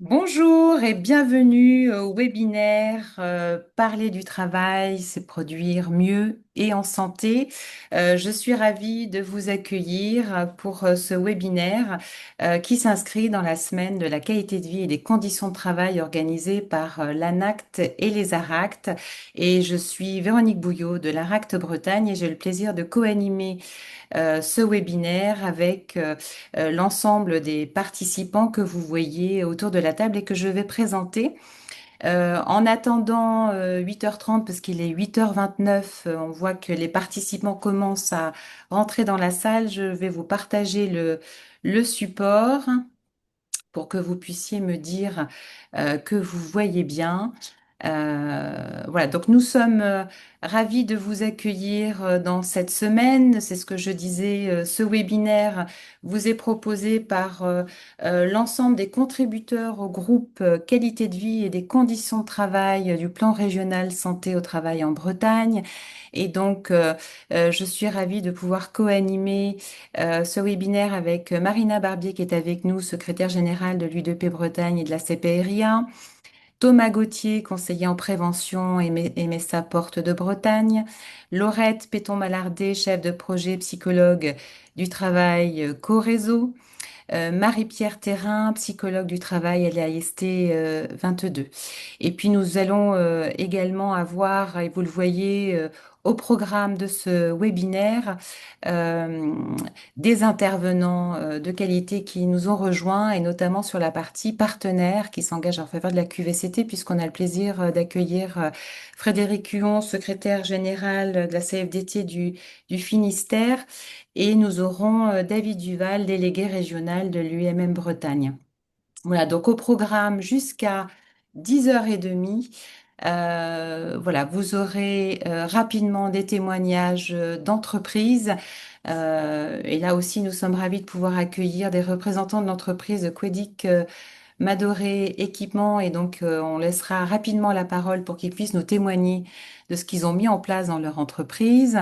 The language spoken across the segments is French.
Bonjour et bienvenue au webinaire Parler du travail, c'est produire mieux et en santé. Je suis ravie de vous accueillir pour ce webinaire qui s'inscrit dans la semaine de la qualité de vie et des conditions de travail organisée par l'ANACT et les ARACT. Et je suis Véronique Bouillot de l'ARACT Bretagne et j'ai le plaisir de co-animer ce webinaire avec l'ensemble des participants que vous voyez autour de la table et que je vais présenter. En attendant 8h30, parce qu'il est 8h29, on voit que les participants commencent à rentrer dans la salle. Je vais vous partager le support pour que vous puissiez me dire que vous voyez bien. Voilà, donc nous sommes ravis de vous accueillir dans cette semaine. C'est ce que je disais, ce webinaire vous est proposé par l'ensemble des contributeurs au groupe Qualité de vie et des conditions de travail du plan régional santé au travail en Bretagne. Et donc, je suis ravie de pouvoir co-animer ce webinaire avec Marina Barbier qui est avec nous, secrétaire générale de l'UDP Bretagne et de la CPRIA, Thomas Gauthier, conseiller en prévention et MSA Porte de Bretagne, Laurette Péton-Malardé, chef de projet psychologue du travail Co-Réseau, Marie-Pierre Thérin, psychologue du travail à l'AST 22. Et puis nous allons également avoir, et vous le voyez au programme de ce webinaire, euh, des intervenants de qualité qui nous ont rejoints, et notamment sur la partie partenaire qui s'engage en faveur de la QVCT, puisqu'on a le plaisir d'accueillir Frédéric Huon, secrétaire général de la CFDT du Finistère, et nous aurons David Duval, délégué régional de l'UMM Bretagne. Voilà, donc au programme jusqu'à 10h30. Voilà, vous aurez rapidement des témoignages d'entreprises. Et là aussi, nous sommes ravis de pouvoir accueillir des représentants de l'entreprise Quedic Madoré Équipement. Et donc, on laissera rapidement la parole pour qu'ils puissent nous témoigner de ce qu'ils ont mis en place dans leur entreprise.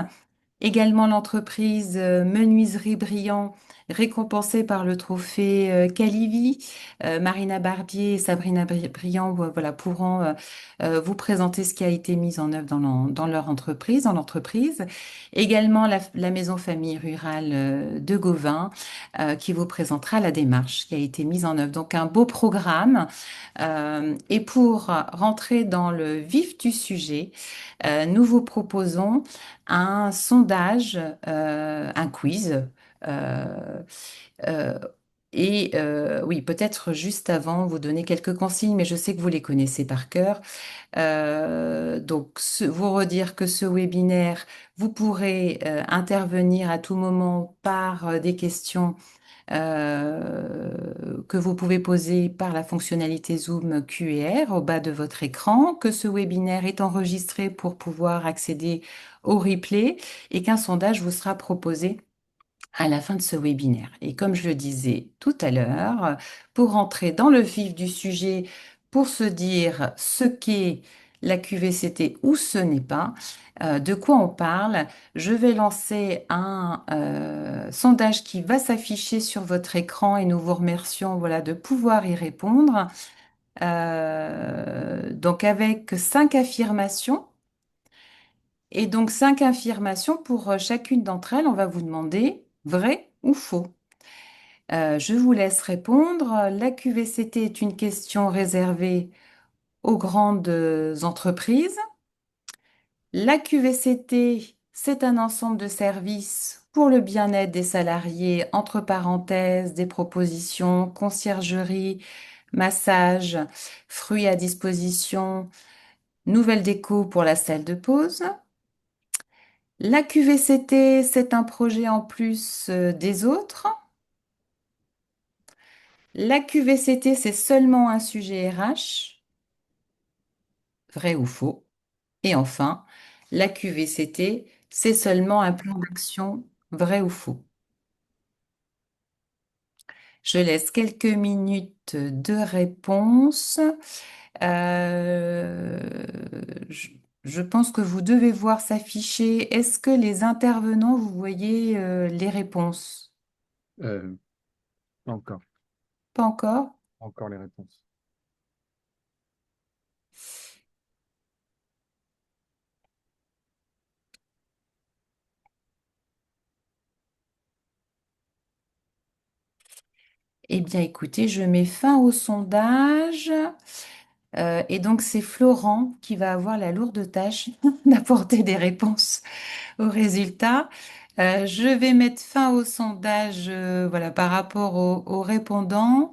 Également l'entreprise Menuiserie Brillant, récompensée par le trophée Calivi. Marina Barbier et Sabrina Briand voilà, pourront vous présenter ce qui a été mis en œuvre dans leur entreprise, dans l'entreprise. Également la maison famille rurale de Gauvin qui vous présentera la démarche qui a été mise en œuvre. Donc un beau programme. Et pour rentrer dans le vif du sujet, nous vous proposons un sondage, un quiz. euh, euh, oui, peut-être juste avant, vous donner quelques consignes, mais je sais que vous les connaissez par cœur. Donc, vous redire que ce webinaire, vous pourrez intervenir à tout moment par des questions que vous pouvez poser par la fonctionnalité Zoom QR au bas de votre écran, que ce webinaire est enregistré pour pouvoir accéder au replay et qu'un sondage vous sera proposé à la fin de ce webinaire. Et comme je le disais tout à l'heure, pour entrer dans le vif du sujet, pour se dire ce qu'est la QVCT ou ce n'est pas, de quoi on parle, je vais lancer un sondage qui va s'afficher sur votre écran et nous vous remercions voilà, de pouvoir y répondre. Donc avec 5 affirmations. Et donc 5 affirmations pour chacune d'entre elles, on va vous demander vrai ou faux. Je vous laisse répondre. La QVCT est une question réservée aux grandes entreprises. La QVCT, c'est un ensemble de services pour le bien-être des salariés, entre parenthèses, des propositions, conciergerie, massage, fruits à disposition, nouvelle déco pour la salle de pause. La QVCT, c'est un projet en plus des autres. La QVCT, c'est seulement un sujet RH, vrai ou faux. Et enfin, la QVCT, c'est seulement un plan d'action, vrai ou faux. Je laisse quelques minutes de réponse. Euh, je, je pense que vous devez voir s'afficher. Est-ce que les intervenants, vous voyez les réponses? Euh, pas encore, Pas encore? pas encore les réponses. Eh bien, écoutez, je mets fin au sondage. Et donc, c'est Florent qui va avoir la lourde tâche d'apporter des réponses aux résultats. Je vais mettre fin au sondage, voilà, par rapport aux répondants.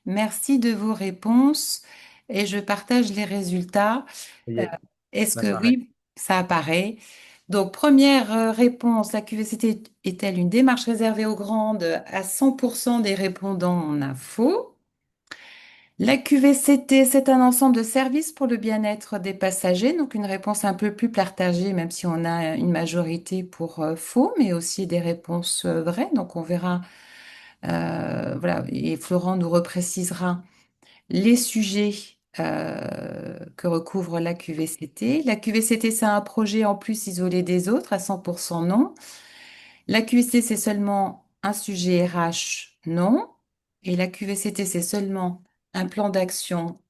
Merci de vos réponses et je partage les résultats. Ça y Euh, est, Est-ce ça que apparaît. oui, ça apparaît? Donc, première réponse, la QVCT est-elle une démarche réservée aux grandes? À 100% des répondants, on a faux. La QVCT, c'est un ensemble de services pour le bien-être des passagers, donc une réponse un peu plus partagée, même si on a une majorité pour faux, mais aussi des réponses vraies. Donc on verra, voilà, et Florent nous reprécisera les sujets que recouvre la QVCT. La QVCT, c'est un projet en plus isolé des autres, à 100% non. La QVCT, c'est seulement un sujet RH, non. Et la QVCT, c'est seulement un plan d'action.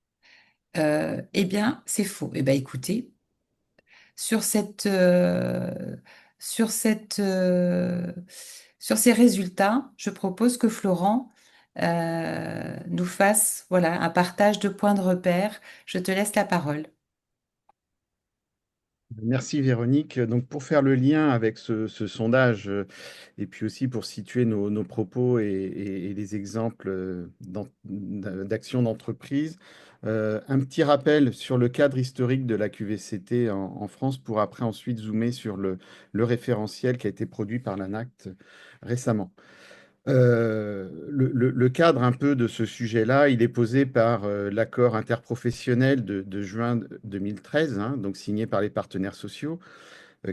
Eh bien, c'est faux. Eh bien, écoutez, sur cette, euh, sur cette, euh, sur ces résultats, je propose que Florent nous fasse, voilà, un partage de points de repère. Je te laisse la parole. Merci Véronique. Donc pour faire le lien avec ce sondage et puis aussi pour situer nos propos et les exemples d'actions d'entreprise, un petit rappel sur le cadre historique de la QVCT en France pour après ensuite zoomer sur le référentiel qui a été produit par l'ANACT récemment. Le cadre un peu de ce sujet-là, il est posé par l'accord interprofessionnel de juin 2013, hein, donc signé par les partenaires sociaux,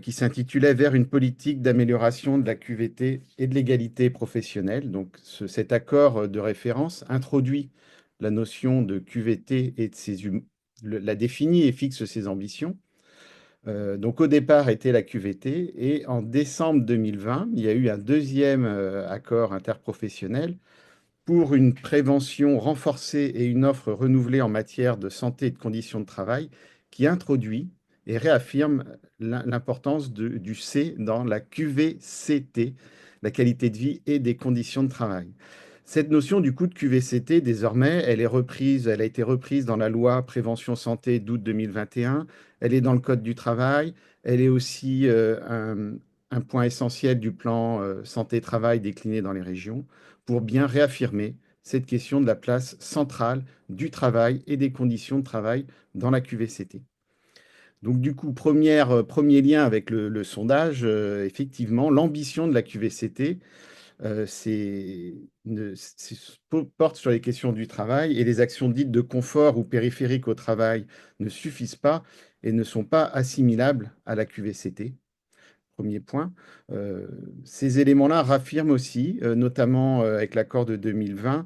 qui s'intitulait Vers une politique d'amélioration de la QVT et de l'égalité professionnelle. Donc cet accord de référence introduit la notion de QVT et la définit et fixe ses ambitions. Donc au départ était la QVT et en décembre 2020, il y a eu un deuxième accord interprofessionnel pour une prévention renforcée et une offre renouvelée en matière de santé et de conditions de travail qui introduit et réaffirme l'importance du C dans la QVCT, la qualité de vie et des conditions de travail. Cette notion du coup de QVCT, désormais, elle a été reprise dans la loi Prévention Santé d'août 2021, elle est dans le Code du travail, elle est aussi un point essentiel du plan santé-travail décliné dans les régions pour bien réaffirmer cette question de la place centrale du travail et des conditions de travail dans la QVCT. Donc du coup, premier lien avec le sondage, effectivement, l'ambition de la QVCT, porte sur les questions du travail et les actions dites de confort ou périphériques au travail ne suffisent pas et ne sont pas assimilables à la QVCT. Premier point. Euh, Ces éléments-là raffirment aussi, notamment avec l'accord de 2020,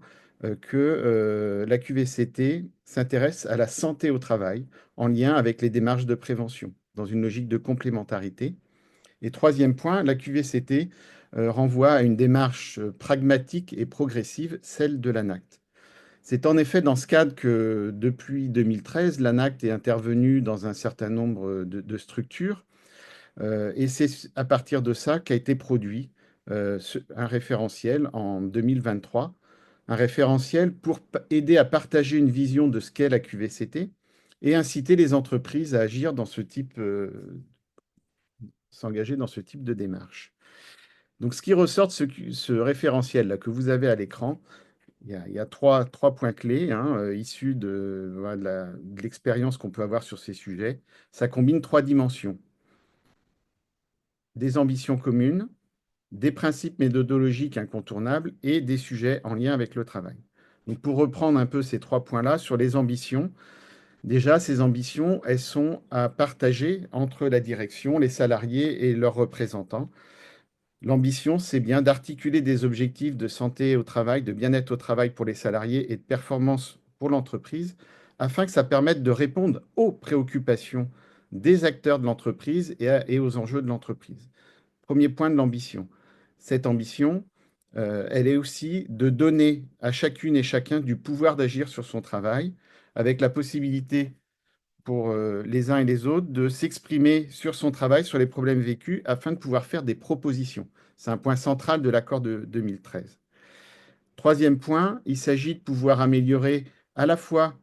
que la QVCT s'intéresse à la santé au travail en lien avec les démarches de prévention, dans une logique de complémentarité. Et troisième point, la QVCT renvoie à une démarche pragmatique et progressive, celle de l'ANACT. C'est en effet dans ce cadre que, depuis 2013, l'ANACT est intervenu dans un certain nombre de structures et c'est à partir de ça qu'a été produit un référentiel en 2023, un référentiel pour aider à partager une vision de ce qu'est la QVCT et inciter les entreprises à agir dans ce type, s'engager dans ce type de démarche. Donc, ce qui ressort de ce référentiel-là que vous avez à l'écran, il y a trois points clés hein, issus voilà, de l'expérience qu'on peut avoir sur ces sujets. Ça combine trois dimensions. Des ambitions communes, des principes méthodologiques incontournables et des sujets en lien avec le travail. Donc pour reprendre un peu ces trois points-là, sur les ambitions, déjà ces ambitions, elles sont à partager entre la direction, les salariés et leurs représentants. L'ambition, c'est bien d'articuler des objectifs de santé au travail, de bien-être au travail pour les salariés et de performance pour l'entreprise, afin que ça permette de répondre aux préoccupations des acteurs de l'entreprise et aux enjeux de l'entreprise. Premier point de l'ambition. Cette ambition, elle est aussi de donner à chacune et chacun du pouvoir d'agir sur son travail, avec la possibilité pour les uns et les autres de s'exprimer sur son travail, sur les problèmes vécus, afin de pouvoir faire des propositions. C'est un point central de l'accord de 2013. Troisième point, il s'agit de pouvoir améliorer à la fois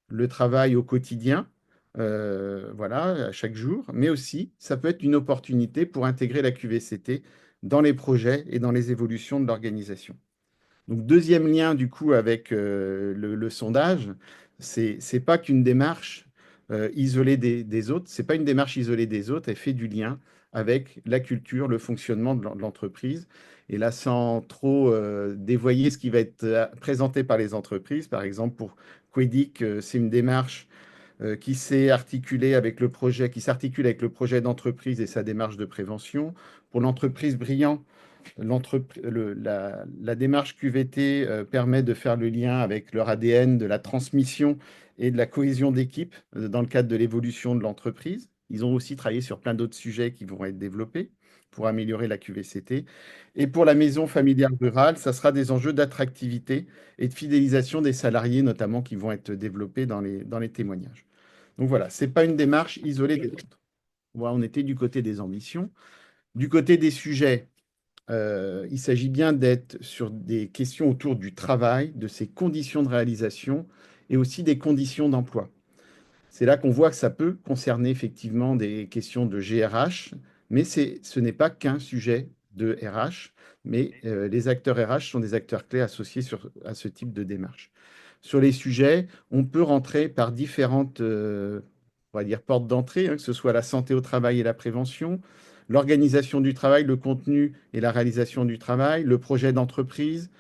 le travail au quotidien, voilà, à chaque jour, mais aussi ça peut être une opportunité pour intégrer la QVCT dans les projets et dans les évolutions de l'organisation. Donc, deuxième lien du coup avec le sondage, c'est pas qu'une démarche isolée des autres, c'est pas une démarche isolée des autres, elle fait du lien avec la culture, le fonctionnement de l'entreprise. Et là, sans trop dévoyer ce qui va être présenté par les entreprises, par exemple pour Quedic, c'est une démarche qui s'est articulée avec le projet, qui s'articule avec le projet d'entreprise et sa démarche de prévention. Pour l'entreprise Brillant, la démarche QVT permet de faire le lien avec leur ADN, de la transmission et de la cohésion d'équipe dans le cadre de l'évolution de l'entreprise. Ils ont aussi travaillé sur plein d'autres sujets qui vont être développés pour améliorer la QVCT. Et pour la maison familiale rurale, ça sera des enjeux d'attractivité et de fidélisation des salariés, notamment, qui vont être développés dans les témoignages. Donc voilà, ce n'est pas une démarche isolée des autres. Voilà, on était du côté des ambitions. Du côté des sujets, il s'agit bien d'être sur des questions autour du travail, de ses conditions de réalisation et aussi des conditions d'emploi. C'est là qu'on voit que ça peut concerner effectivement des questions de GRH, mais ce n'est pas qu'un sujet de RH, mais les acteurs RH sont des acteurs clés associés à ce type de démarche. Sur les sujets, on peut rentrer par différentes, on va dire, portes d'entrée, hein, que ce soit la santé au travail et la prévention, l'organisation du travail, le contenu et la réalisation du travail, le projet d'entreprise,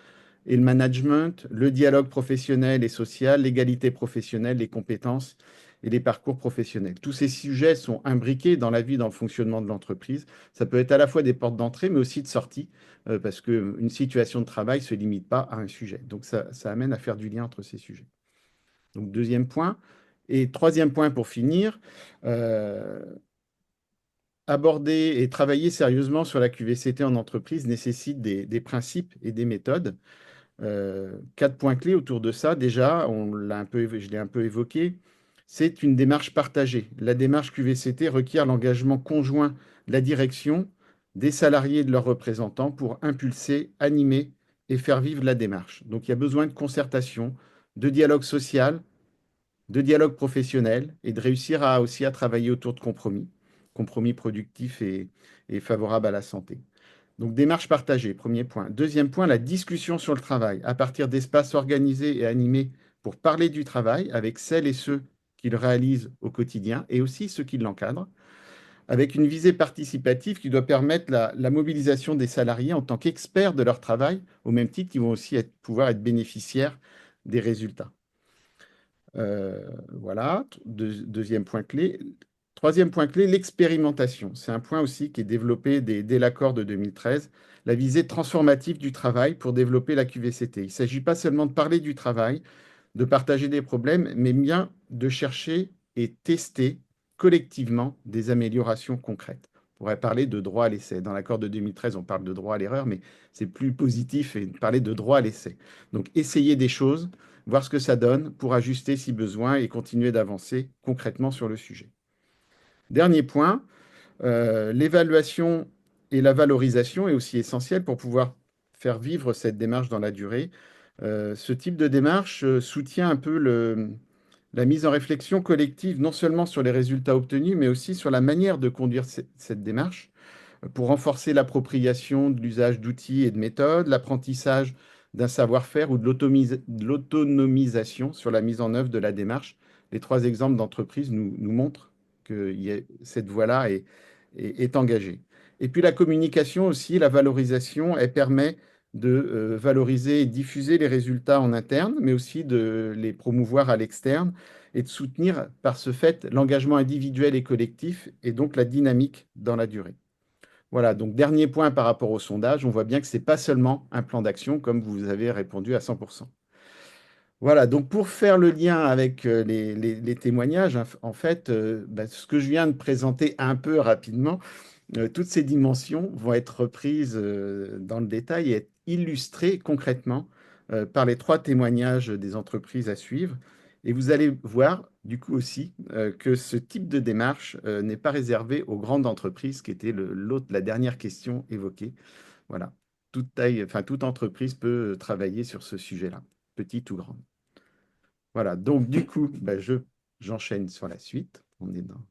et le management, le dialogue professionnel et social, l'égalité professionnelle, les compétences et les parcours professionnels. Tous ces sujets sont imbriqués dans la vie, dans le fonctionnement de l'entreprise. Ça peut être à la fois des portes d'entrée, mais aussi de sortie, parce qu'une situation de travail ne se limite pas à un sujet. Donc ça amène à faire du lien entre ces sujets. Donc deuxième point. Et troisième point pour finir, euh, aborder et travailler sérieusement sur la QVCT en entreprise nécessite des principes et des méthodes. Quatre points clés autour de ça. Déjà, je l'ai un peu évoqué, c'est une démarche partagée. La démarche QVCT requiert l'engagement conjoint de la direction, des salariés et de leurs représentants pour impulser, animer et faire vivre la démarche. Donc il y a besoin de concertation, de dialogue social, de dialogue professionnel et de réussir aussi à travailler autour de compromis, compromis productifs et favorables à la santé. Donc, démarche partagée, premier point. Deuxième point, la discussion sur le travail, à partir d'espaces organisés et animés pour parler du travail avec celles et ceux qui le réalisent au quotidien et aussi ceux qui l'encadrent, avec une visée participative qui doit permettre la mobilisation des salariés en tant qu'experts de leur travail, au même titre qu'ils vont aussi pouvoir être bénéficiaires des résultats. Voilà, deuxième point clé. Troisième point clé, l'expérimentation. C'est un point aussi qui est développé dès l'accord de 2013, la visée transformative du travail pour développer la QVCT. Il ne s'agit pas seulement de parler du travail, de partager des problèmes, mais bien de chercher et tester collectivement des améliorations concrètes. On pourrait parler de droit à l'essai. Dans l'accord de 2013, on parle de droit à l'erreur, mais c'est plus positif et parler de droit à l'essai. Donc, essayer des choses, voir ce que ça donne pour ajuster si besoin et continuer d'avancer concrètement sur le sujet. Dernier point, l'évaluation et la valorisation est aussi essentielle pour pouvoir faire vivre cette démarche dans la durée. Ce type de démarche soutient un peu la mise en réflexion collective, non seulement sur les résultats obtenus, mais aussi sur la manière de conduire cette démarche pour renforcer l'appropriation de l'usage d'outils et de méthodes, l'apprentissage d'un savoir-faire ou de l'autonomisation sur la mise en œuvre de la démarche. Les trois exemples d'entreprises nous montrent que cette voie-là est engagée. Et puis la communication aussi, la valorisation, elle permet de valoriser et diffuser les résultats en interne, mais aussi de les promouvoir à l'externe et de soutenir par ce fait l'engagement individuel et collectif et donc la dynamique dans la durée. Voilà, donc dernier point par rapport au sondage, on voit bien que ce n'est pas seulement un plan d'action comme vous avez répondu à 100%. Voilà, donc pour faire le lien avec les témoignages, en fait, ce que je viens de présenter un peu rapidement, toutes ces dimensions vont être reprises dans le détail et être illustrées concrètement par les trois témoignages des entreprises à suivre. Et vous allez voir, du coup aussi, que ce type de démarche n'est pas réservé aux grandes entreprises, qui était la dernière question évoquée. Voilà. toute taille, enfin toute entreprise peut travailler sur ce sujet-là, petite ou grande. Voilà, donc du coup, bah, j'enchaîne sur la suite. On est dans.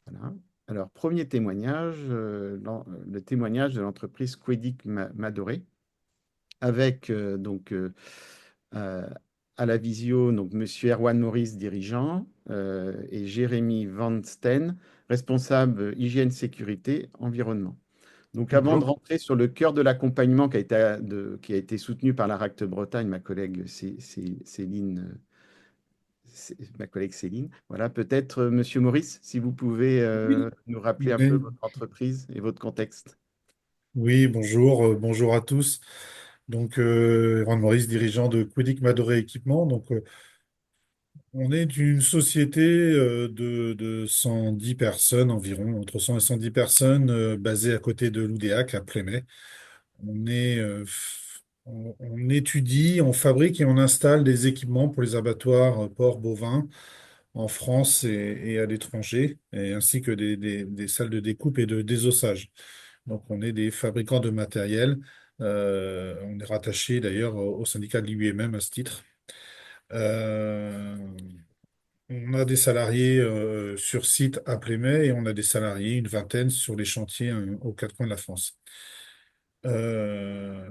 Voilà. Alors, premier témoignage, le témoignage de l'entreprise Quedic Madoré, avec euh, à la visio donc Monsieur Erwan Maurice, dirigeant, et Jérémy Van Steen, responsable hygiène, sécurité, environnement. Donc, avant de Bonjour. rentrer sur le cœur de l'accompagnement qui a été soutenu par la RACT Bretagne, ma collègue Céline, ma collègue Céline. Voilà, peut-être, Monsieur Maurice, si vous pouvez Oui. nous rappeler un peu Oui, votre entreprise et votre contexte. oui, bonjour, bonjour à tous. Donc, Erwan Maurice, dirigeant de Quedic Madoré Équipement. Donc, on est une société de 110 personnes environ, entre 100 et 110 personnes, basée à côté de l'Oudéac, à Plémé. On étudie, on fabrique et on installe des équipements pour les abattoirs porcs bovins en France et à l'étranger, et ainsi que des salles de découpe et de désossage. Donc, on est des fabricants de matériel. On est rattaché d'ailleurs au syndicat de l'IUMM à ce titre. Euh, on a des salariés sur site à Plémé et on a des salariés, une vingtaine, sur les chantiers aux quatre coins de la France. Euh,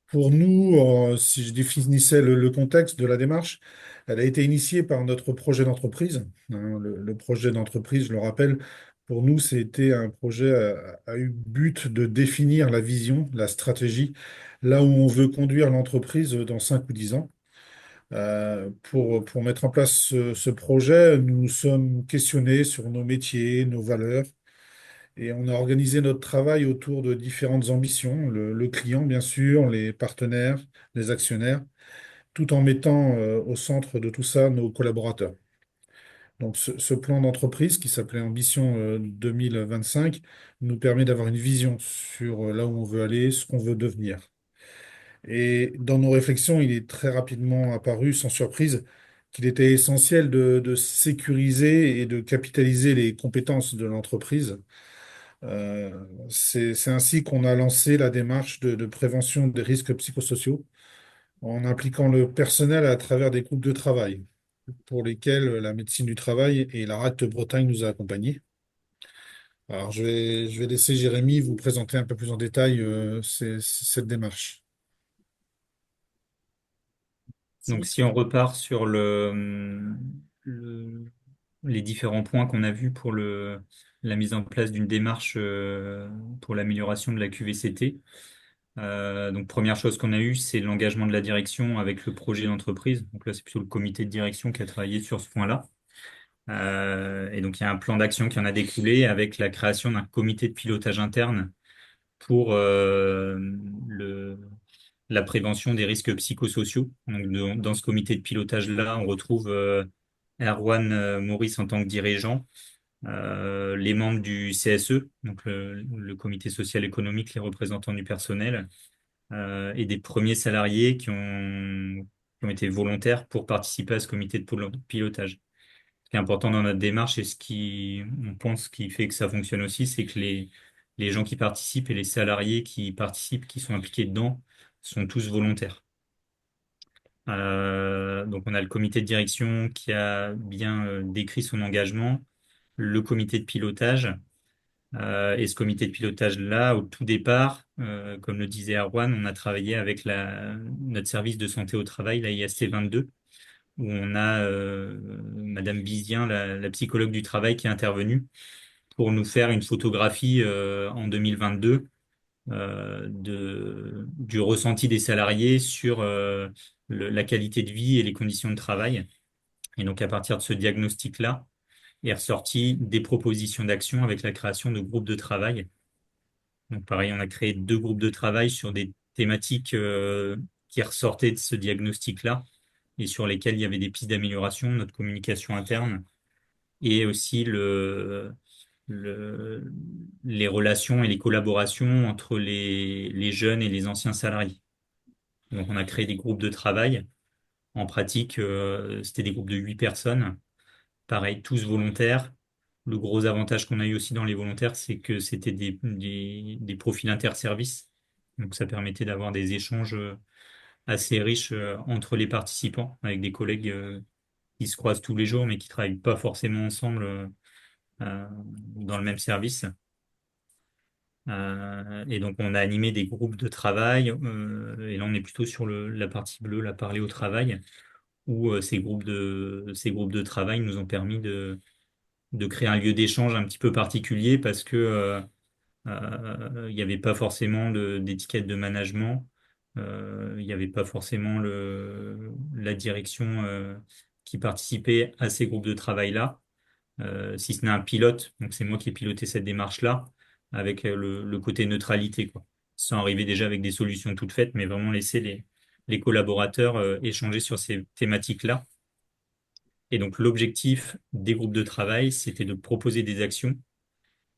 pour nous, si je définissais le contexte de la démarche, elle a été initiée par notre projet d'entreprise. Hein. Le projet d'entreprise, je le rappelle, pour nous, c'était un projet à eu but de définir la vision, la stratégie, là où on veut conduire l'entreprise dans 5 ou 10 ans. Pour mettre en place ce projet, nous nous sommes questionnés sur nos métiers, nos valeurs, et on a organisé notre travail autour de différentes ambitions, le client, bien sûr, les partenaires, les actionnaires, tout en mettant au centre de tout ça nos collaborateurs. Donc, ce plan d'entreprise qui s'appelait Ambition 2025 nous permet d'avoir une vision sur là où on veut aller, ce qu'on veut devenir. Et dans nos réflexions, il est très rapidement apparu, sans surprise, qu'il était essentiel de sécuriser et de capitaliser les compétences de l'entreprise. C'est ainsi qu'on a lancé la démarche de prévention des risques psychosociaux en impliquant le personnel à travers des groupes de travail pour lesquels la médecine du travail et la RACT Bretagne nous a accompagnés. Alors, je vais laisser Jérémy vous présenter un peu plus en détail cette démarche. Donc, si on repart sur les différents points qu'on a vus pour la mise en place d'une démarche pour l'amélioration de la QVCT. Donc, première chose qu'on a eue, c'est l'engagement de la direction avec le projet d'entreprise. Donc là, c'est plutôt le comité de direction qui a travaillé sur ce point-là. Et donc, il y a un plan d'action qui en a découlé avec la création d'un comité de pilotage interne pour la prévention des risques psychosociaux. Donc, dans ce comité de pilotage-là, on retrouve Erwan Maurice en tant que dirigeant, les membres du CSE, donc le comité social économique, les représentants du personnel, et des premiers salariés qui ont été volontaires pour participer à ce comité de pilotage. Ce qui est important dans notre démarche et on pense qui fait que ça fonctionne aussi, c'est que les gens qui participent et les salariés qui participent, qui sont impliqués dedans, sont tous volontaires. Donc on a le comité de direction qui a bien décrit son engagement, le comité de pilotage. Et ce comité de pilotage-là, au tout départ, comme le disait Erwan, on a travaillé avec notre service de santé au travail, la IST 22, où on a Madame Bizien, la psychologue du travail, qui est intervenue pour nous faire une photographie en 2022 du ressenti des salariés sur la qualité de vie et les conditions de travail. Et donc, à partir de ce diagnostic-là, est ressorti des propositions d'action avec la création de groupes de travail. Donc, pareil, on a créé 2 groupes de travail sur des thématiques qui ressortaient de ce diagnostic-là et sur lesquelles il y avait des pistes d'amélioration, notre communication interne et aussi le- les relations et les collaborations entre les jeunes et les anciens salariés. Donc, on a créé des groupes de travail. En pratique, c'était des groupes de 8 personnes. Pareil, tous volontaires. Le gros avantage qu'on a eu aussi dans les volontaires, c'est que c'était des profils interservices. Donc ça permettait d'avoir des échanges assez riches entre les participants, avec des collègues qui se croisent tous les jours, mais qui travaillent pas forcément ensemble euh, dans le même service. Et donc on a animé des groupes de travail, et là on est plutôt sur la partie bleue, la parler au travail, où ces groupes de travail nous ont permis de créer un lieu d'échange un petit peu particulier parce que il n'y avait pas forcément d'étiquette de management, il n'y avait pas forcément la direction qui participait à ces groupes de travail-là, si ce n'est un pilote. Donc c'est moi qui ai piloté cette démarche-là avec le côté neutralité, quoi. Sans arriver déjà avec des solutions toutes faites, mais vraiment laisser les collaborateurs échanger sur ces thématiques-là. Et donc l'objectif des groupes de travail, c'était de proposer des actions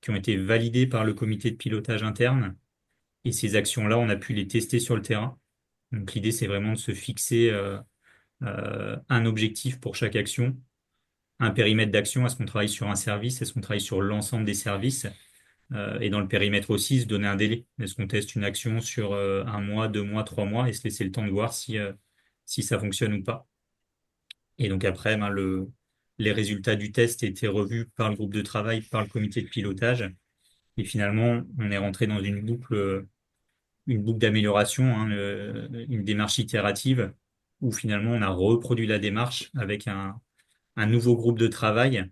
qui ont été validées par le comité de pilotage interne. Et ces actions-là, on a pu les tester sur le terrain. Donc l'idée, c'est vraiment de se fixer un objectif pour chaque action, un périmètre d'action. Est-ce qu'on travaille sur un service? Est-ce qu'on travaille sur l'ensemble des services? Et dans le périmètre aussi, se donner un délai. Est-ce qu'on teste une action sur un mois, 2 mois, 3 mois et se laisser le temps de voir si ça fonctionne ou pas. Et donc après, ben, les résultats du test étaient revus par le groupe de travail, par le comité de pilotage. Et finalement, on est rentré dans une boucle d'amélioration, hein, une démarche itérative, où finalement on a reproduit la démarche avec un nouveau groupe de travail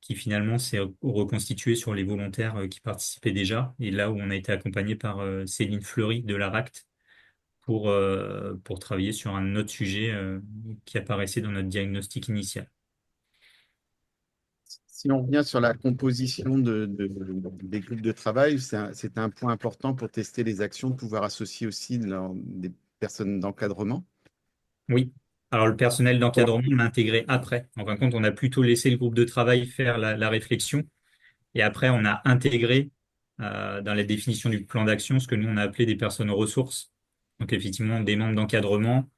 qui finalement s'est reconstitué sur les volontaires qui participaient déjà, et là où on a été accompagné par Céline Fleury de l'ARACT pour travailler sur un autre sujet qui apparaissait dans notre diagnostic initial. Si on revient sur la composition des groupes de travail, c'est un point important pour tester les actions, de pouvoir associer aussi des personnes d'encadrement. Oui. Alors, le personnel d'encadrement, on l'a intégré après. En fin de compte, on a plutôt laissé le groupe de travail faire la réflexion. Et après, on a intégré dans la définition du plan d'action ce que nous, on a appelé des personnes ressources. Donc, effectivement, des membres d'encadrement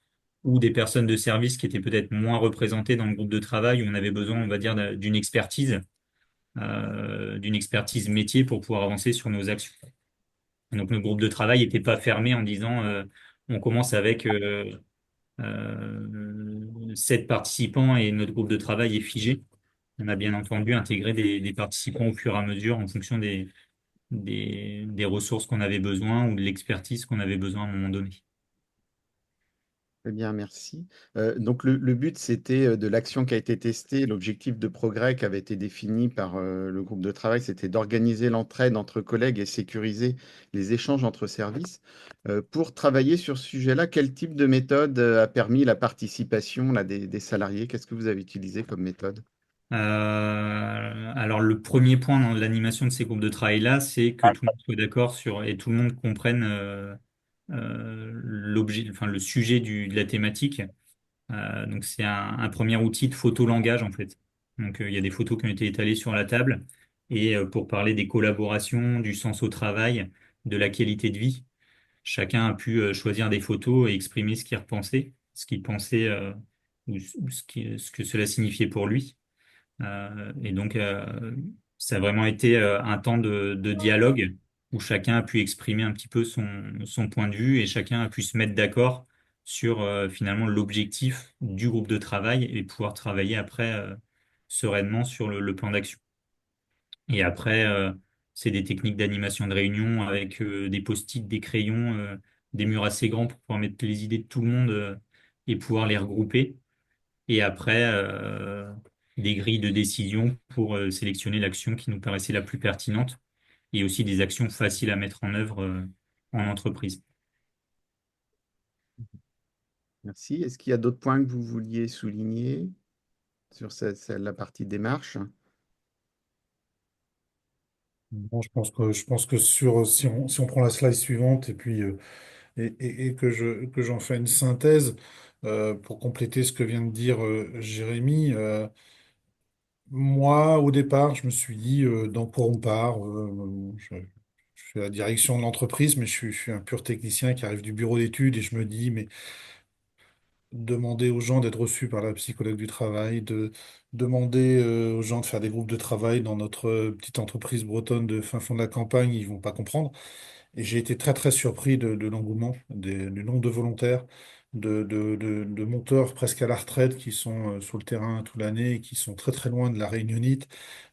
ou des personnes de service qui étaient peut-être moins représentées dans le groupe de travail où on avait besoin, on va dire, d'une expertise métier pour pouvoir avancer sur nos actions. Et donc, notre groupe de travail n'était pas fermé en disant on commence avec 7 participants et notre groupe de travail est figé. On a bien entendu intégré des participants au fur et à mesure en fonction des ressources qu'on avait besoin ou de l'expertise qu'on avait besoin à un moment donné. Très bien, merci. Donc le but, c'était de l'action qui a été testée, l'objectif de progrès qui avait été défini par le groupe de travail, c'était d'organiser l'entraide entre collègues et sécuriser les échanges entre services. Pour travailler sur ce sujet-là, quel type de méthode a permis la participation là, des salariés? Qu'est-ce que vous avez utilisé comme méthode? Alors, le premier point dans l'animation de ces groupes de travail-là, c'est que tout le monde soit d'accord sur et tout le monde comprenne enfin, le sujet de la thématique. Donc, c'est un premier outil de photo-langage, en fait. Donc, il y a des photos qui ont été étalées sur la table. Et pour parler des collaborations, du sens au travail, de la qualité de vie, chacun a pu choisir des photos et exprimer ce qu'il repensait, ce qu'il pensait ou ce que cela signifiait pour lui. Et donc, ça a vraiment été un temps de dialogue où chacun a pu exprimer un petit peu son point de vue et chacun a pu se mettre d'accord sur finalement l'objectif du groupe de travail et pouvoir travailler après sereinement sur le plan d'action. Et après, c'est des techniques d'animation de réunion avec des post-it, des crayons, des murs assez grands pour pouvoir mettre les idées de tout le monde et pouvoir les regrouper. Et après, des grilles de décision pour sélectionner l'action qui nous paraissait la plus pertinente et aussi des actions faciles à mettre en œuvre en entreprise. Merci. Est-ce qu'il y a d'autres points que vous vouliez souligner sur la partie démarche? Bon, je pense que si on prend la slide suivante et puis et que j'en fais une synthèse pour compléter ce que vient de dire Jérémy, moi au départ je me suis dit dans quoi on part. Je fais la direction de l'entreprise, mais je suis un pur technicien qui arrive du bureau d'études et je me dis mais demander aux gens d'être reçus par la psychologue du travail, de demander aux gens de faire des groupes de travail dans notre petite entreprise bretonne de fin fond de la campagne, ils vont pas comprendre. Et j'ai été très très surpris de l'engouement, du nombre de volontaires, de monteurs presque à la retraite qui sont sur le terrain toute l'année et qui sont très très loin de la réunionnite,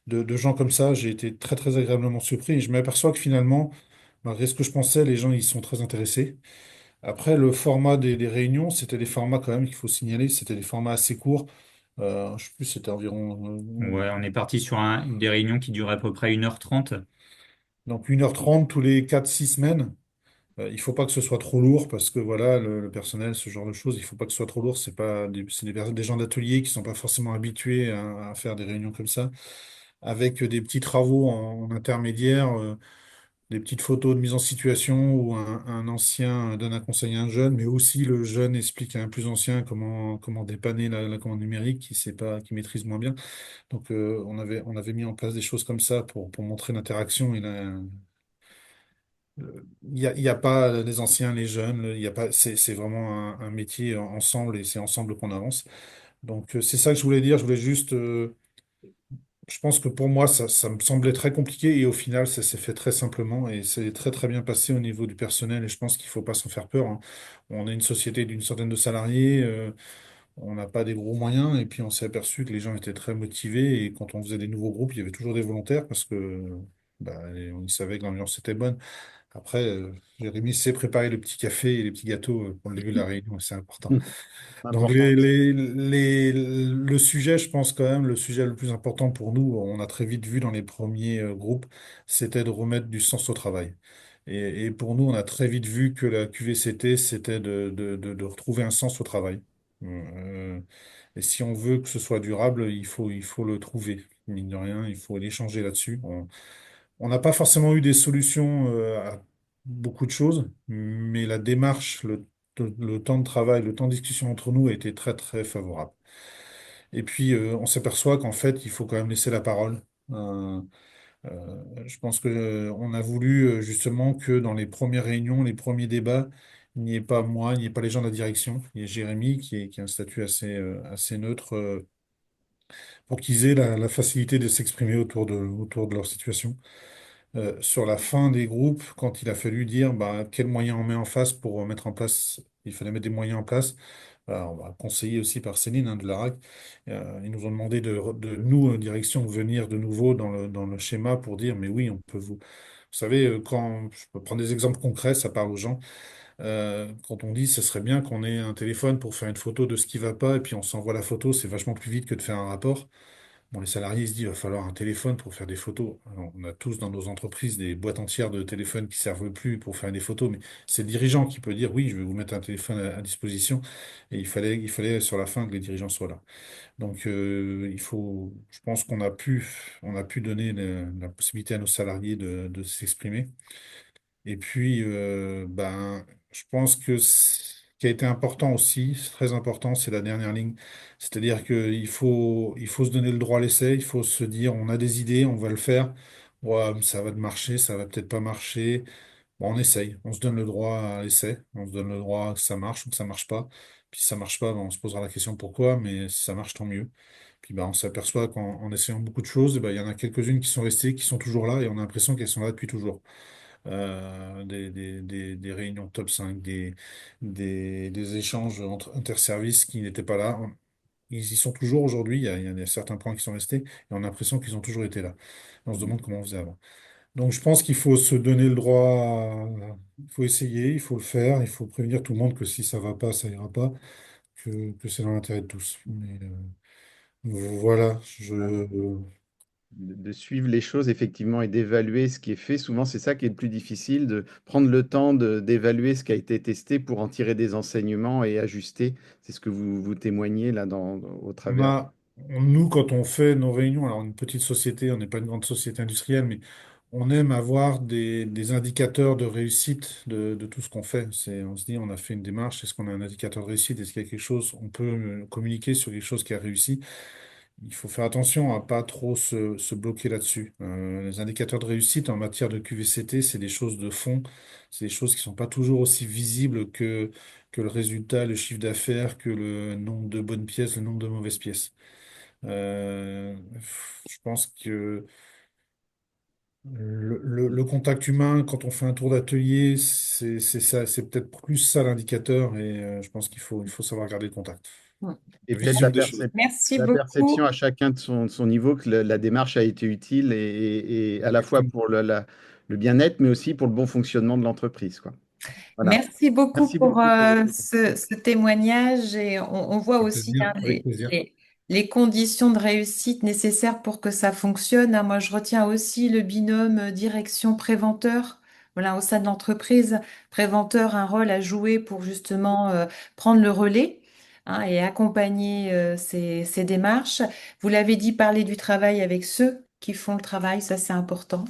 de gens comme ça. J'ai été très très agréablement surpris et je m'aperçois que finalement, malgré ce que je pensais, les gens ils sont très intéressés. Après, le format des réunions, c'était des formats quand même qu'il faut signaler, c'était des formats assez courts. Je sais plus, c'était environ Ouais, on est parti sur des réunions qui durent à peu près 1h30. donc 1h30 tous les 4 6 semaines. Il faut pas que ce soit trop lourd parce que voilà, le personnel, ce genre de choses, il faut pas que ce soit trop lourd. C'est des gens d'atelier qui sont pas forcément habitués à faire des réunions comme ça, avec des petits travaux en intermédiaire, des petites photos de mise en situation où un ancien donne un conseil à un jeune, mais aussi le jeune explique à un plus ancien comment dépanner la commande numérique qui sait pas, qui maîtrise moins bien. Donc on avait mis en place des choses comme ça pour montrer l'interaction et il y a pas les anciens, les jeunes, il y a pas, c'est vraiment un métier ensemble et c'est ensemble qu'on avance. Donc c'est ça que je voulais dire. Je voulais juste, je pense que pour moi ça me semblait très compliqué et au final ça s'est fait très simplement et c'est très très bien passé au niveau du personnel et je pense qu'il faut pas s'en faire peur, hein. On est une société d'une centaine de salariés, on n'a pas des gros moyens et puis on s'est aperçu que les gens étaient très motivés et quand on faisait des nouveaux groupes, il y avait toujours des volontaires parce que bah, on savait que l'ambiance était bonne. Après, Jérémy sait préparer le petit café et les petits gâteaux pour le début de la réunion, et c'est important. Donc, Important aussi. le sujet, je pense quand même, le sujet le plus important pour nous, on a très vite vu dans les premiers groupes, c'était de remettre du sens au travail. Et pour nous, on a très vite vu que la QVCT, c'était de retrouver un sens au travail. Euh, et si on veut que ce soit durable, il faut le trouver. Mine de rien, il faut l'échanger là-dessus. On n'a pas forcément eu des solutions à beaucoup de choses, mais la démarche, le temps de travail, le temps de discussion entre nous a été très, très favorable. Et puis, on s'aperçoit qu'en fait, il faut quand même laisser la parole. Je pense que, on a voulu justement que dans les premières réunions, les premiers débats, il n'y ait pas moi, il n'y ait pas les gens de la direction. Il y ait Jérémy qui a un statut assez neutre pour qu'ils aient la facilité de s'exprimer autour de leur situation. Sur la fin des groupes, quand il a fallu dire bah, quels moyens on met en face pour mettre en place, il fallait mettre des moyens en place. On va conseiller aussi par Céline de l'ARAC. Ils nous ont demandé de nous, direction, de venir de nouveau dans le schéma pour dire mais oui, on peut vous. Vous savez, quand je peux prendre des exemples concrets, ça parle aux gens. Quand on dit ce serait bien qu'on ait un téléphone pour faire une photo de ce qui va pas et puis on s'envoie la photo, c'est vachement plus vite que de faire un rapport. Bon, les salariés se disent, il va falloir un téléphone pour faire des photos. Alors, on a tous dans nos entreprises des boîtes entières de téléphones qui servent plus pour faire des photos, mais c'est le dirigeant qui peut dire, oui, je vais vous mettre un téléphone à disposition. Et il fallait sur la fin que les dirigeants soient là. Donc, je pense qu'on a pu donner la possibilité à nos salariés de s'exprimer. Et puis, ben, je pense que ce qui a été important aussi, c'est très important, c'est la dernière ligne. C'est-à-dire qu'il faut se donner le droit à l'essai, il faut se dire, on a des idées, on va le faire. Ouais, ça va marcher, ça va peut-être pas marcher. Bon, on essaye, on se donne le droit à l'essai, on se donne le droit que ça marche ou que ça marche pas. Puis si ça marche pas, ben, on se posera la question pourquoi, mais si ça marche, tant mieux. Puis ben, on s'aperçoit qu'en essayant beaucoup de choses, eh ben, il y en a quelques-unes qui sont restées, qui sont toujours là, et on a l'impression qu'elles sont là depuis toujours. Des réunions top 5, des échanges interservices qui n'étaient pas là. Ils y sont toujours aujourd'hui. Il y a certains points qui sont restés et on a l'impression qu'ils ont toujours été là. On se demande comment on faisait avant. Donc je pense qu'il faut se donner le droit, il faut essayer, il faut le faire, il faut prévenir tout le monde que si ça va pas, ça ira pas, que c'est dans l'intérêt de tous. Mais voilà, De suivre les choses effectivement et d'évaluer ce qui est fait. Souvent, c'est ça qui est le plus difficile, de prendre le temps d'évaluer ce qui a été testé pour en tirer des enseignements et ajuster. C'est ce que vous témoignez là au on travers. a, nous, quand on fait nos réunions, alors une petite société, on n'est pas une grande société industrielle, mais on aime avoir des indicateurs de réussite de tout ce qu'on fait. On se dit, on a fait une démarche, est-ce qu'on a un indicateur de réussite? Est-ce qu'il y a quelque chose, on peut communiquer sur quelque chose qui a réussi? Il faut faire attention à pas trop se bloquer là-dessus. Les indicateurs de réussite en matière de QVCT, c'est des choses de fond, c'est des choses qui sont pas toujours aussi visibles que le résultat, le chiffre d'affaires, que le nombre de bonnes pièces, le nombre de mauvaises pièces. Euh, je pense que Le contact humain, quand on fait un tour d'atelier, c'est ça, c'est peut-être plus ça l'indicateur et je pense il faut savoir garder le contact. Et La peut-être suite des choses. Merci la perception beaucoup. à chacun de son niveau que la démarche a été utile et à la fois Exactement. pour le bien-être, mais aussi pour le bon fonctionnement de l'entreprise, quoi. Voilà. Merci beaucoup Merci pour beaucoup pour votre ce témoignage et on voit Avec aussi plaisir, hein, avec plaisir. les conditions de réussite nécessaires pour que ça fonctionne, hein. Moi, je retiens aussi le binôme direction-préventeur. Voilà, au sein de l'entreprise, préventeur a un rôle à jouer pour justement prendre le relais hein, et accompagner ces démarches. Vous l'avez dit, parler du travail avec ceux qui font le travail, ça c'est important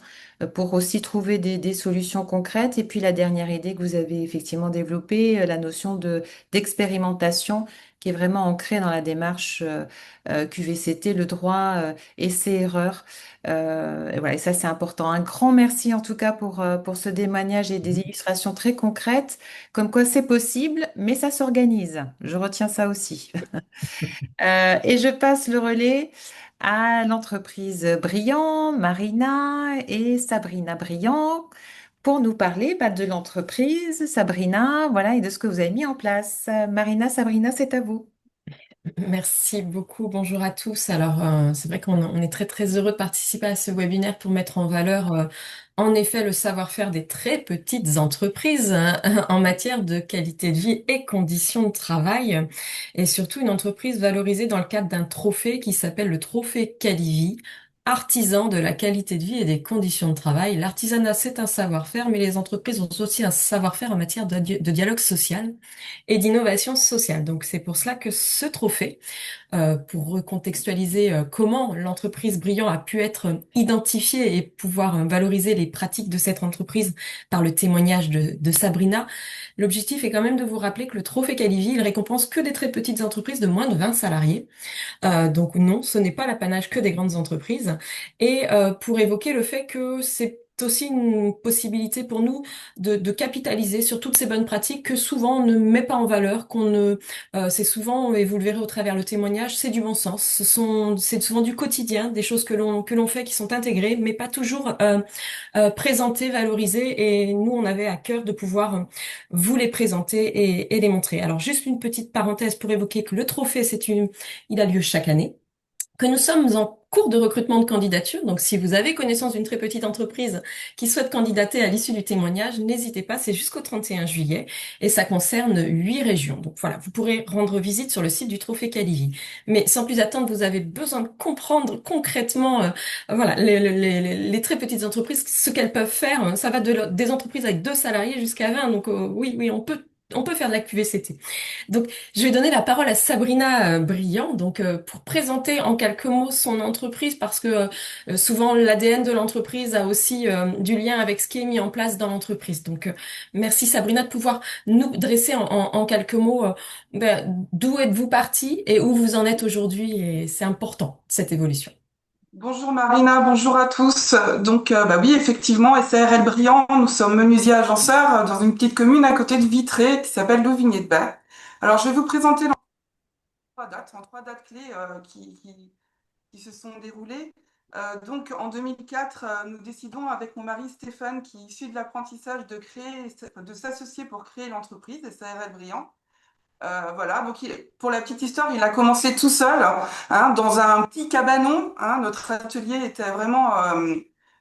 pour aussi trouver des solutions concrètes. Et puis la dernière idée que vous avez effectivement développée, la notion d'expérimentation qui est vraiment ancrée dans la démarche QVCT, le droit essai-erreur. Et voilà, et ça c'est important. Un grand merci en tout cas pour ce témoignage et des illustrations très concrètes, comme quoi c'est possible, mais ça s'organise. Je retiens ça aussi. Et je passe le relais à l'entreprise Brillant, Marina et Sabrina Brillant, pour nous parler de l'entreprise Sabrina, voilà, et de ce que vous avez mis en place. Marina, Sabrina, c'est à vous. Merci beaucoup. Bonjour à tous. Alors, c'est vrai qu'on est très très heureux de participer à ce webinaire pour mettre en valeur, en effet, le savoir-faire des très petites entreprises en matière de qualité de vie et conditions de travail, et surtout une entreprise valorisée dans le cadre d'un trophée qui s'appelle le trophée Calivi. Artisan de la qualité de vie et des conditions de travail. L'artisanat, c'est un savoir-faire, mais les entreprises ont aussi un savoir-faire en matière de dialogue social et d'innovation sociale. Donc c'est pour cela que ce trophée, pour recontextualiser comment l'entreprise Brillant a pu être identifiée et pouvoir valoriser les pratiques de cette entreprise par le témoignage de Sabrina, l'objectif est quand même de vous rappeler que le trophée Calivi, il récompense que des très petites entreprises de moins de 20 salariés. Donc non, ce n'est pas l'apanage que des grandes entreprises. Et pour évoquer le fait que c'est aussi une possibilité pour nous de capitaliser sur toutes ces bonnes pratiques que souvent on ne met pas en valeur, qu'on ne, c'est souvent, et vous le verrez au travers le témoignage, c'est du bon sens. C'est souvent du quotidien, des choses que l'on fait qui sont intégrées, mais pas toujours présentées, valorisées. Et nous, on avait à cœur de pouvoir vous les présenter et les montrer. Alors juste une petite parenthèse pour évoquer que le trophée, il a lieu chaque année, que nous sommes en cours de recrutement de candidature. Donc, si vous avez connaissance d'une très petite entreprise qui souhaite candidater à l'issue du témoignage, n'hésitez pas, c'est jusqu'au 31 juillet et ça concerne 8 régions. Donc voilà, vous pourrez rendre visite sur le site du Trophée Calivi. Mais sans plus attendre, vous avez besoin de comprendre concrètement, voilà, les très petites entreprises, ce qu'elles peuvent faire. Ça va des entreprises avec 2 salariés jusqu'à 20. Donc oui, oui, on peut faire de la QVCT. Donc, je vais donner la parole à Sabrina Briand, donc pour présenter en quelques mots son entreprise, parce que souvent l'ADN de l'entreprise a aussi du lien avec ce qui est mis en place dans l'entreprise. Donc, merci Sabrina de pouvoir nous dresser en quelques mots d'où êtes-vous partie et où vous en êtes aujourd'hui, et c'est important cette évolution. Bonjour Marina, bonjour à tous. Donc oui, effectivement, SARL Briand, nous sommes menuisiers agenceurs dans une petite commune à côté de Vitré qui s'appelle Louvigné-de-Bay. Alors je vais vous présenter en trois dates clés qui se sont déroulées. Donc en 2004, nous décidons avec mon mari Stéphane, qui est issu de l'apprentissage, de s'associer pour créer l'entreprise SARL Briand. Voilà, donc pour la petite histoire, il a commencé tout seul, hein, dans un petit cabanon, hein. Notre atelier était vraiment,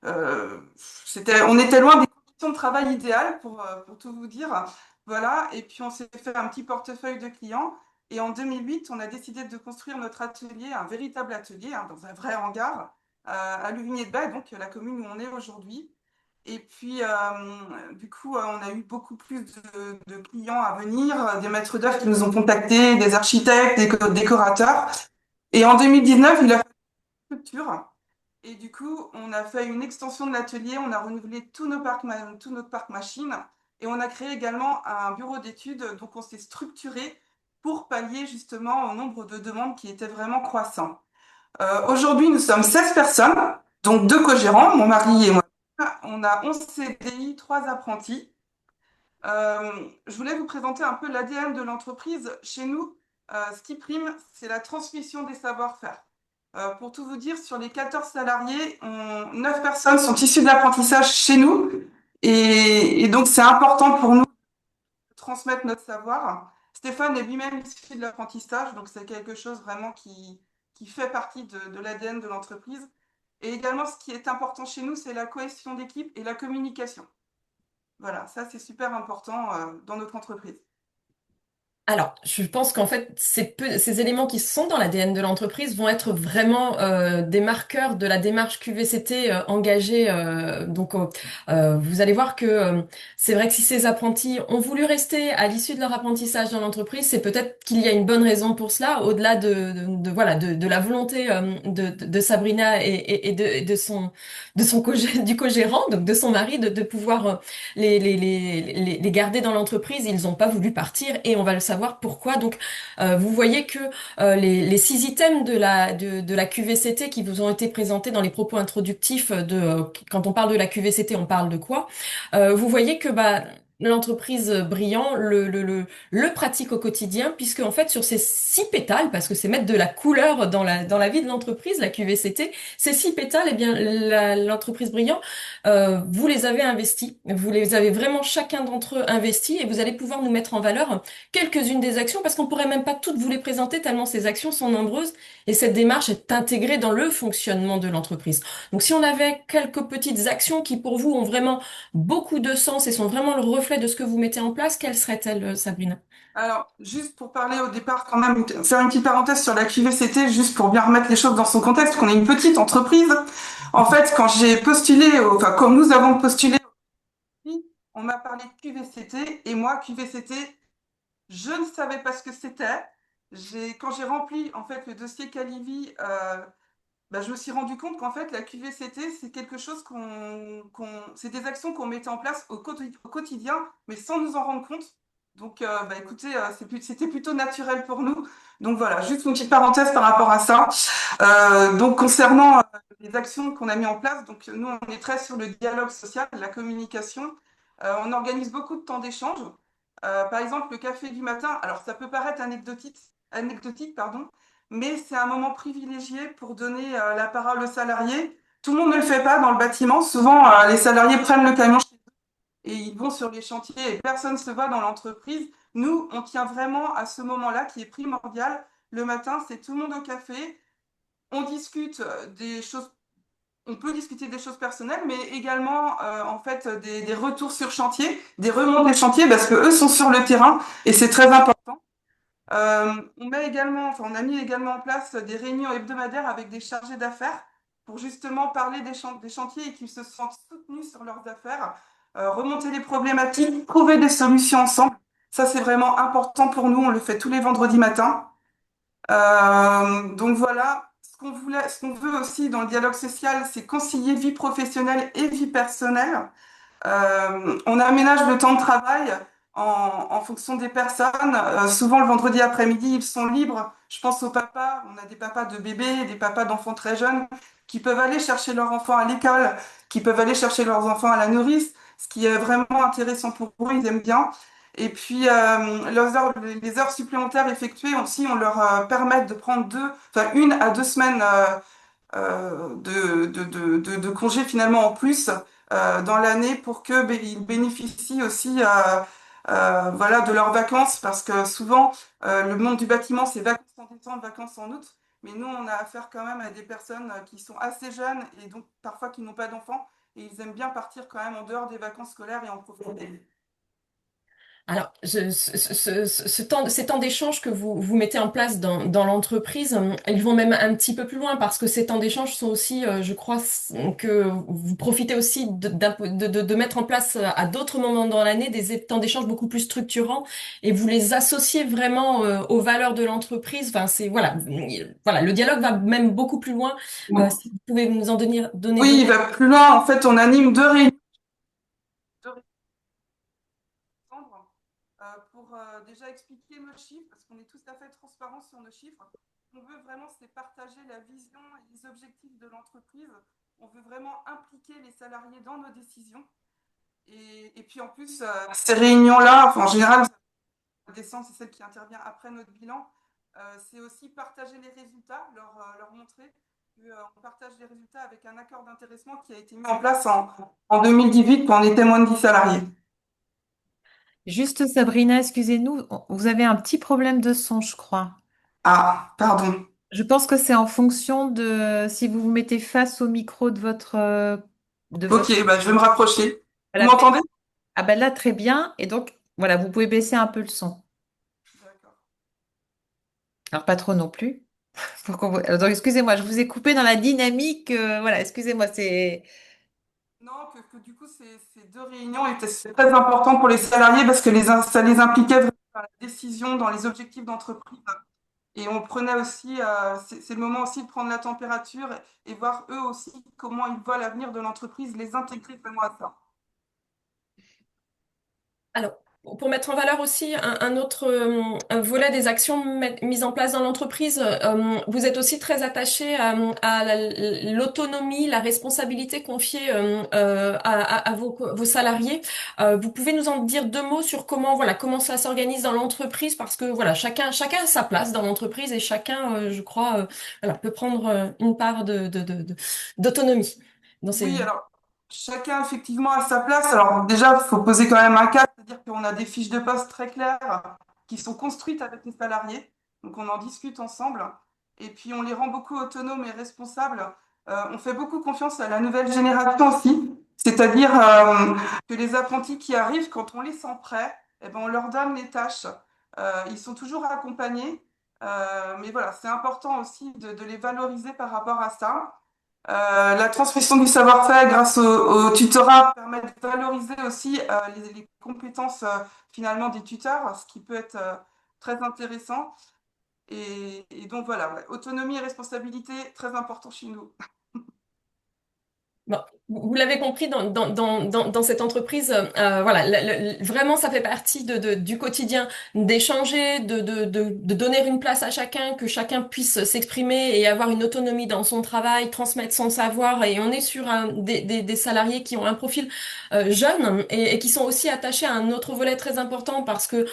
on était loin des conditions de travail idéales pour tout vous dire. Voilà, et puis on s'est fait un petit portefeuille de clients. Et en 2008, on a décidé de construire notre atelier, un véritable atelier, hein, dans un vrai hangar, à Louvigné-de-Bay, donc la commune où on est aujourd'hui. Et puis, du coup, on a eu beaucoup plus de clients à venir, des maîtres d'œuvre qui nous ont contactés, des architectes, des décorateurs. Et en 2019, il a fait une structure. Et du coup, on a fait une extension de l'atelier, on a renouvelé tous nos parcs machines et on a créé également un bureau d'études. Donc, on s'est structuré pour pallier justement au nombre de demandes qui était vraiment croissant. Aujourd'hui, nous sommes 16 personnes, donc 2 co-gérants, mon mari et moi. On a 11 CDI, 3 apprentis. Je voulais vous présenter un peu l'ADN de l'entreprise. Chez nous, ce qui prime, c'est la transmission des savoir-faire. Pour tout vous dire, sur les 14 salariés, 9 personnes sont issues de l'apprentissage chez nous. Et donc, c'est important pour nous de transmettre notre savoir. Stéphane est lui-même issu de l'apprentissage, donc c'est quelque chose vraiment qui fait partie de l'ADN de l'entreprise. Et également, ce qui est important chez nous, c'est la cohésion d'équipe et la communication. Voilà, ça c'est super important dans notre entreprise. Alors, je pense qu'en fait, ces éléments qui sont dans l'ADN de l'entreprise vont être vraiment des marqueurs de la démarche QVCT engagée. Vous allez voir que c'est vrai que si ces apprentis ont voulu rester à l'issue de leur apprentissage dans l'entreprise, c'est peut-être qu'il y a une bonne raison pour cela, au-delà voilà de la volonté de Sabrina et de son du co-gérant, donc de son mari, de pouvoir les garder dans l'entreprise. Ils n'ont pas voulu partir et on va le savoir pourquoi. Donc, vous voyez que les 6 items de la QVCT qui vous ont été présentés dans les propos introductifs quand on parle de la QVCT, on parle de quoi? Vous voyez que l'entreprise Brillant le pratique au quotidien, puisque en fait sur ces 6 pétales, parce que c'est mettre de la couleur dans la vie de l'entreprise, la QVCT, ces 6 pétales, eh bien l'entreprise Brillant, vous les avez investis, vous les avez vraiment chacun d'entre eux investis, et vous allez pouvoir nous mettre en valeur quelques-unes des actions, parce qu'on pourrait même pas toutes vous les présenter tellement ces actions sont nombreuses, et cette démarche est intégrée dans le fonctionnement de l'entreprise. Donc si on avait quelques petites actions qui pour vous ont vraiment beaucoup de sens et sont vraiment le reflet de ce que vous mettez en place, quelles seraient-elles, Sabrina? Alors, juste pour parler au départ, quand même, faire une petite parenthèse sur la QVCT, juste pour bien remettre les choses dans son contexte, qu'on est une petite entreprise. En fait, quand j'ai postulé, enfin, comme nous avons postulé, on m'a parlé de QVCT, et moi, QVCT, je ne savais pas ce que c'était. Quand j'ai rempli, en fait, le dossier Calivi, je me suis rendu compte qu'en fait, la QVCT, c'est quelque chose c'est des actions qu'on mettait en place au quotidien, mais sans nous en rendre compte. Donc, écoutez, c'était plutôt naturel pour nous. Donc voilà, juste une petite parenthèse par rapport à ça. Donc, concernant les actions qu'on a mis en place, donc nous, on est très sur le dialogue social, la communication. On organise beaucoup de temps d'échange. Par exemple, le café du matin. Alors, ça peut paraître anecdotique, pardon, mais c'est un moment privilégié pour donner la parole aux salariés. Tout le monde ne le fait pas dans le bâtiment. Souvent, les salariés prennent le camion et ils vont sur les chantiers et personne ne se voit dans l'entreprise. Nous, on tient vraiment à ce moment-là qui est primordial. Le matin, c'est tout le monde au café. On discute des choses. On peut discuter des choses personnelles, mais également en fait des retours sur chantier, des remontées de chantier, parce que eux sont sur le terrain et c'est très important. On a mis également en place des réunions hebdomadaires avec des chargés d'affaires pour justement parler des chantiers et qu'ils se sentent soutenus sur leurs affaires, remonter les problématiques, trouver des solutions ensemble. Ça, c'est vraiment important pour nous. On le fait tous les vendredis matins. Donc voilà, ce qu'on veut aussi dans le dialogue social, c'est concilier vie professionnelle et vie personnelle. On aménage le temps de travail en fonction des personnes. Souvent, le vendredi après-midi, ils sont libres. Je pense aux papas. On a des papas de bébés, des papas d'enfants très jeunes qui peuvent aller chercher leurs enfants à l'école, qui peuvent aller chercher leurs enfants à la nourrice, ce qui est vraiment intéressant pour eux. Ils aiment bien. Et puis, les heures supplémentaires effectuées aussi, on leur permet de prendre 1 à 2 semaines de congés finalement en plus dans l'année pour que ils bénéficient aussi voilà, de leurs vacances parce que souvent le monde du bâtiment c'est vacances en décembre, vacances en août, mais nous on a affaire quand même à des personnes qui sont assez jeunes et donc parfois qui n'ont pas d'enfants et ils aiment bien partir quand même en dehors des vacances scolaires et en profiter. Alors, ces temps d'échange que vous mettez en place dans l'entreprise, ils vont même un petit peu plus loin parce que ces temps d'échange sont aussi, je crois, que vous profitez aussi de mettre en place à d'autres moments dans l'année des temps d'échange beaucoup plus structurants et vous les associez vraiment aux valeurs de l'entreprise. Enfin, voilà, le dialogue va même beaucoup plus loin. Si vous pouvez nous en donner Oui, deux. il va plus loin. En fait, on anime 2 réunions ensemble, pour déjà expliquer nos chiffres, parce qu'on est tout à fait transparent sur nos chiffres. On veut vraiment, c'est partager la vision et les objectifs de l'entreprise. On veut vraiment impliquer les salariés dans nos décisions. Et puis en plus, ces réunions-là, en général, la descente, c'est celle qui intervient après notre bilan. C'est aussi partager les résultats, leur montrer qu'on partage les résultats avec un accord d'intéressement qui a été mis en place en 2018 quand on était moins de 10 salariés. Juste Sabrina, excusez-nous, vous avez un petit problème de son, je crois. Ah, pardon. Je pense que c'est en fonction de si vous vous mettez face au micro de Ok, votre. bah, je vais me rapprocher. Vous Voilà. m'entendez? Ah ben là, très bien. Et donc, voilà, vous pouvez baisser un peu le son. D'accord. Alors, pas trop non plus. Alors, donc, excusez-moi, je vous ai coupé dans la dynamique. Voilà, excusez-moi, c'est. Non, que du coup, ces deux réunions c'est très important pour les salariés parce que ça les impliquait vraiment dans la décision, dans les objectifs d'entreprise. Et on prenait aussi, c'est le moment aussi de prendre la température et voir eux aussi comment ils voient l'avenir de l'entreprise, les intégrer vraiment à ça. Alors, pour mettre en valeur aussi un autre un volet des actions mises en place dans l'entreprise, vous êtes aussi très attaché l'autonomie, la responsabilité confiée à vos salariés. Vous pouvez nous en dire deux mots sur comment ça s'organise dans l'entreprise parce que voilà, chacun a sa place dans l'entreprise et chacun, je crois, voilà, peut prendre une part d'autonomie dans Oui, ces. alors chacun effectivement a sa place. Alors déjà, il faut poser quand même un cadre, c'est-à-dire qu'on a des fiches de poste très claires qui sont construites avec les salariés. Donc on en discute ensemble. Et puis on les rend beaucoup autonomes et responsables. On fait beaucoup confiance à la nouvelle génération aussi. C'est-à-dire que les apprentis qui arrivent, quand on les sent prêts, eh ben, on leur donne les tâches. Ils sont toujours accompagnés. Mais voilà, c'est important aussi de les valoriser par rapport à ça. La transmission du savoir-faire grâce au tutorat permet de valoriser aussi les compétences finalement des tuteurs, ce qui peut être très intéressant. Et donc voilà, ouais, autonomie et responsabilité, très important chez nous. Bon, vous l'avez compris dans cette entreprise, voilà, vraiment ça fait partie du quotidien d'échanger, de donner une place à chacun, que chacun puisse s'exprimer et avoir une autonomie dans son travail, transmettre son savoir. Et on est sur des salariés qui ont un profil jeune et qui sont aussi attachés à un autre volet très important parce que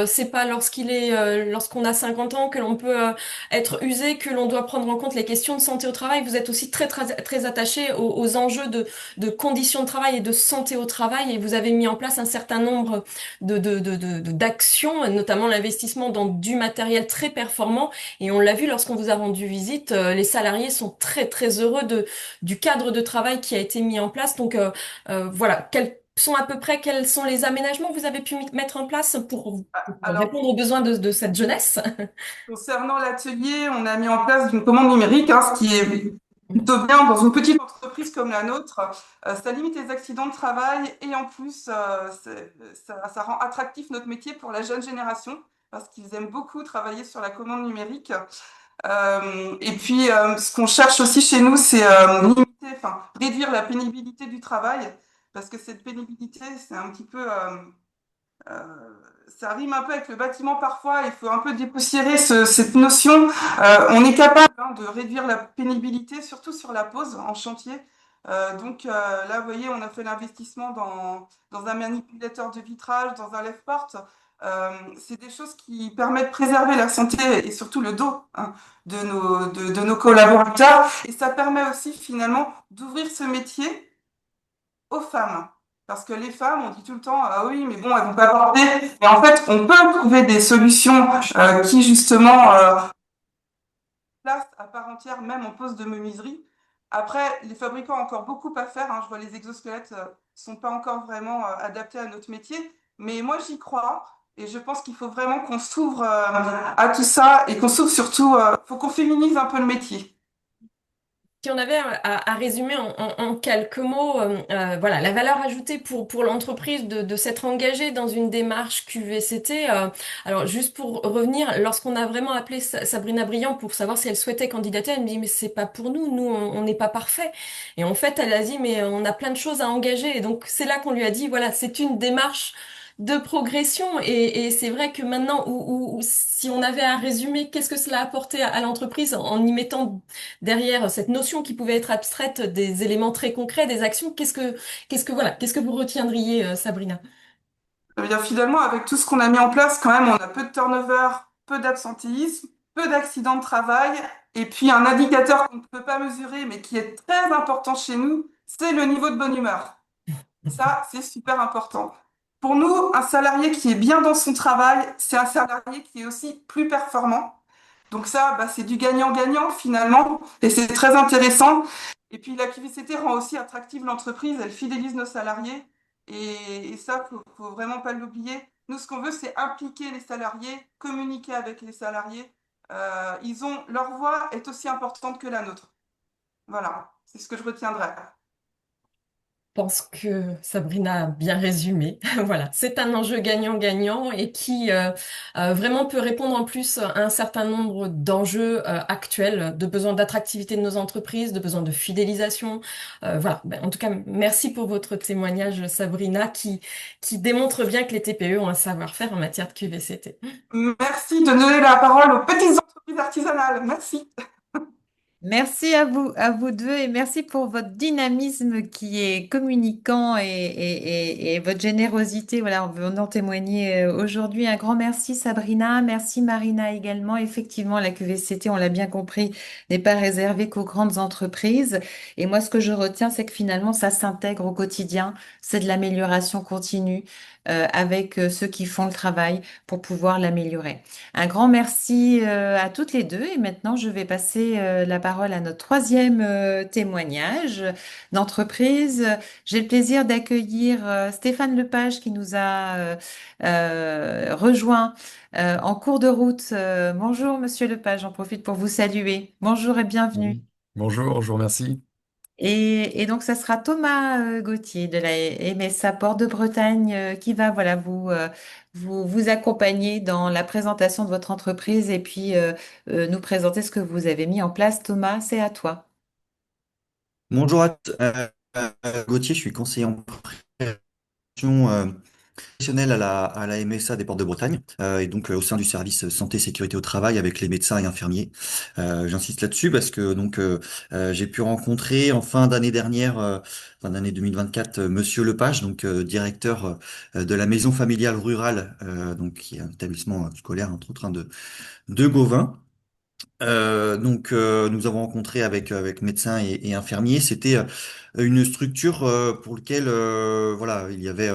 c'est pas lorsqu'on a 50 ans que l'on peut être usé, que l'on doit prendre en compte les questions de santé au travail. Vous êtes aussi très attaché aux enjeux de conditions de travail et de santé au travail et vous avez mis en place un certain nombre d'actions, notamment l'investissement dans du matériel très performant. Et on l'a vu lorsqu'on vous a rendu visite, les salariés sont très heureux du cadre de travail qui a été mis en place. Donc voilà, quels sont les aménagements que vous avez pu mettre en place pour Alors, répondre aux besoins de cette jeunesse? concernant l'atelier, on a mis en place une commande numérique, hein, ce qui est plutôt bien dans une petite entreprise comme la nôtre. Ça limite les accidents de travail et en plus, ça rend attractif notre métier pour la jeune génération parce qu'ils aiment beaucoup travailler sur la commande numérique. Et puis, ce qu'on cherche aussi chez nous, c'est réduire la pénibilité du travail parce que cette pénibilité, c'est un petit peu ça rime un peu avec le bâtiment parfois, il faut un peu dépoussiérer cette notion. On est capable de réduire la pénibilité, surtout sur la pause en chantier. Donc là, vous voyez, on a fait l'investissement dans un manipulateur de vitrage, dans un lève-porte. C'est des choses qui permettent de préserver la santé et surtout le dos hein, de nos collaborateurs. Et ça permet aussi finalement d'ouvrir ce métier aux femmes. Parce que les femmes, on dit tout le temps, ah oui, mais bon, elles vont pas porter. Mais en fait, on peut trouver des solutions qui, justement, place à part entière, même en poste de menuiserie. Après, les fabricants ont encore beaucoup à faire. Hein. Je vois les exosquelettes sont pas encore vraiment adaptés à notre métier. Mais moi, j'y crois. Et je pense qu'il faut vraiment qu'on s'ouvre à tout ça et qu'on s'ouvre surtout, faut qu'on féminise un peu le métier. Si on avait à résumer en quelques mots, voilà, la valeur ajoutée pour l'entreprise de s'être engagée dans une démarche QVCT. Alors, juste pour revenir, lorsqu'on a vraiment appelé Sabrina Briand pour savoir si elle souhaitait candidater, elle me dit, mais c'est pas pour nous, on n'est pas parfait. Et en fait, elle a dit, mais on a plein de choses à engager. Et donc, c'est là qu'on lui a dit, voilà, c'est une démarche de progression et c'est vrai que maintenant si on avait à résumer qu'est-ce que cela a apporté à l'entreprise en y mettant derrière cette notion qui pouvait être abstraite des éléments très concrets, des actions, qu'est-ce que vous retiendriez, Sabrina? Ça veut dire finalement, avec tout ce qu'on a mis en place, quand même, on a peu de turnover, peu d'absentéisme. peu d'accidents de travail. Et puis un indicateur qu'on ne peut pas mesurer, mais qui est très important chez nous, c'est le niveau de bonne humeur. Ça, c'est super important. Pour nous, un salarié qui est bien dans son travail, c'est un salarié qui est aussi plus performant. Donc ça, bah, c'est du gagnant-gagnant finalement, et c'est très intéressant. Et puis la QVCT rend aussi attractive l'entreprise, elle fidélise nos salariés, et ça, faut vraiment pas l'oublier. Nous, ce qu'on veut, c'est impliquer les salariés, communiquer avec les salariés. Leur voix est aussi importante que la nôtre. Voilà, c'est ce que je retiendrai. Pense que Sabrina a bien résumé. Voilà, c'est un enjeu gagnant-gagnant et qui vraiment peut répondre en plus à un certain nombre d'enjeux actuels, de besoins d'attractivité de nos entreprises, de besoins de fidélisation. Voilà. Ben, en tout cas, merci pour votre témoignage, Sabrina, qui démontre bien que les TPE ont un savoir-faire en matière de QVCT. Merci de donner la parole aux petites entreprises artisanales. Merci. Merci à vous deux et merci pour votre dynamisme qui est communicant et votre générosité. Voilà, on veut en témoigner aujourd'hui. Un grand merci Sabrina, merci Marina également. Effectivement, la QVCT, on l'a bien compris, n'est pas réservée qu'aux grandes entreprises. Et moi, ce que je retiens, c'est que finalement, ça s'intègre au quotidien. C'est de l'amélioration continue avec ceux qui font le travail pour pouvoir l'améliorer. Un grand merci à toutes les deux. Et maintenant, je vais passer la parole à notre troisième témoignage d'entreprise. J'ai le plaisir d'accueillir Stéphane Lepage qui nous a rejoint en cours de route. Bonjour, Monsieur Lepage, j'en profite pour vous saluer. Bonjour et bienvenue. Oui. Bonjour, je vous remercie. Et donc, ça sera Thomas Gauthier de la MSA Port de Bretagne qui va voilà, vous accompagner dans la présentation de votre entreprise et puis nous présenter ce que vous avez mis en place. Thomas, c'est à toi. Bonjour à tous. Gauthier, je suis conseiller en prévention professionnelle à la MSA des Portes de Bretagne et donc au sein du service santé sécurité au travail avec les médecins et infirmiers. J'insiste là-dessus parce que j'ai pu rencontrer en fin d'année dernière, fin d'année 2024, Monsieur Lepage, directeur de la maison familiale rurale, qui est un établissement scolaire entre autres de Gauvin. Nous avons rencontré avec médecins et infirmiers. C'était une structure pour laquelle voilà, il y avait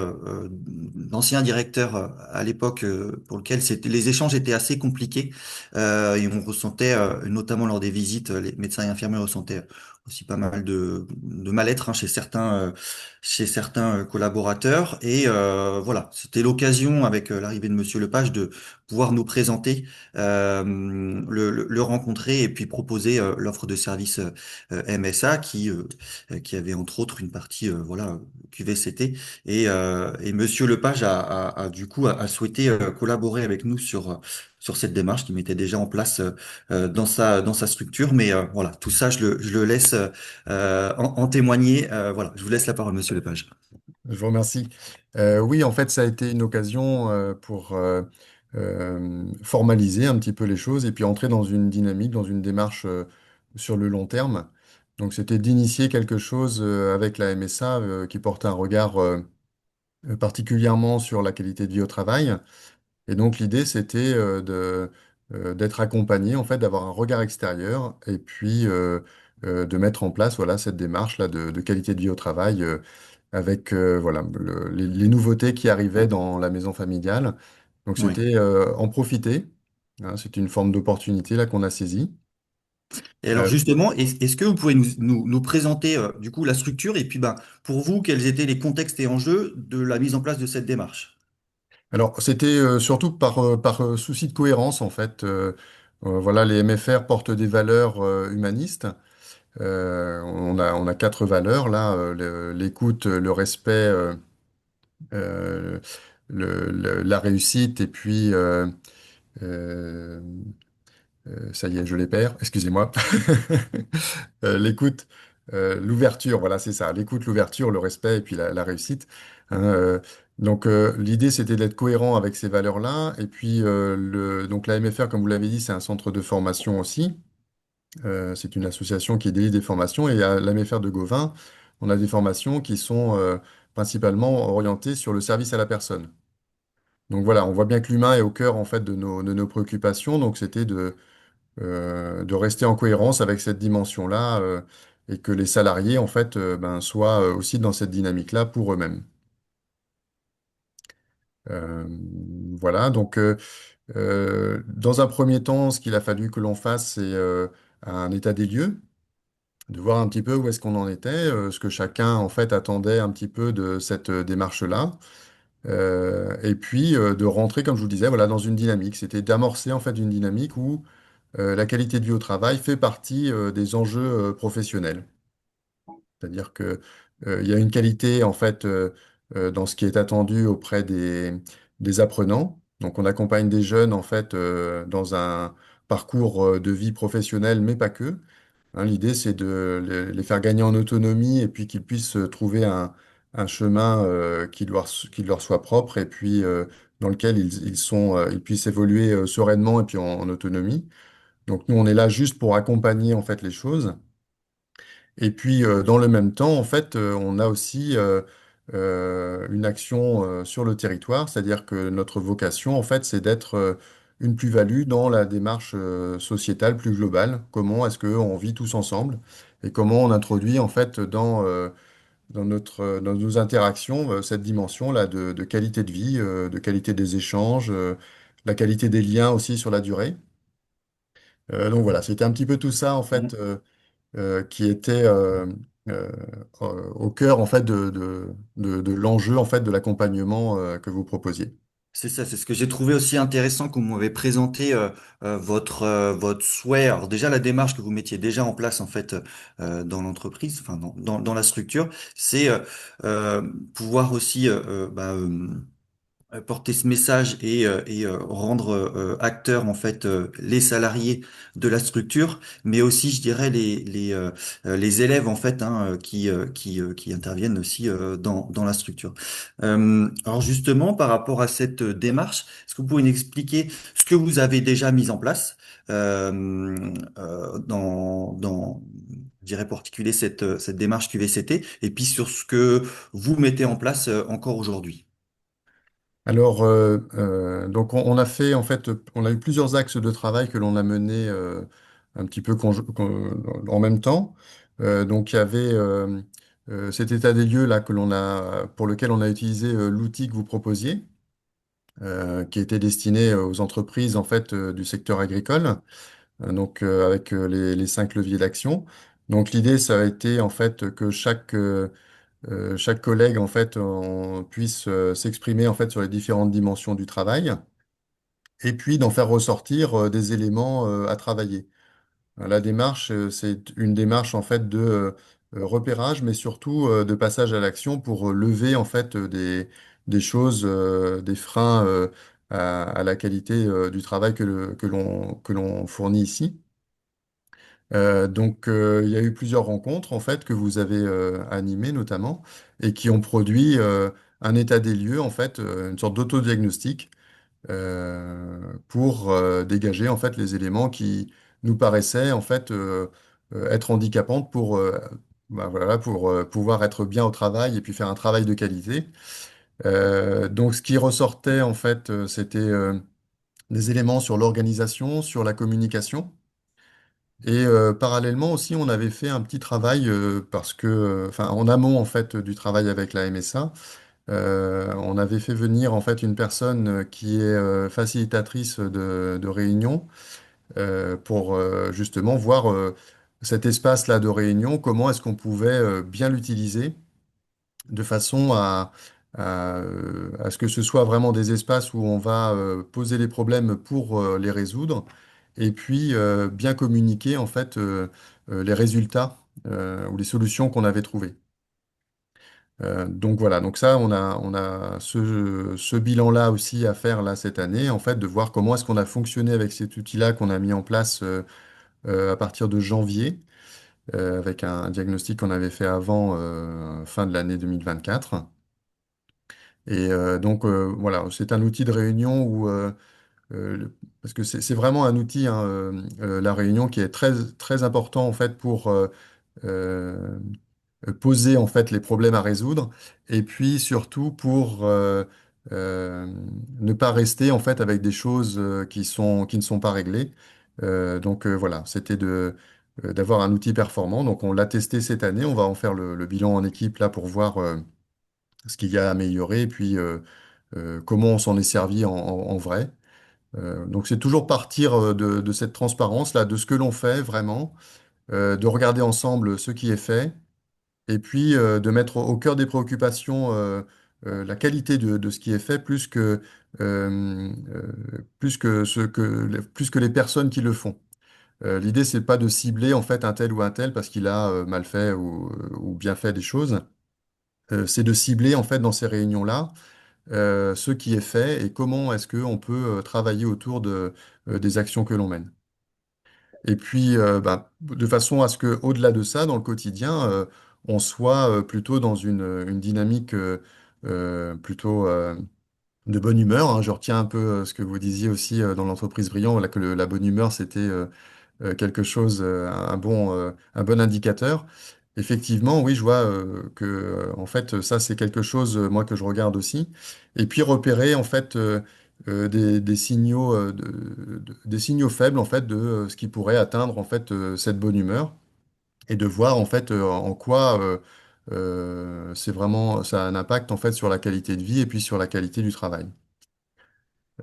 d'anciens directeurs à l'époque pour lequel les échanges étaient assez compliqués et on ressentait notamment lors des visites, les médecins et infirmiers ressentaient aussi pas mal de mal-être chez certains collaborateurs et voilà, c'était l'occasion avec l'arrivée de Monsieur Lepage de pouvoir nous présenter le rencontrer et puis proposer l'offre de service MSA qui avait entre autres une partie voilà QVCT et Monsieur Lepage du coup a souhaité collaborer avec nous sur cette démarche qui mettait déjà en place dans sa structure mais voilà tout ça je le laisse en témoigner voilà je vous laisse la parole Monsieur Lepage. Je vous remercie. Oui, en fait, ça a été une occasion pour formaliser un petit peu les choses et puis entrer dans une dynamique, dans une démarche sur le long terme. Donc, c'était d'initier quelque chose avec la MSA qui porte un regard particulièrement sur la qualité de vie au travail. Et donc l'idée, c'était d'être accompagné, en fait, d'avoir un regard extérieur et puis de mettre en place voilà, cette démarche-là de qualité de vie au travail avec voilà, les nouveautés qui arrivaient dans la maison familiale. Donc Oui. c'était en profiter. Hein, c'était une forme d'opportunité là qu'on a saisie. Et alors Euh, justement, est-ce que vous pouvez nous présenter du coup la structure et puis ben, pour vous, quels étaient les contextes et enjeux de la mise en place de cette démarche? alors c'était surtout par souci de cohérence en fait. Voilà, les MFR portent des valeurs humanistes. On a quatre valeurs là, l'écoute, le respect, euh, la réussite et puis euh, ça y est, je les perds, excusez-moi. L'écoute, l'ouverture, voilà, c'est ça. L'écoute, l'ouverture, le respect et puis la réussite. Hein, l'idée, c'était d'être cohérent avec ces valeurs-là. Et puis, donc la MFR, comme vous l'avez dit, c'est un centre de formation aussi. C'est une association qui délie des formations. Et à l'AMFR de Gauvin, on a des formations qui sont principalement orientées sur le service à la personne. Donc voilà, on voit bien que l'humain est au cœur en fait de nos préoccupations. Donc c'était de rester en cohérence avec cette dimension-là et que les salariés, en fait, ben, soient aussi dans cette dynamique-là pour eux-mêmes. Euh, voilà, donc dans un premier temps, ce qu'il a fallu que l'on fasse, c'est un état des lieux, de voir un petit peu où est-ce qu'on en était, ce que chacun, en fait, attendait un petit peu de cette démarche-là. Et puis de rentrer, comme je vous disais, voilà, dans une dynamique. C'était d'amorcer en fait une dynamique où la qualité de vie au travail fait partie des enjeux professionnels. C'est-à-dire que il y a une qualité en fait dans ce qui est attendu auprès des apprenants. Donc on accompagne des jeunes en fait dans un parcours de vie professionnelle, mais pas que. Hein, l'idée, c'est de les faire gagner en autonomie et puis qu'ils puissent trouver un chemin qui leur soit propre et puis dans lequel ils puissent évoluer sereinement et puis en autonomie. Donc nous, on est là juste pour accompagner en fait les choses. Et puis dans le même temps, en fait, on a aussi une action sur le territoire, c'est-à-dire que notre vocation, en fait, c'est d'être une plus-value dans la démarche sociétale plus globale. Comment est-ce qu'on vit tous ensemble et comment on introduit en fait dans nos interactions cette dimension-là de qualité de vie, de qualité des échanges, la qualité des liens aussi sur la durée. Donc voilà, c'était un petit peu tout ça en fait qui était euh, au cœur en fait de l'enjeu en fait de l'accompagnement que vous proposiez. C'est ça, c'est ce que j'ai trouvé aussi intéressant quand vous m'avez présenté votre souhait. Alors déjà la démarche que vous mettiez déjà en place en fait dans l'entreprise, enfin dans la structure, c'est euh, pouvoir aussi porter ce message et rendre acteurs en fait les salariés de la structure, mais aussi je dirais les élèves en fait hein, qui interviennent aussi dans la structure. Alors justement par rapport à cette démarche, est-ce que vous pouvez nous expliquer ce que vous avez déjà mis en place dans je dirais pour articuler cette démarche QVCT et puis sur ce que vous mettez en place encore aujourd'hui? Alors, donc on a fait en fait, on a eu plusieurs axes de travail que l'on a menés un petit peu en même temps. Donc il y avait cet état des lieux là pour lequel on a utilisé l'outil que vous proposiez, qui était destiné aux entreprises en fait du secteur agricole. Donc avec les 5 leviers d'action. Donc l'idée ça a été en fait que chaque collègue en fait puisse s'exprimer en fait sur les différentes dimensions du travail et puis d'en faire ressortir des éléments à travailler. La démarche, c'est une démarche en fait de repérage, mais surtout de passage à l'action pour lever en fait des choses, des freins à la qualité du travail que l'on fournit ici. Donc, il y a eu plusieurs rencontres en fait que vous avez animées notamment et qui ont produit un état des lieux en fait, une sorte d'autodiagnostic pour dégager en fait les éléments qui nous paraissaient en fait être handicapantes pour voilà, pour pouvoir être bien au travail et puis faire un travail de qualité. Donc, ce qui ressortait en fait, c'était des éléments sur l'organisation, sur la communication. Et parallèlement aussi, on avait fait un petit travail parce que, enfin, en amont en fait du travail avec la MSA, on avait fait venir en fait une personne qui est facilitatrice de réunion pour justement voir cet espace-là de réunion, comment est-ce qu'on pouvait bien l'utiliser de façon à ce que ce soit vraiment des espaces où on va poser les problèmes pour les résoudre et puis bien communiquer en fait les résultats ou les solutions qu'on avait trouvées. Donc voilà, donc ça, on a ce bilan-là aussi à faire là cette année, en fait, de voir comment est-ce qu'on a fonctionné avec cet outil-là qu'on a mis en place à partir de janvier, avec un diagnostic qu'on avait fait avant fin de l'année 2024. Et donc voilà, c'est un outil de réunion où parce que c'est vraiment un outil, hein, la réunion qui est très très important en fait pour euh, poser en fait les problèmes à résoudre et puis surtout pour euh, ne pas rester en fait avec des choses qui ne sont pas réglées. Voilà, c'était d'avoir un outil performant. Donc on l'a testé cette année. On va en faire le bilan en équipe là pour voir ce qu'il y a à améliorer et puis comment on s'en est servi en vrai. Donc c'est toujours partir de cette transparence là, de ce que l'on fait vraiment, de regarder ensemble ce qui est fait et puis de mettre au cœur des préoccupations la qualité de ce qui est fait plus que les personnes qui le font. L'idée, c'est pas de cibler en fait un tel ou un tel parce qu'il a mal fait ou bien fait des choses. C'est de cibler en fait dans ces réunions-là ce qui est fait et comment est-ce qu'on peut travailler autour des actions que l'on mène. Et puis, de façon à ce que, au-delà de ça, dans le quotidien, on soit plutôt dans une dynamique plutôt de bonne humeur, hein. Je retiens un peu ce que vous disiez aussi dans l'entreprise Brillant, voilà, que la bonne humeur, c'était quelque chose, un bon indicateur. Effectivement, oui, je vois que, en fait, ça, c'est quelque chose, moi, que je regarde aussi. Et puis repérer, en fait, des signaux, des signaux faibles, en fait, de ce qui pourrait atteindre, en fait, cette bonne humeur et de voir, en fait, en quoi c'est vraiment, ça a un impact, en fait, sur la qualité de vie et puis sur la qualité du travail.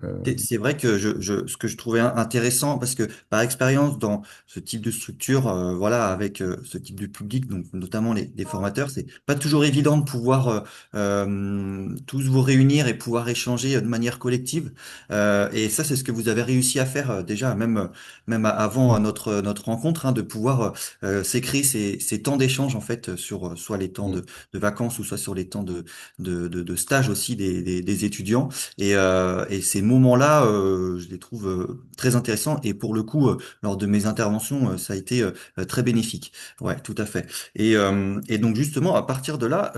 Euh, C'est vrai que ce que je trouvais intéressant, parce que par expérience dans ce type de structure, voilà, avec ce type de public, donc notamment les formateurs, c'est pas toujours évident de pouvoir tous vous réunir et pouvoir échanger de manière collective. Et ça, c'est ce que vous avez réussi à faire déjà, avant notre rencontre, hein, de pouvoir s'écrire ces temps d'échange en fait sur soit les temps de vacances ou soit sur les temps de stage aussi des étudiants. Et ces moments-là, je les trouve très intéressants. Et pour le coup, lors de mes interventions, ça a été très bénéfique. Ouais, tout à fait. Et donc justement, à partir de là,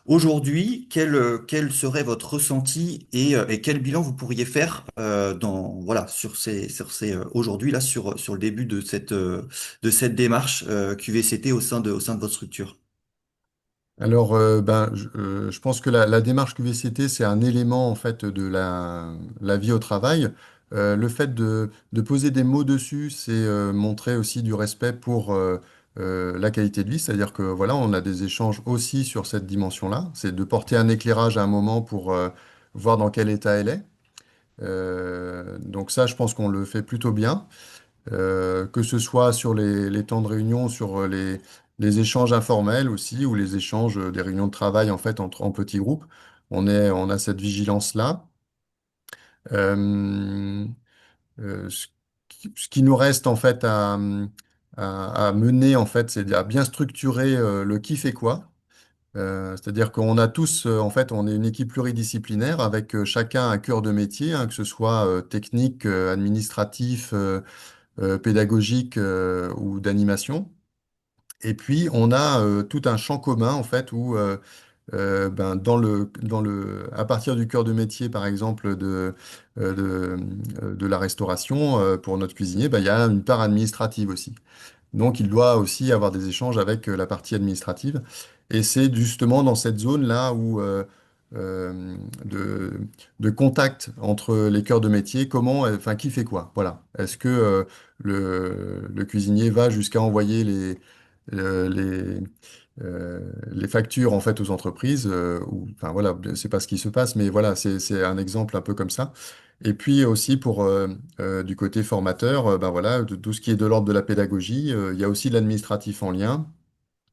aujourd'hui, quel serait votre ressenti et quel bilan vous pourriez faire voilà, aujourd'hui, là, sur le début de cette démarche QVCT au sein de votre structure? Alors, je pense que la démarche QVCT, c'est un élément en fait de la vie au travail. Le fait de poser des mots dessus, c'est montrer aussi du respect pour la qualité de vie, c'est-à-dire que voilà, on a des échanges aussi sur cette dimension-là. C'est de porter un éclairage à un moment pour voir dans quel état elle est. Donc ça, je pense qu'on le fait plutôt bien. Que ce soit sur les temps de réunion, sur les échanges informels aussi, ou les échanges des réunions de travail en fait en petits groupes. On a cette vigilance-là. Euh, ce qui nous reste en fait à mener en fait, c'est à bien structurer le qui fait quoi. C'est-à-dire qu'on a tous, en fait, on est une équipe pluridisciplinaire avec chacun un cœur de métier, hein, que ce soit technique, administratif, pédagogique ou d'animation. Et puis, on a tout un champ commun, en fait, où à partir du cœur de métier, par exemple, de la restauration, pour notre cuisinier, ben, il y a une part administrative aussi. Donc, il doit aussi avoir des échanges avec la partie administrative. Et c'est justement dans cette zone-là où euh, de, de contact entre les cœurs de métier, enfin, qui fait quoi? Voilà. Est-ce que le cuisinier va jusqu'à envoyer euh, les, les factures en fait aux entreprises ou, enfin voilà, c'est pas ce qui se passe, mais voilà, c'est un exemple un peu comme ça. Et puis aussi pour du côté formateur, ben voilà, de tout ce qui est de l'ordre de la pédagogie, il y a aussi l'administratif en lien.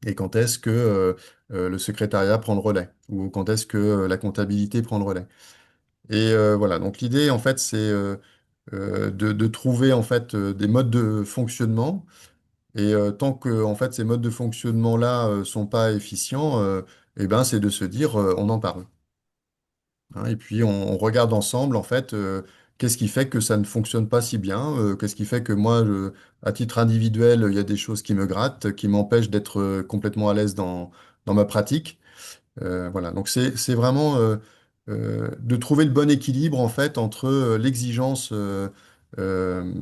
Et quand est-ce que le secrétariat prend le relais? Ou quand est-ce que la comptabilité prend le relais? Et voilà, donc l'idée en fait, c'est de trouver en fait des modes de fonctionnement. Et tant que en fait ces modes de fonctionnement-là sont pas efficients, eh ben c'est de se dire on en parle, hein. Et puis on regarde ensemble en fait qu'est-ce qui fait que ça ne fonctionne pas si bien, qu'est-ce qui fait que moi à titre individuel il y a des choses qui me grattent, qui m'empêchent d'être complètement à l'aise dans ma pratique. Voilà, donc c'est vraiment de trouver le bon équilibre en fait entre l'exigence euh,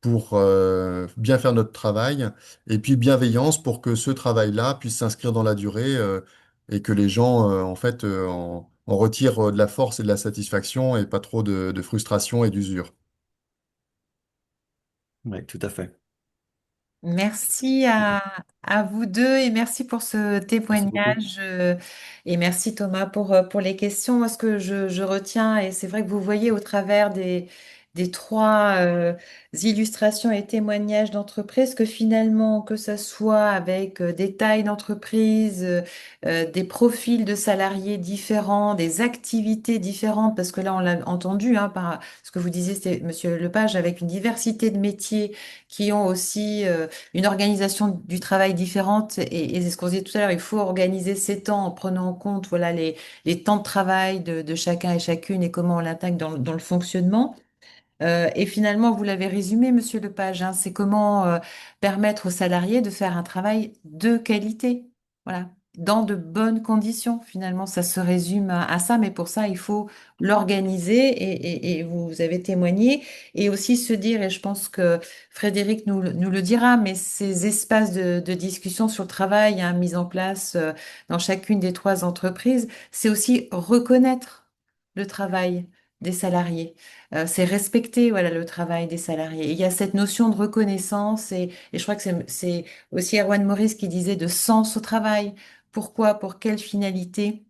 pour bien faire notre travail et puis bienveillance pour que ce travail-là puisse s'inscrire dans la durée et que les gens en fait en retirent de la force et de la satisfaction et pas trop de frustration et d'usure. Ouais, tout à fait. Merci à vous deux et merci pour ce Merci beaucoup. témoignage et merci Thomas pour les questions. Moi, ce que je retiens, et c'est vrai que vous voyez au travers des trois illustrations et témoignages d'entreprise que finalement, que ce soit avec des tailles d'entreprise, des profils de salariés différents, des activités différentes, parce que là, on l'a entendu par ce que vous disiez, c'est Monsieur Lepage, avec une diversité de métiers qui ont aussi une organisation du travail différente et c'est ce qu'on disait tout à l'heure, il faut organiser ses temps en prenant en compte voilà les temps de travail de chacun et chacune et comment on l'intègre dans le fonctionnement. Et finalement, vous l'avez résumé, Monsieur Lepage, c'est comment permettre aux salariés de faire un travail de qualité, voilà, dans de bonnes conditions. Finalement, ça se résume à ça, mais pour ça, il faut l'organiser et vous avez témoigné et aussi se dire, et je pense que Frédéric nous le dira, mais ces espaces de discussion sur le travail, mis en place dans chacune des trois entreprises, c'est aussi reconnaître le travail des salariés. C'est respecter voilà, le travail des salariés. Et il y a cette notion de reconnaissance et je crois que c'est aussi Erwan Morris qui disait de sens au travail. Pourquoi, pour quelle finalité,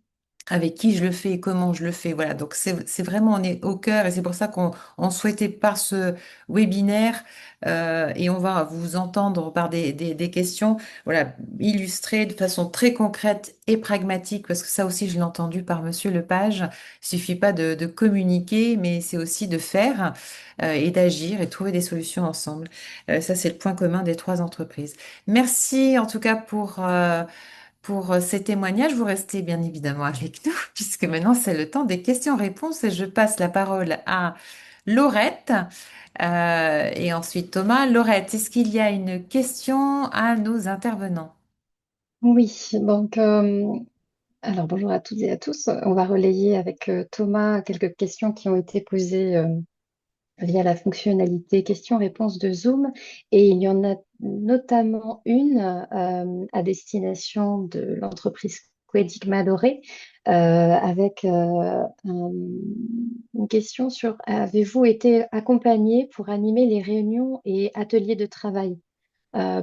avec qui je le fais et comment je le fais. Voilà, donc c'est vraiment, on est au cœur et c'est pour ça qu'on souhaitait par ce webinaire et on va vous entendre par des questions, voilà, illustrer de façon très concrète et pragmatique, parce que ça aussi je l'ai entendu par Monsieur Lepage. Il suffit pas de communiquer, mais c'est aussi de faire et d'agir et trouver des solutions ensemble. Ça, c'est le point commun des trois entreprises. Merci en tout cas pour ces témoignages. Vous restez bien évidemment avec nous, puisque maintenant c'est le temps des questions-réponses et je passe la parole à Laurette et ensuite Thomas. Laurette, est-ce qu'il y a une question à nos intervenants? Oui, donc alors bonjour à toutes et à tous. On va relayer avec Thomas quelques questions qui ont été posées via la fonctionnalité questions-réponses de Zoom. Et il y en a notamment une à destination de l'entreprise Quedic Madoré avec une question sur avez-vous été accompagné pour animer les réunions et ateliers de travail?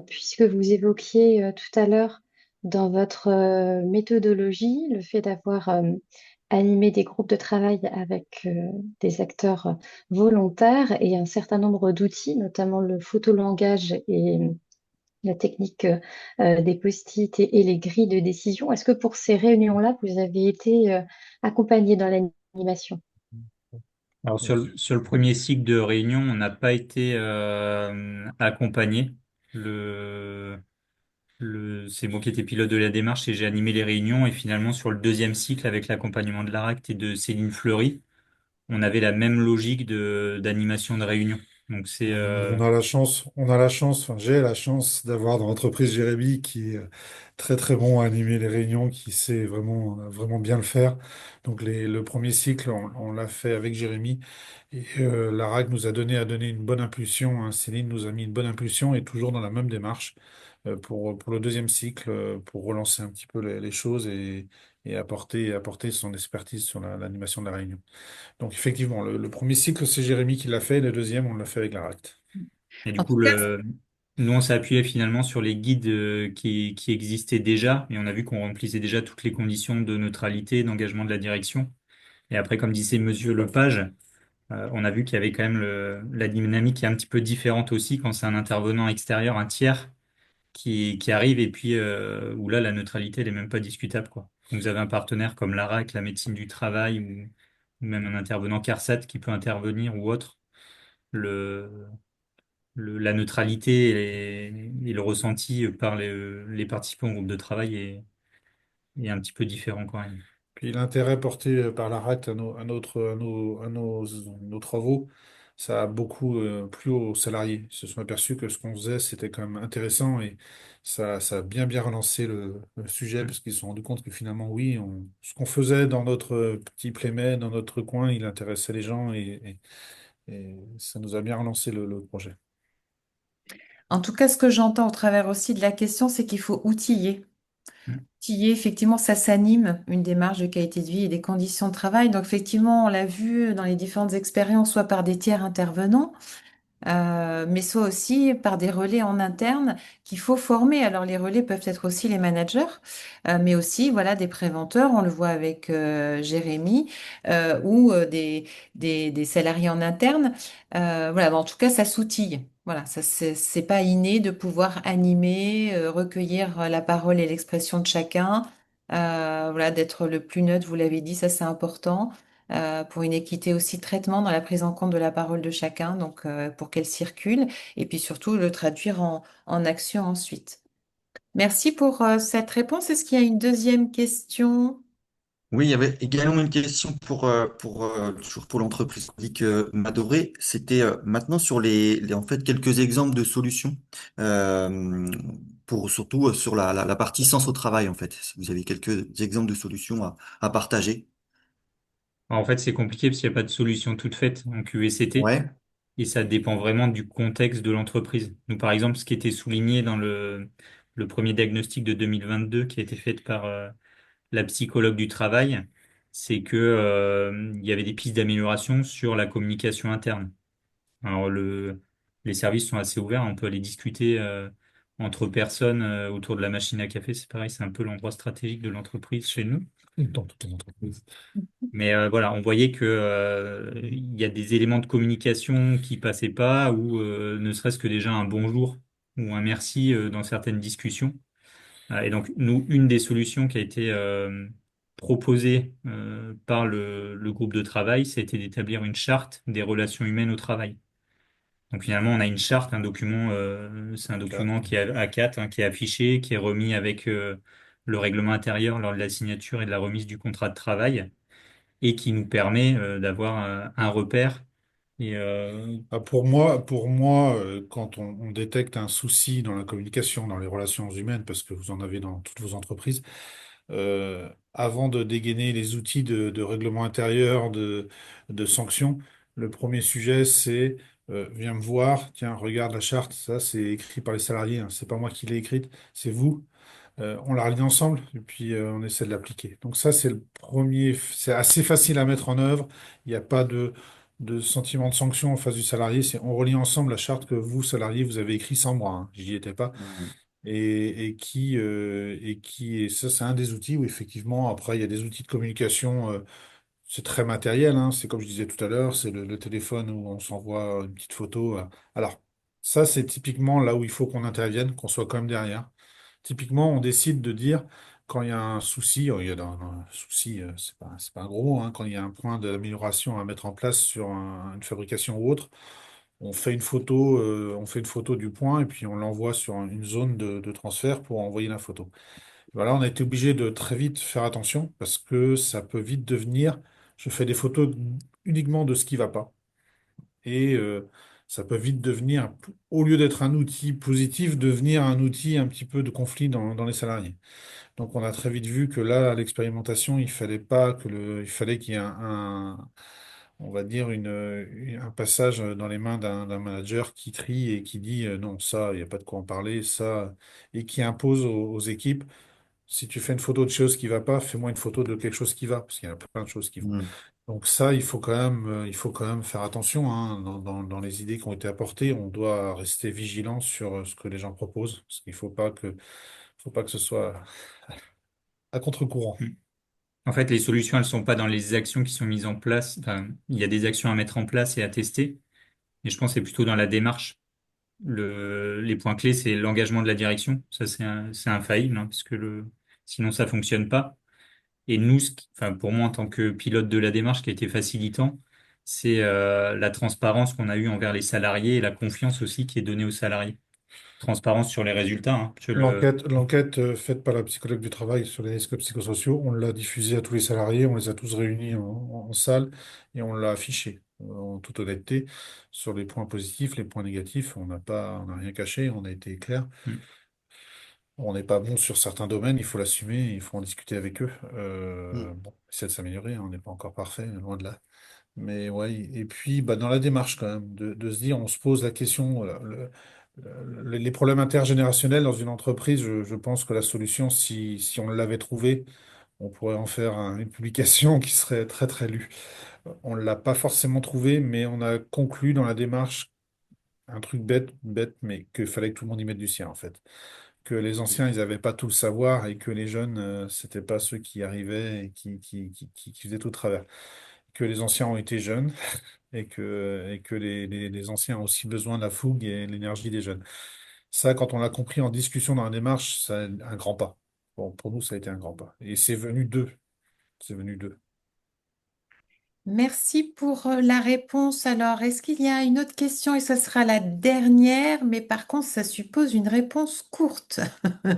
Puisque vous évoquiez tout à l'heure dans votre méthodologie le fait d'avoir animé des groupes de travail avec des acteurs volontaires et un certain nombre d'outils, notamment le photolangage et la technique des post-it et les grilles de décision. Est-ce que pour ces réunions-là, vous avez été accompagné dans l'animation? Alors sur le premier cycle de réunion, on n'a pas été accompagné. C'est moi qui étais pilote de la démarche et j'ai animé les réunions. Et finalement, sur le deuxième cycle, avec l'accompagnement de l'ARACT et de Céline Fleury, on avait la même logique d'animation de réunion. Donc On a la chance, enfin j'ai la chance d'avoir dans l'entreprise Jérémy qui est très très bon à animer les réunions, qui sait vraiment, vraiment bien le faire. Donc le premier cycle, on l'a fait avec Jérémy et la RAG a donné une bonne impulsion, hein. Céline nous a mis une bonne impulsion et toujours dans la même démarche pour le deuxième cycle, pour relancer un petit peu les choses et apporter son expertise sur l'animation de la réunion. Donc effectivement, le premier cycle, c'est Jérémy qui l'a fait, et le deuxième, on l'a fait avec la RACT. et du En tout coup, cas, nous, on s'est appuyé finalement sur les guides qui existaient déjà et on a vu qu'on remplissait déjà toutes les conditions de neutralité, d'engagement de la direction. Et après, comme disait Monsieur Lepage, on a vu qu'il y avait quand même la dynamique qui est un petit peu différente aussi quand c'est un intervenant extérieur, un tiers qui arrive et puis où là, la neutralité, elle est même pas discutable, quoi. Donc, vous avez un partenaire comme l'ARAC, la médecine du travail ou même un intervenant CARSAT qui peut intervenir ou autre. Le, la neutralité et le ressenti par les participants au groupe de travail est un petit peu différent quand même. Puis l'intérêt porté par la RACT nos travaux, ça a beaucoup plu aux salariés. Ils se sont aperçus que ce qu'on faisait, c'était quand même intéressant et ça a bien bien relancé le sujet parce qu'ils se sont rendus compte que finalement, oui, ce qu'on faisait dans notre petit Plémet, dans notre coin, il intéressait les gens et ça nous a bien relancé le projet. en tout cas, ce que j'entends au travers aussi de la question, c'est qu'il faut outiller. Mm. Outiller, effectivement, ça s'anime, une démarche de qualité de vie et des conditions de travail. Donc, effectivement, on l'a vu dans les différentes expériences, soit par des tiers intervenants, mais soit aussi par des relais en interne qu'il faut former. Alors les relais peuvent être aussi les managers, mais aussi voilà des préventeurs. On le voit avec Jérémy ou des salariés en interne. Voilà, bon, en tout cas, ça s'outille. Voilà, ça c'est pas inné de pouvoir animer, recueillir la parole et l'expression de chacun. Voilà, d'être le plus neutre, vous l'avez dit, ça c'est important pour une équité aussi de traitement dans la prise en compte de la parole de chacun, donc pour qu'elle circule, et puis surtout le traduire en action ensuite. Merci pour cette réponse. Est-ce qu'il y a une deuxième question? Oui, il y avait également une question toujours pour l'entreprise publique Madoré. C'était maintenant sur en fait, quelques exemples de solutions, euh, pour surtout sur la partie sens au travail, en fait. Si vous avez quelques exemples de solutions à partager. Alors, en fait, c'est compliqué parce qu'il n'y a pas de solution toute faite en QVCT Ouais. et ça dépend vraiment du contexte de l'entreprise. Nous, par exemple, ce qui était souligné dans le premier diagnostic de 2022 qui a été fait par la psychologue du travail, c'est que, il y avait des pistes d'amélioration sur la communication interne. Alors, les services sont assez ouverts, on peut aller discuter entre personnes autour de la machine à café. C'est pareil, c'est un peu l'endroit stratégique de l'entreprise chez nous. Dans toute l'entreprise. Mais voilà, on voyait que il y a des éléments de communication qui passaient pas, ou ne serait-ce que déjà un bonjour ou un merci dans certaines discussions. Et donc, nous, une des solutions qui a été proposée par le groupe de travail, c'était d'établir une charte des relations humaines au travail. Donc finalement, on a une charte, un document, c'est un document Quatre. qui est A4, hein, qui est affiché, qui est remis avec le règlement intérieur lors de la signature et de la remise du contrat de travail, et qui nous permet d'avoir un repère. Et Ah, pour moi, quand on détecte un souci dans la communication, dans les relations humaines, parce que vous en avez dans toutes vos entreprises, avant de dégainer les outils de règlement intérieur, de sanctions, le premier sujet, c'est viens me voir, tiens, regarde la charte, ça c'est écrit par les salariés, hein, c'est pas moi qui l'ai écrite, c'est vous. On la relie ensemble et puis on essaie de l'appliquer. Donc ça, c'est le premier, c'est assez facile à mettre en œuvre. Il n'y a pas de sentiment de sanction en face du salarié. C'est on relie ensemble la charte que vous, salarié, vous avez écrit sans moi. Hein, j'y étais pas. Mhm. Et ça, c'est un des outils où effectivement, après, il y a des outils de communication. C'est très matériel. Hein, c'est comme je disais tout à l'heure, c'est le téléphone où on s'envoie une petite photo. Alors ça, c'est typiquement là où il faut qu'on intervienne, qu'on soit quand même derrière. Typiquement, on décide de dire quand il y a un souci, il y a un souci, c'est pas un gros mot, hein, quand il y a un point d'amélioration à mettre en place sur une fabrication ou autre, on fait une photo du point et puis on l'envoie sur une zone de transfert pour envoyer la photo. Voilà, on a été obligé de très vite faire attention parce que ça peut vite devenir, je fais des photos uniquement de ce qui va pas. Et ça peut vite devenir, au lieu d'être un outil positif, devenir un outil un petit peu de conflit dans les salariés. Donc on a très vite vu que là, à l'expérimentation, il fallait pas il fallait qu'il y ait on va dire un passage dans les mains d'un manager qui trie et qui dit non, ça, il n'y a pas de quoi en parler, ça, et qui impose aux équipes, si tu fais une photo de choses qui va pas, fais-moi une photo de quelque chose qui va, parce qu'il y a plein de choses qui vont. Mhm. Donc ça, il faut quand même faire attention hein, dans les idées qui ont été apportées. On doit rester vigilant sur ce que les gens proposent, parce qu'il faut pas que ce soit à contre-courant. en fait, les solutions, elles sont pas dans les actions qui sont mises en place. Enfin, il y a des actions à mettre en place et à tester, mais je pense que c'est plutôt dans la démarche. Les points clés, c'est l'engagement de la direction. Ça, c'est infaillible, hein, parce que sinon ça fonctionne pas. Et nous, enfin, pour moi, en tant que pilote de la démarche, qui a été facilitant, c'est la transparence qu'on a eue envers les salariés et la confiance aussi qui est donnée aux salariés. Transparence sur les résultats, hein. L'enquête faite par la psychologue du travail sur les risques psychosociaux, on l'a diffusée à tous les salariés, on les a tous réunis en salle et on l'a affichée en toute honnêteté sur les points positifs, les points négatifs. On n'a rien caché, on a été clair. Mm. On n'est pas bon sur certains domaines, il faut l'assumer, il faut en discuter avec eux. Mhm. Bon, essayer de s'améliorer, hein, on n'est pas encore parfait, loin de là. Mais ouais, et puis bah, dans la démarche quand même, de se dire, on se pose la question, les problèmes intergénérationnels dans une entreprise, je pense que la solution, si on l'avait trouvée, on pourrait en faire une publication qui serait très très lue. On ne l'a pas forcément trouvée, mais on a conclu dans la démarche un truc bête, mais qu'il fallait que tout le monde y mette du sien, en fait. Que les anciens, ils n'avaient pas tout le savoir et que les jeunes, c'était pas ceux qui arrivaient et qui faisaient tout le travers. Que les anciens ont été jeunes et que les anciens ont aussi besoin de la fougue et de l'énergie des jeunes. Ça, quand on l'a compris en discussion dans la démarche, c'est un grand pas. Bon, pour nous, ça a été un grand pas. Et c'est venu d'eux. C'est venu d'eux. Merci pour la réponse. Alors, est-ce qu'il y a une autre question et ce sera la dernière, mais par contre, ça suppose une réponse courte. Tout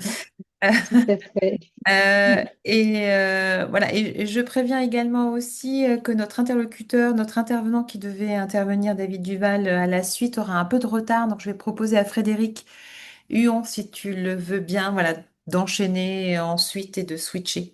à fait. Voilà, et je préviens également aussi que notre interlocuteur, notre intervenant qui devait intervenir, David Duval, à la suite, aura un peu de retard. Donc, je vais proposer à Frédéric Huon, si tu le veux bien, voilà, d'enchaîner ensuite et de switcher.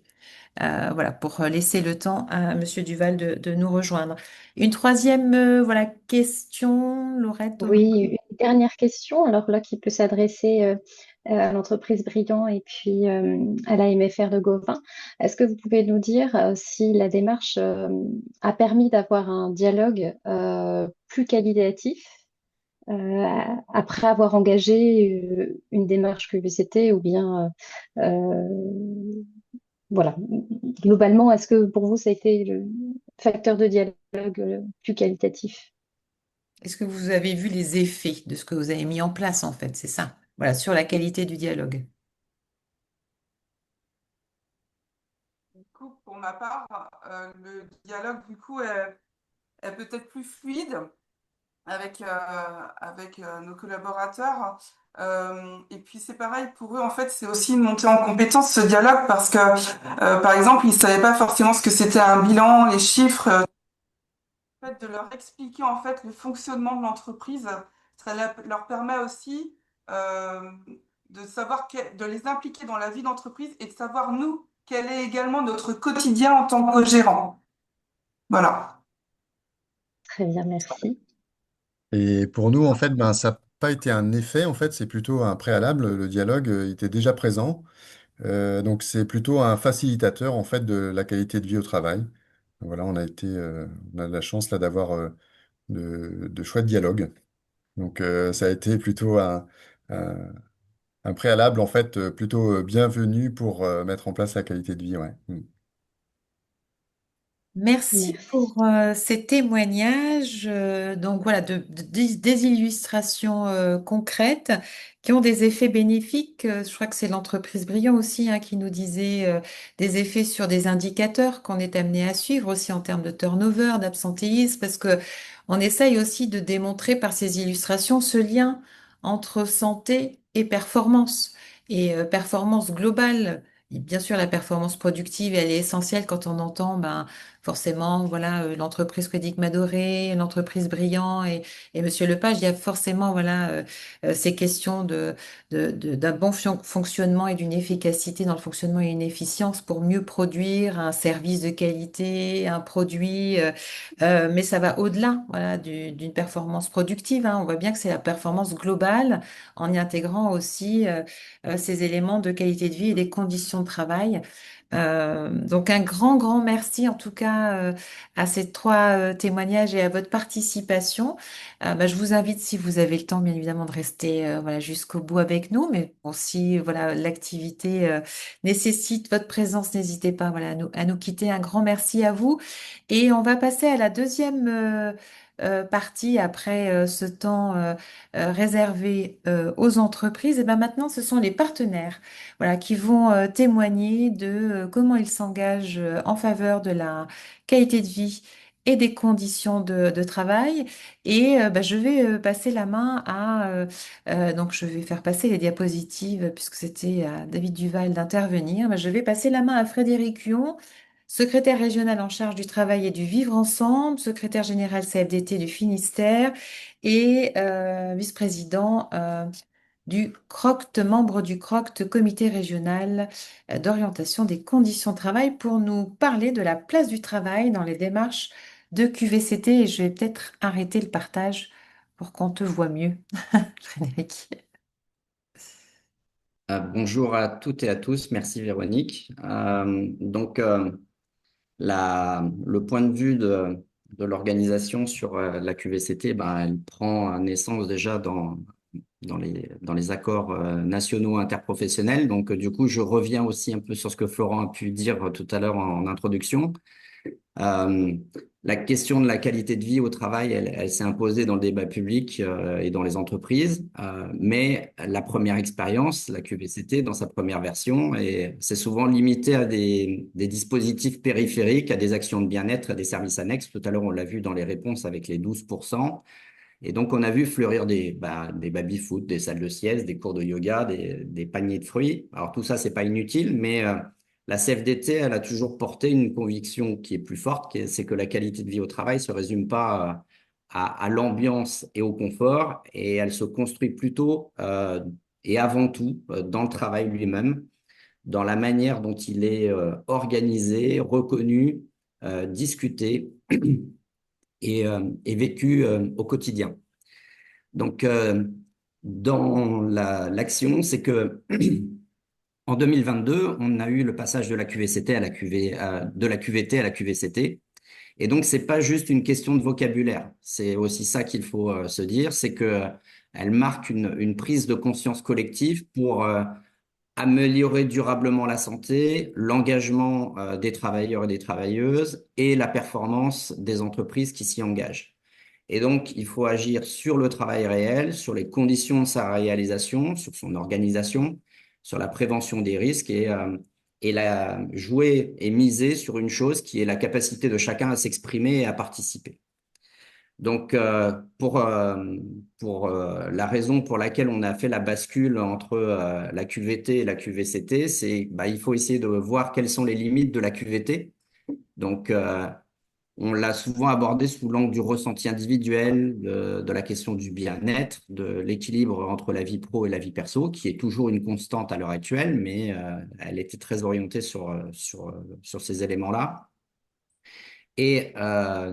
Voilà, pour laisser le temps à Monsieur Duval de nous rejoindre. Une troisième, voilà, question, Laurette, de votre Oui, une dernière question, alors là, qui peut s'adresser à l'entreprise Brillant et puis à la MFR de Gauvin. Est-ce que vous pouvez nous dire si la démarche a permis d'avoir un dialogue plus qualitatif après avoir engagé une démarche QVCT ou bien voilà. Globalement, est-ce que pour vous, ça a été le facteur de dialogue plus qualitatif? Est-ce que vous avez vu les effets de ce que vous avez mis en place, en fait, c'est ça? Voilà, sur la qualité du dialogue. Du coup, pour ma part, le dialogue, du coup, est peut-être plus fluide avec nos collaborateurs. Et puis c'est pareil pour eux, en fait, c'est aussi une montée en compétence ce dialogue parce que, par exemple, ils ne savaient pas forcément ce que c'était un bilan, les chiffres. Le fait de leur expliquer en fait le fonctionnement de l'entreprise, leur permet aussi euh, de savoir, de les impliquer dans la vie d'entreprise et de savoir nous quel est également notre quotidien en tant que gérant. Voilà. Très bien, merci. Et pour nous, en fait, ben, ça n'a pas été un effet, en fait, c'est plutôt un préalable. Le dialogue était déjà présent. Donc, c'est plutôt un facilitateur, en fait, de la qualité de vie au travail. Voilà, on a de la chance là d'avoir de chouettes dialogues. Donc, ça a été plutôt un, un préalable, en fait, plutôt bienvenu pour mettre en place la qualité de vie, ouais. Mm. Merci Merci. pour ces témoignages. Donc voilà, des illustrations concrètes qui ont des effets bénéfiques. Je crois que c'est l'entreprise Brillant aussi hein, qui nous disait des effets sur des indicateurs qu'on est amené à suivre aussi en termes de turnover, d'absentéisme, parce que on essaye aussi de démontrer par ces illustrations ce lien entre santé et performance et performance globale. Et bien sûr, la performance productive, elle est essentielle quand on entend ben, forcément, voilà, l'entreprise Prédic Madoré, l'entreprise Brillant et Monsieur Lepage, il y a forcément, voilà, ces questions d'un bon fonctionnement et d'une efficacité dans le fonctionnement et une efficience pour mieux produire un service de qualité, un produit, mais ça va au-delà, voilà, d'une performance productive, hein. On voit bien que c'est la performance globale en y intégrant aussi ces éléments de qualité de vie et des conditions de travail. Donc un grand merci en tout cas à ces trois témoignages et à votre participation. Bah, je vous invite, si vous avez le temps, bien évidemment, de rester voilà, jusqu'au bout avec nous. Mais bon, si voilà, l'activité nécessite votre présence, n'hésitez pas voilà, à nous quitter. Un grand merci à vous. Et on va passer à la deuxième partie après ce temps réservé aux entreprises. Et ben maintenant, ce sont les partenaires voilà, qui vont témoigner de comment ils s'engagent en faveur de la qualité de vie et des conditions de travail. Et bah, je vais passer la main à... donc, je vais faire passer les diapositives puisque c'était à David Duval d'intervenir. Bah, je vais passer la main à Frédéric Huon, secrétaire régional en charge du travail et du vivre ensemble, secrétaire général CFDT du Finistère et vice-président du CROCT, membre du CROCT, comité régional d'orientation des conditions de travail, pour nous parler de la place du travail dans les démarches de QVCT. Et je vais peut-être arrêter le partage pour qu'on te voit mieux, Frédéric. Bonjour à toutes et à tous, merci Véronique. Le point de vue de l'organisation sur la QVCT, ben, elle prend naissance déjà dans les accords nationaux interprofessionnels. Donc, du coup, je reviens aussi un peu sur ce que Florent a pu dire tout à l'heure en introduction. Euh, la question de la qualité de vie au travail, elle s'est imposée dans le débat public et dans les entreprises, mais la première expérience, la QVCT, dans sa première version, et c'est souvent limité à des dispositifs périphériques, à des actions de bien-être, à des services annexes. Tout à l'heure, on l'a vu dans les réponses avec les 12%. Et donc, on a vu fleurir des baby-foot, des salles de sieste, des cours de yoga, des paniers de fruits. Alors, tout ça, c'est pas inutile, mais la CFDT, elle a toujours porté une conviction qui est plus forte, c'est que la qualité de vie au travail se résume pas à l'ambiance et au confort, et elle se construit plutôt et avant tout dans le travail lui-même, dans la manière dont il est organisé, reconnu, discuté et vécu au quotidien. Donc, dans l'action, c'est que en 2022, on a eu le passage de la QVCT à la de la QVT à la QVCT. Et donc, c'est pas juste une question de vocabulaire. C'est aussi ça qu'il faut se dire, c'est que elle marque une prise de conscience collective pour améliorer durablement la santé, l'engagement des travailleurs et des travailleuses et la performance des entreprises qui s'y engagent. Et donc, il faut agir sur le travail réel, sur les conditions de sa réalisation, sur son organisation, sur la prévention des risques et jouer et miser sur une chose qui est la capacité de chacun à s'exprimer et à participer. Donc, pour la raison pour laquelle on a fait la bascule entre la QVT et la QVCT, c'est il faut essayer de voir quelles sont les limites de la QVT. Donc, on l'a souvent abordé sous l'angle du ressenti individuel, de la question du bien-être, de l'équilibre entre la vie pro et la vie perso, qui est toujours une constante à l'heure actuelle, mais elle était très orientée sur ces éléments-là. Et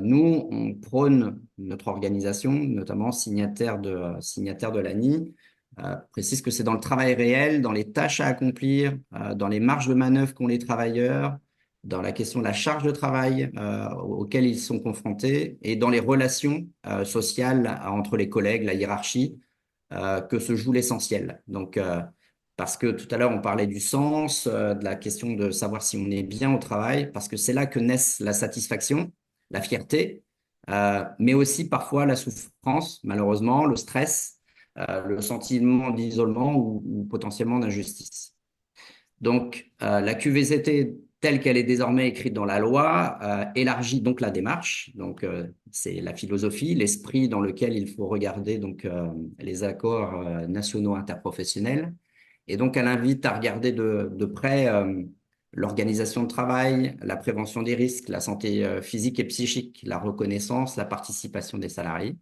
nous, on prône, notre organisation, notamment signataire de l'ANI, précise que c'est dans le travail réel, dans les tâches à accomplir, dans les marges de manœuvre qu'ont les travailleurs, dans la question de la charge de travail auxquelles ils sont confrontés et dans les relations sociales entre les collègues, la hiérarchie, que se joue l'essentiel. Donc, parce que tout à l'heure, on parlait du sens, de la question de savoir si on est bien au travail, parce que c'est là que naissent la satisfaction, la fierté, mais aussi parfois la souffrance, malheureusement, le stress, le sentiment d'isolement ou potentiellement d'injustice. Donc, la QVCT telle qu'elle est désormais écrite dans la loi élargit donc la démarche. Donc, c'est la philosophie, l'esprit dans lequel il faut regarder donc les accords nationaux interprofessionnels. Et donc, elle invite à regarder de près l'organisation de travail, la prévention des risques, la santé physique et psychique, la reconnaissance, la participation des salariés.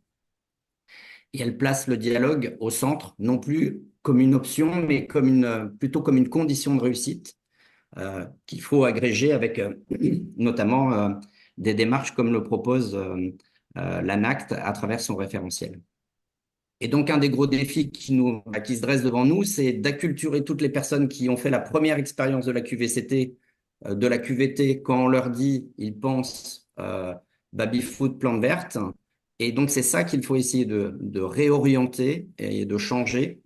Et elle place le dialogue au centre, non plus comme une option, mais plutôt comme une condition de réussite qu'il faut agréger avec notamment des démarches comme le propose l'ANACT à travers son référentiel. Et donc, un des gros défis qui se dresse devant nous, c'est d'acculturer toutes les personnes qui ont fait la première expérience de la QVCT, de la QVT, quand on leur dit, ils pensent baby-foot, plante verte. Et donc, c'est ça qu'il faut essayer de réorienter et de changer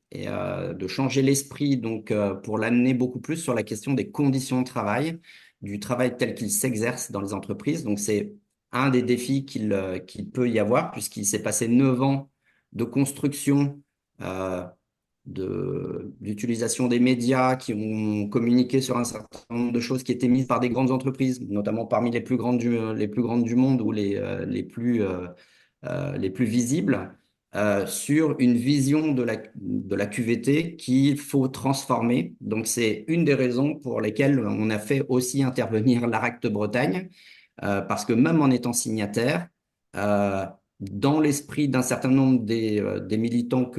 l'esprit donc pour l'amener beaucoup plus sur la question des conditions de travail, du travail tel qu'il s'exerce dans les entreprises. Donc, c'est un des défis qu'il peut y avoir, puisqu'il s'est passé 9 ans de construction, d'utilisation des médias qui ont communiqué sur un certain nombre de choses qui étaient mises par des grandes entreprises, notamment parmi les plus grandes du monde ou les plus visibles, sur une vision de la QVT qu'il faut transformer. Donc, c'est une des raisons pour lesquelles on a fait aussi intervenir l'ARACT Bretagne, parce que même en étant signataire, dans l'esprit d'un certain nombre des militants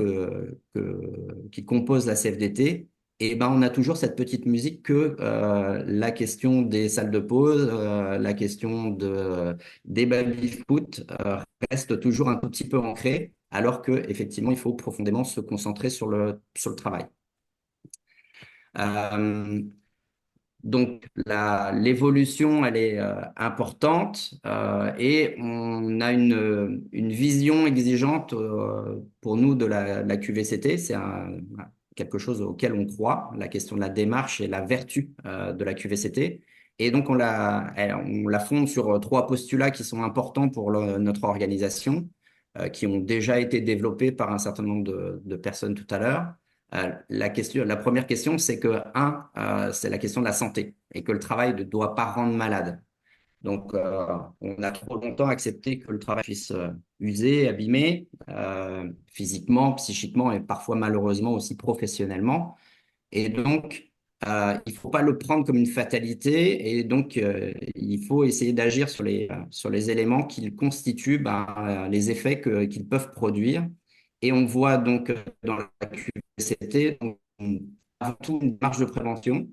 qui composent la CFDT, et ben, on a toujours cette petite musique que la question des salles de pause, la question des baby-foot reste toujours un tout petit peu ancrée, alors qu'effectivement, il faut profondément se concentrer sur le travail. Donc, l'évolution, elle est importante et on a une vision exigeante pour nous de la QVCT. C'est quelque chose auquel on croit, la question de la démarche et la vertu de la QVCT. Et donc, on la fonde sur trois postulats qui sont importants pour notre organisation, qui ont déjà été développés par un certain nombre de personnes tout à l'heure. La première question, c'est que, c'est la question de la santé et que le travail ne doit pas rendre malade. Donc, on a trop longtemps accepté que le travail puisse user, abîmer, physiquement, psychiquement et parfois malheureusement aussi professionnellement. Et donc, il ne faut pas le prendre comme une fatalité. Et donc, il faut essayer d'agir sur les éléments qui constituent les effets qu'ils peuvent produire. Et on voit donc dans la QCT, avant tout une marge de prévention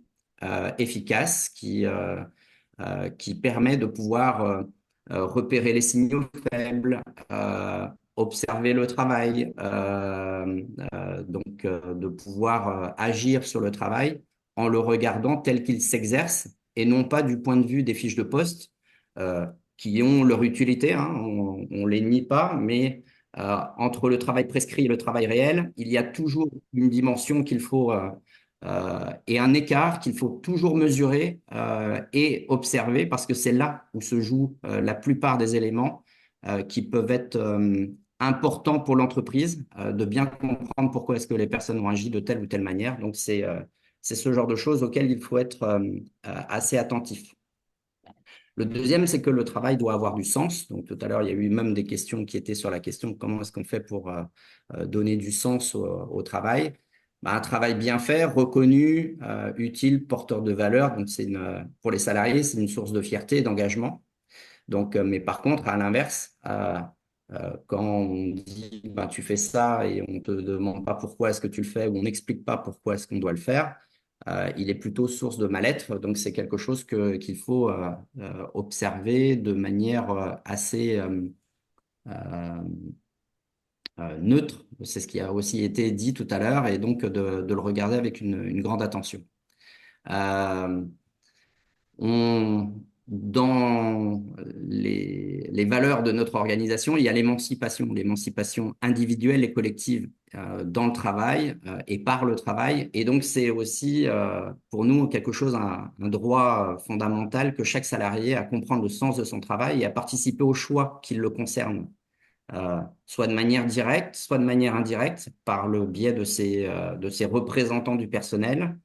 efficace qui permet de pouvoir repérer les signaux faibles, observer le travail, de pouvoir agir sur le travail en le regardant tel qu'il s'exerce et non pas du point de vue des fiches de poste euh, qui ont leur utilité, hein, on les nie pas, mais entre le travail prescrit et le travail réel, il y a toujours une dimension qu'il faut et un écart qu'il faut toujours mesurer et observer parce que c'est là où se joue la plupart des éléments qui peuvent être importants pour l'entreprise, de bien comprendre pourquoi est-ce que les personnes ont agi de telle ou telle manière. Donc, c'est ce genre de choses auxquelles il faut être assez attentif. Le deuxième, c'est que le travail doit avoir du sens. Donc, tout à l'heure, il y a eu même des questions qui étaient sur la question de comment est-ce qu'on fait pour donner du sens au travail. Un travail bien fait, reconnu, utile, porteur de valeur. Donc, pour les salariés, c'est une source de fierté et d'engagement. Donc, mais par contre, à l'inverse, quand on dit tu fais ça et on ne te demande pas pourquoi est-ce que tu le fais ou on n'explique pas pourquoi est-ce qu'on doit le faire, il est plutôt source de mal-être. Donc, c'est quelque chose qu'il faut observer de manière assez neutre. C'est ce qui a aussi été dit tout à l'heure et donc de le regarder avec une grande attention. Dans les valeurs de notre organisation, il y a l'émancipation individuelle et collective dans le travail et par le travail. Et donc, c'est aussi pour nous quelque chose, un droit fondamental que chaque salarié a à comprendre le sens de son travail et à participer aux choix qui le concernent, soit de manière directe, soit de manière indirecte, par le biais de ses représentants du personnel.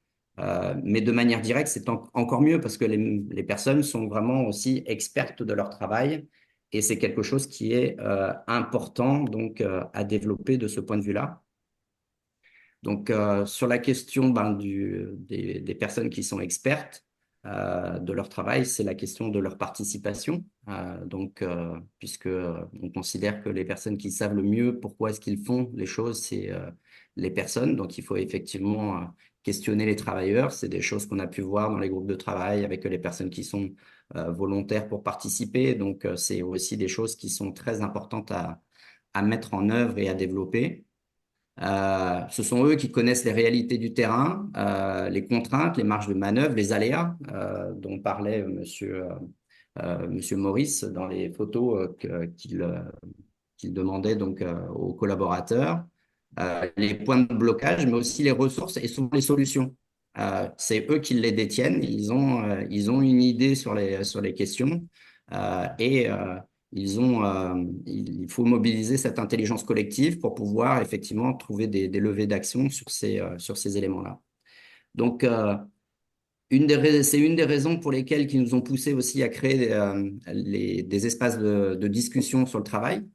Mais de manière directe, c'est encore mieux parce que les personnes sont vraiment aussi expertes de leur travail et c'est quelque chose qui est important donc à développer de ce point de vue-là. Donc sur la question des personnes qui sont expertes de leur travail, c'est la question de leur participation. Puisque on considère que les personnes qui savent le mieux pourquoi est-ce qu'ils font les choses, c'est les personnes. Donc il faut effectivement questionner les travailleurs. C'est des choses qu'on a pu voir dans les groupes de travail avec les personnes qui sont volontaires pour participer. Donc, c'est aussi des choses qui sont très importantes à mettre en œuvre et à développer. Ce sont eux qui connaissent les réalités du terrain, les contraintes, les marges de manœuvre, les aléas dont parlait Monsieur Maurice dans les photos qu'il demandait donc aux collaborateurs. Les points de blocage, mais aussi les ressources et souvent les solutions. C'est eux qui les détiennent, ils ont une idée sur les questions et il faut mobiliser cette intelligence collective pour pouvoir effectivement trouver des leviers d'action sur ces éléments-là. Donc, c'est une des raisons pour lesquelles qui nous ont poussé aussi à créer des espaces de discussion sur le travail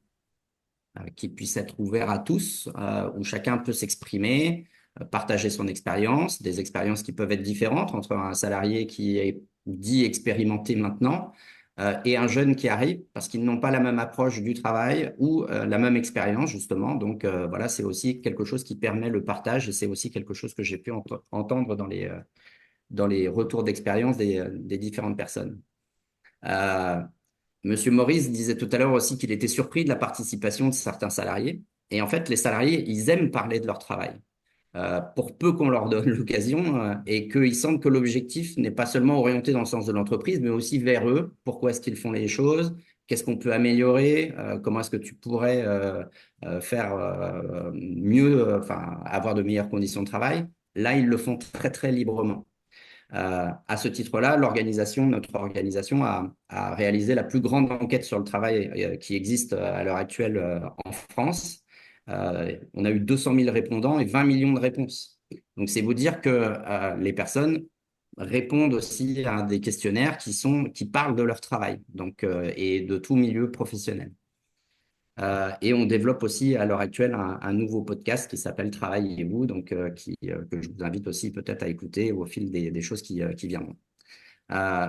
qui puissent être ouverts à tous, où chacun peut s'exprimer, partager son expérience, des expériences qui peuvent être différentes entre un salarié qui est dit expérimenté maintenant et un jeune qui arrive parce qu'ils n'ont pas la même approche du travail ou la même expérience justement. Donc voilà, c'est aussi quelque chose qui permet le partage et c'est aussi quelque chose que j'ai pu entendre dans les retours d'expérience des différentes personnes. Monsieur Maurice disait tout à l'heure aussi qu'il était surpris de la participation de certains salariés. Et en fait, les salariés, ils aiment parler de leur travail. pour peu qu'on leur donne l'occasion, et qu'ils sentent que l'objectif n'est pas seulement orienté dans le sens de l'entreprise, mais aussi vers eux. Pourquoi est-ce qu'ils font les choses? Qu'est-ce qu'on peut améliorer? Comment est-ce que tu pourrais faire mieux, enfin, avoir de meilleures conditions de travail? Là, ils le font très, très librement. À ce titre-là, notre organisation a réalisé la plus grande enquête sur le travail qui existe à l'heure actuelle en France. On a eu 200 000 répondants et 20 millions de réponses. Donc, c'est vous dire que les personnes répondent aussi à des questionnaires qui parlent de leur travail, donc, et de tout milieu professionnel. Et on développe aussi à l'heure actuelle un nouveau podcast qui s'appelle Travaillez-vous, donc que je vous invite aussi peut-être à écouter au fil des choses qui viendront. Euh,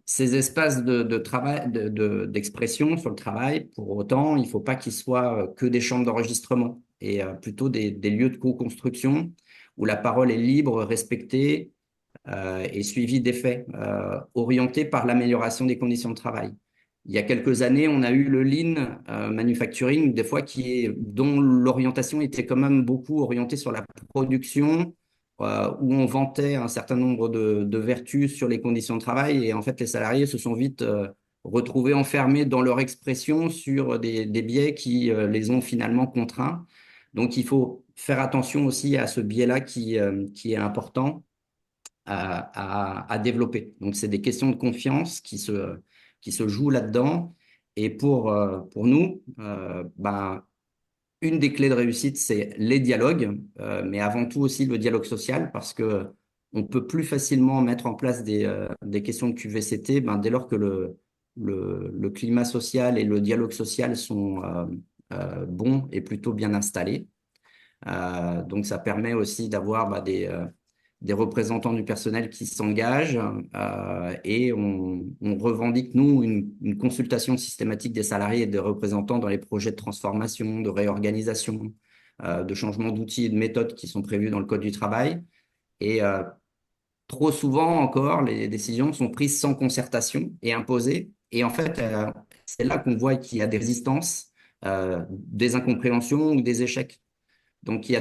Ces espaces de travail, d'expression sur le travail, pour autant, il ne faut pas qu'ils soient que des chambres d'enregistrement et plutôt des lieux de co-construction où la parole est libre, respectée et suivie d'effets, orientés par l'amélioration des conditions de travail. Il y a quelques années, on a eu le lean manufacturing, des fois dont l'orientation était quand même beaucoup orientée sur la production, où on vantait un certain nombre de vertus sur les conditions de travail. Et en fait, les salariés se sont vite retrouvés enfermés dans leur expression sur des biais qui les ont finalement contraints. Donc, il faut faire attention aussi à ce biais-là qui est important à développer. Donc, c'est des questions de confiance qui se jouent là-dedans. Et pour nous, une des clés de réussite, c'est les dialogues, mais avant tout aussi le dialogue social, parce que on peut plus facilement mettre en place des questions de QVCT dès lors que le climat social et le dialogue social sont bons et plutôt bien installés. Donc, ça permet aussi d'avoir des représentants du personnel qui s'engagent et on revendique, nous, une consultation systématique des salariés et des représentants dans les projets de transformation, de réorganisation, de changement d'outils et de méthodes qui sont prévus dans le Code du travail. Et trop souvent encore, les décisions sont prises sans concertation et imposées. Et en fait, c'est là qu'on voit qu'il y a des résistances, des incompréhensions ou des échecs. Donc, il y a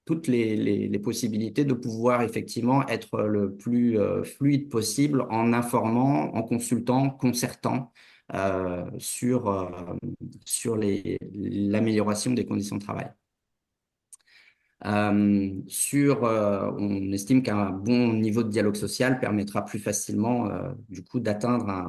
toutes les possibilités de pouvoir effectivement être le plus fluide possible en informant, en consultant, concertant sur l'amélioration des conditions de travail. On estime qu'un bon niveau de dialogue social permettra plus facilement du coup d'atteindre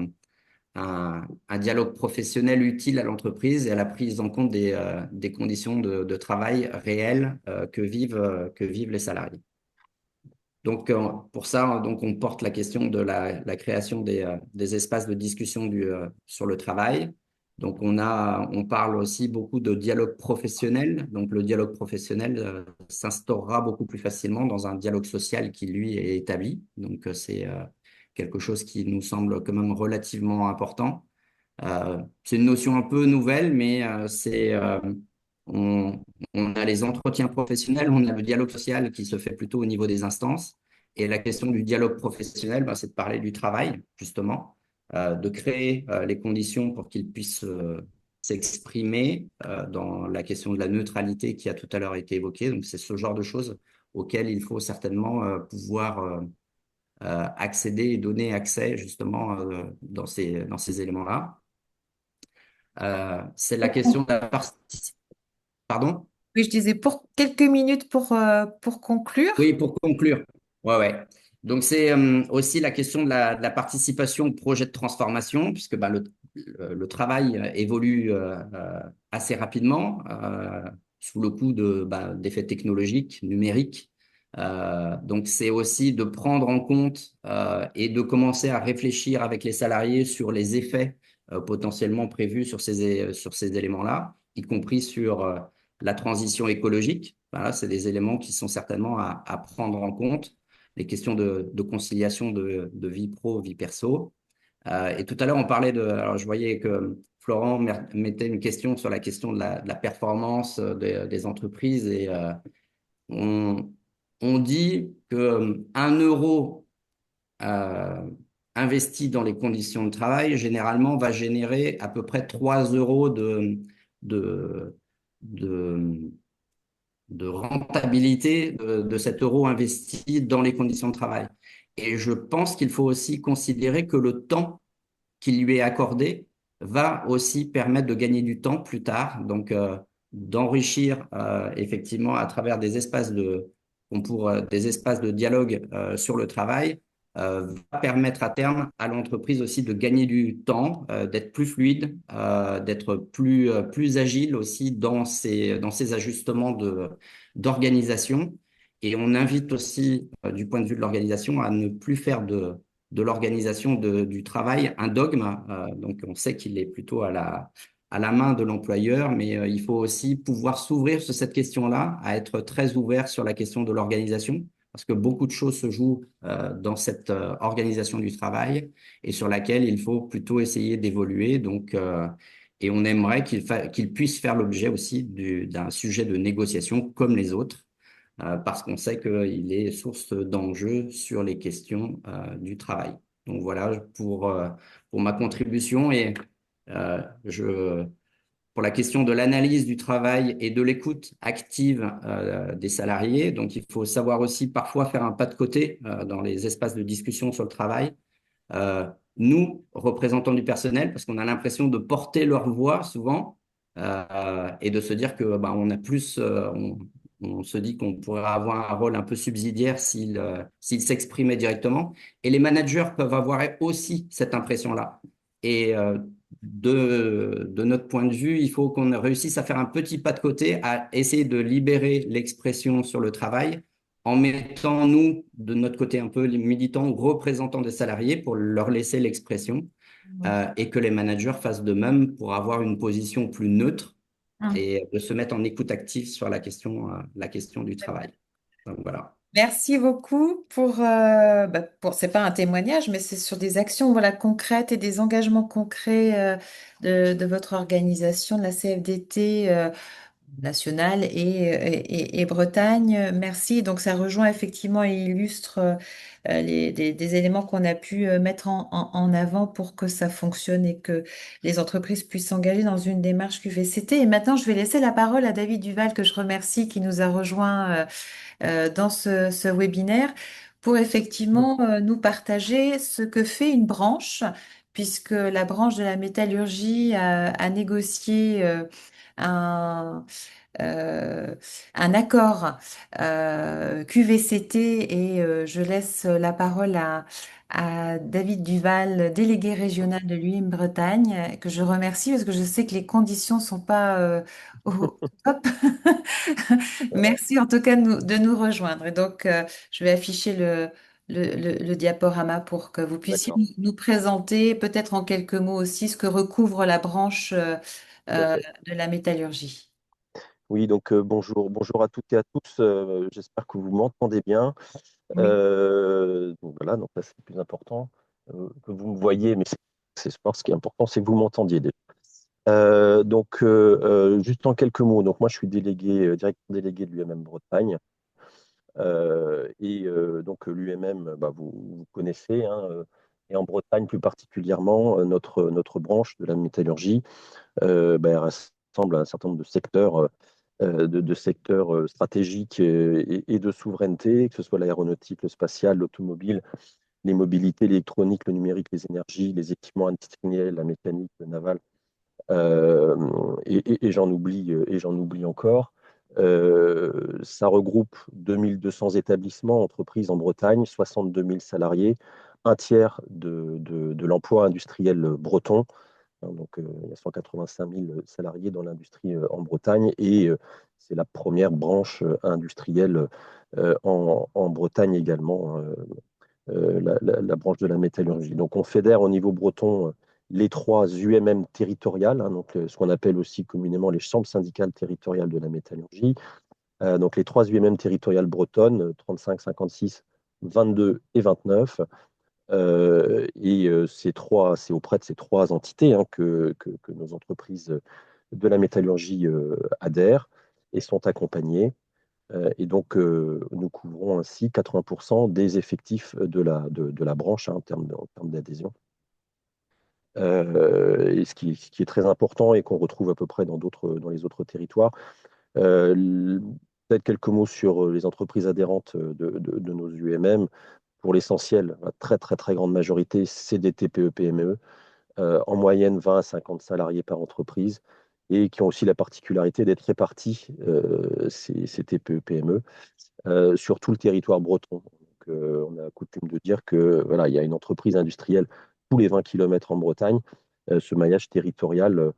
un dialogue professionnel utile à l'entreprise et à la prise en compte des conditions de travail réelles que vivent les salariés. Donc, pour ça, donc, on porte la question de la création des espaces de discussion sur le travail. Donc, on parle aussi beaucoup de dialogue professionnel. Donc, le dialogue professionnel s'instaurera beaucoup plus facilement dans un dialogue social qui, lui, est établi. Donc, c'est quelque chose qui nous semble quand même relativement important. C'est une notion un peu nouvelle, mais on, on a les entretiens professionnels, on a le dialogue social qui se fait plutôt au niveau des instances. Et la question du dialogue professionnel, c'est de parler du travail, justement, de créer les conditions pour qu'ils puissent s'exprimer dans la question de la neutralité qui a tout à l'heure été évoquée. Donc, c'est ce genre de choses auxquelles il faut certainement pouvoir accéder et donner accès, justement, dans ces éléments-là. C'est la question de la participation. Pardon? Oui, je disais pour quelques minutes pour conclure. Oui, pour conclure. Ouais, ouais. Donc, c'est aussi la question de la participation au projet de transformation, puisque le travail évolue assez rapidement sous le coup d'effets technologiques, numériques. Donc, c'est aussi de prendre en compte et de commencer à réfléchir avec les salariés sur les effets potentiellement prévus sur ces éléments-là, y compris sur la transition écologique. Voilà, c'est des éléments qui sont certainement à prendre en compte. Les questions de conciliation de vie pro, vie perso. Et tout à l'heure, on parlait alors je voyais que Florent mettait une question sur la question de la performance des entreprises et on, on dit que 1 euro investi dans les conditions de travail, généralement, va générer à peu près 3 euros de de rentabilité de cet euro investi dans les conditions de travail. Et je pense qu'il faut aussi considérer que le temps qui lui est accordé va aussi permettre de gagner du temps plus tard, donc d'enrichir effectivement à travers des espaces de dialogue sur le travail, va permettre à terme à l'entreprise aussi de gagner du temps, d'être plus fluide, d'être plus agile aussi dans ses ajustements d'organisation. Et on invite aussi, du point de vue de l'organisation, à ne plus faire de l'organisation du travail un dogme. Donc, on sait qu'il est plutôt à la main de l'employeur, mais il faut aussi pouvoir s'ouvrir sur cette question-là, à être très ouvert sur la question de l'organisation, parce que beaucoup de choses se jouent dans cette organisation du travail et sur laquelle il faut plutôt essayer d'évoluer. Donc, et on aimerait qu'il puisse faire l'objet aussi d'un sujet de négociation comme les autres parce qu'on sait qu'il est source d'enjeux sur les questions du travail. Donc voilà pour ma contribution et euh, je, pour la question de l'analyse du travail et de l'écoute active des salariés. Donc il faut savoir aussi parfois faire un pas de côté dans les espaces de discussion sur le travail. Euh, Nous, représentants du personnel, parce qu'on a l'impression de porter leur voix souvent et de se dire que bah, on a plus, on se dit qu'on pourrait avoir un rôle un peu subsidiaire s'ils s'exprimaient directement. Et les managers peuvent avoir aussi cette impression-là. Et de notre point de vue, il faut qu'on réussisse à faire un petit pas de côté, à essayer de libérer l'expression sur le travail en mettant, nous, de notre côté, un peu les militants, représentants des salariés pour leur laisser l'expression et que les managers fassent de même pour avoir une position plus neutre Mhm. et de se mettre en écoute active sur la question du travail. Donc voilà. Merci beaucoup pour c'est pas un témoignage, mais c'est sur des actions voilà, concrètes et des engagements concrets de votre organisation, de la CFDT nationale et Bretagne. Merci. Donc ça rejoint effectivement et illustre des éléments qu'on a pu mettre en avant pour que ça fonctionne et que les entreprises puissent s'engager dans une démarche QVCT. Et maintenant, je vais laisser la parole à David Duval, que je remercie, qui nous a rejoint dans ce webinaire pour effectivement nous partager ce que fait une branche, puisque la branche de la métallurgie a négocié un, euh, un accord QVCT et je laisse la parole à David Duval, délégué régional de l'UIM Bretagne, que je remercie parce que je sais que les conditions sont pas au top. Merci en tout cas de nous rejoindre. Et donc, je vais afficher le diaporama pour que vous puissiez D'accord, nous présenter peut-être en quelques mots aussi ce que recouvre la branche tout à fait. de la métallurgie. Oui, donc bonjour à toutes et à tous. J'espère que vous m'entendez bien. Oui. Donc voilà, donc là c'est le plus important que vous me voyez, mais c'est pas ce qui est important, c'est que vous m'entendiez déjà. Juste en quelques mots, donc moi je suis directeur délégué de l'UMM Bretagne. Donc l'UMM, bah, vous connaissez, hein, et en Bretagne plus particulièrement, notre branche de la métallurgie, bah, elle rassemble un certain nombre de secteurs de secteurs stratégiques et de souveraineté, que ce soit l'aéronautique, le spatial, l'automobile, les mobilités, l'électronique, le numérique, les énergies, les équipements industriels, la mécanique, le naval, et j'en oublie encore. Ça regroupe 2200 établissements, entreprises en Bretagne, 62 000 salariés, un tiers de l'emploi industriel breton. Il y a 185 000 salariés dans l'industrie en Bretagne et c'est la première branche industrielle en Bretagne également, la branche de la métallurgie. Donc, on fédère au niveau breton les trois UMM territoriales, hein, ce qu'on appelle aussi communément les chambres syndicales territoriales de la métallurgie. Donc, les trois UMM territoriales bretonnes, 35, 56, 22 et 29. C'est auprès de ces trois entités hein, que nos entreprises de la métallurgie adhèrent et sont accompagnées. Nous couvrons ainsi 80% des effectifs de la branche hein, en termes d'adhésion. Et ce qui est très important et qu'on retrouve à peu près dans les autres territoires, Peut-être quelques mots sur les entreprises adhérentes de nos UMM. Pour l'essentiel, la très très très grande majorité, c'est des TPE-PME, en moyenne 20 à 50 salariés par entreprise, et qui ont aussi la particularité d'être répartis, ces TPE-PME, sur tout le territoire breton. Donc, on a coutume de dire que voilà, il y a une entreprise industrielle tous les 20 kilomètres en Bretagne. Ce maillage territorial,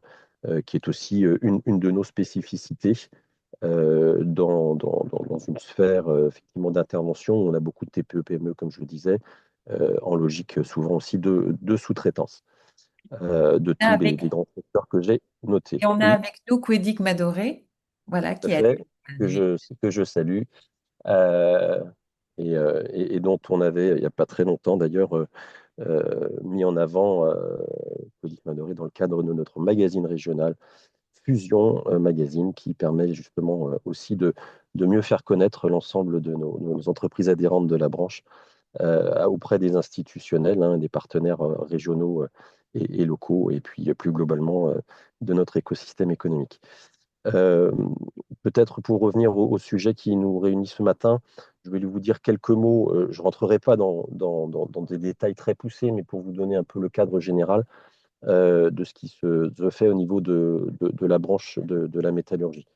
qui est aussi une de nos spécificités, dans une sphère effectivement d'intervention. On a beaucoup de TPE-PME, comme je le disais, en logique souvent aussi de sous-traitance, de tous Avec, les grands secteurs que j'ai notés. et on a Oui, avec nous Kwedik Madoré, voilà, tout à qui est fait, allé. que je salue, euh, et dont on avait, il n'y a pas très longtemps d'ailleurs, mis en avant Colline Madoré dans le cadre de notre magazine régional Fusion Magazine, qui permet justement aussi de mieux faire connaître l'ensemble de nos entreprises adhérentes de la branche auprès des institutionnels, hein, des partenaires régionaux et locaux, et puis plus globalement de notre écosystème économique. Euh, Peut-être pour revenir au sujet qui nous réunit ce matin, je vais vous dire quelques mots. Je ne rentrerai pas dans des détails très poussés, mais pour vous donner un peu le cadre général de ce qui se fait au niveau de la branche de la métallurgie.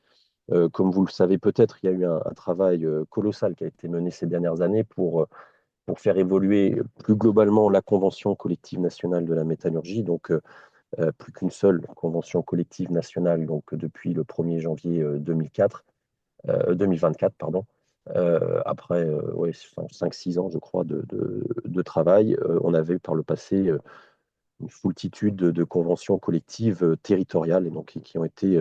Comme vous le savez peut-être, il y a eu un travail colossal qui a été mené ces dernières années pour faire évoluer plus globalement la convention collective nationale de la métallurgie. Donc, plus qu'une seule convention collective nationale, donc depuis le 1er janvier 2024, pardon. Après ouais, 5-6 ans, je crois, de travail, on avait par le passé une foultitude de conventions collectives territoriales, et donc qui ont été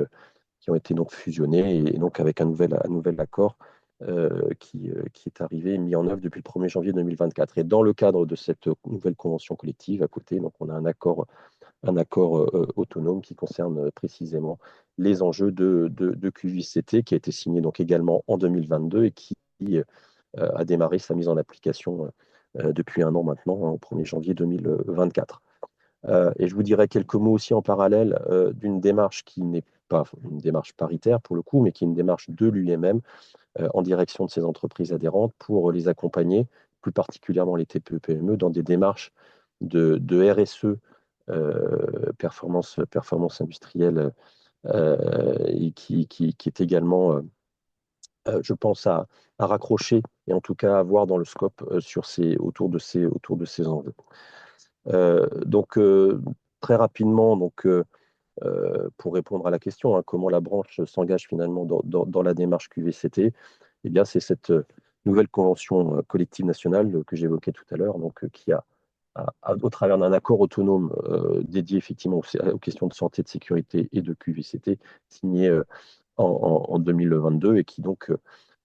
donc fusionnées, et donc avec un nouvel accord qui est arrivé et mis en œuvre depuis le 1er janvier 2024. Et dans le cadre de cette nouvelle convention collective, à côté, donc on a un accord autonome qui concerne précisément les enjeux de QVCT, qui a été signé donc également en 2022 et qui a démarré sa mise en application depuis un an maintenant, hein, au 1er janvier 2024. Et je vous dirais quelques mots aussi en parallèle d'une démarche qui n'est pas une démarche paritaire pour le coup, mais qui est une démarche de l'UMM en direction de ces entreprises adhérentes pour les accompagner, plus particulièrement les TPE-PME, dans des démarches de RSE, performance industrielle, et qui est également, je pense, à raccrocher et en tout cas à voir dans le scope autour de ces enjeux. Donc, très rapidement, pour répondre à la question, hein, comment la branche s'engage finalement dans la démarche QVCT, eh bien, c'est cette nouvelle convention collective nationale que j'évoquais tout à l'heure, donc qui au travers d'un accord autonome dédié effectivement aux questions de santé, de sécurité et de QVCT, signé en 2022, et qui donc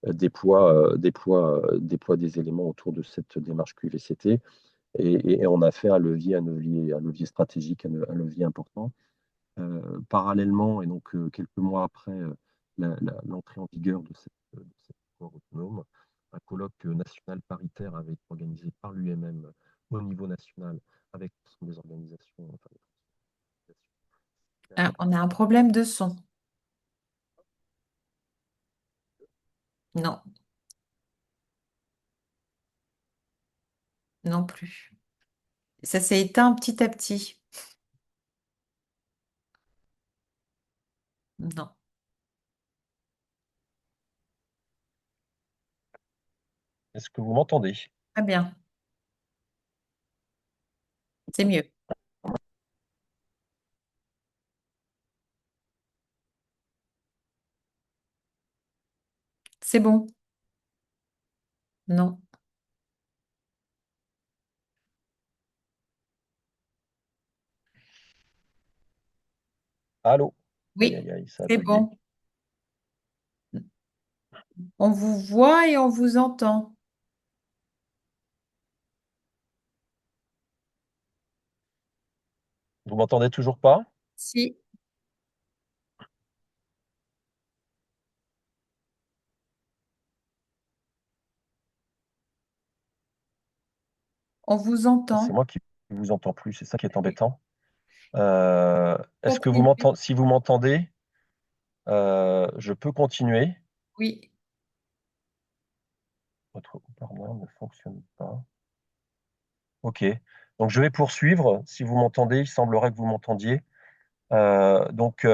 déploie des éléments autour de cette démarche QVCT, et on a fait un levier stratégique, un levier important. Parallèlement, et donc quelques mois après l'entrée en vigueur de cet accord autonome, un colloque national paritaire avait été organisé par l'UMM au niveau national avec l'ensemble des organisations. Enfin, des Ah, organisations. on a un problème de son. Non, non plus. Ça s'est éteint petit à petit. Non. Est-ce que vous m'entendez? Très bien. C'est mieux. C'est bon. Non. Allô? Aïe, Oui, aïe, aïe, ça a c'est bugué. bon. On vous voit et on vous entend. Vous m'entendez toujours pas? Si, on vous Ah, c'est entend. moi qui vous entends plus, c'est ça qui est embêtant. Est-ce que Continuez. si vous m'entendez, je peux continuer. Oui. Votre haut-parleur ne fonctionne pas. OK. Donc, je vais poursuivre. Si vous m'entendez, il semblerait que vous m'entendiez. Donc,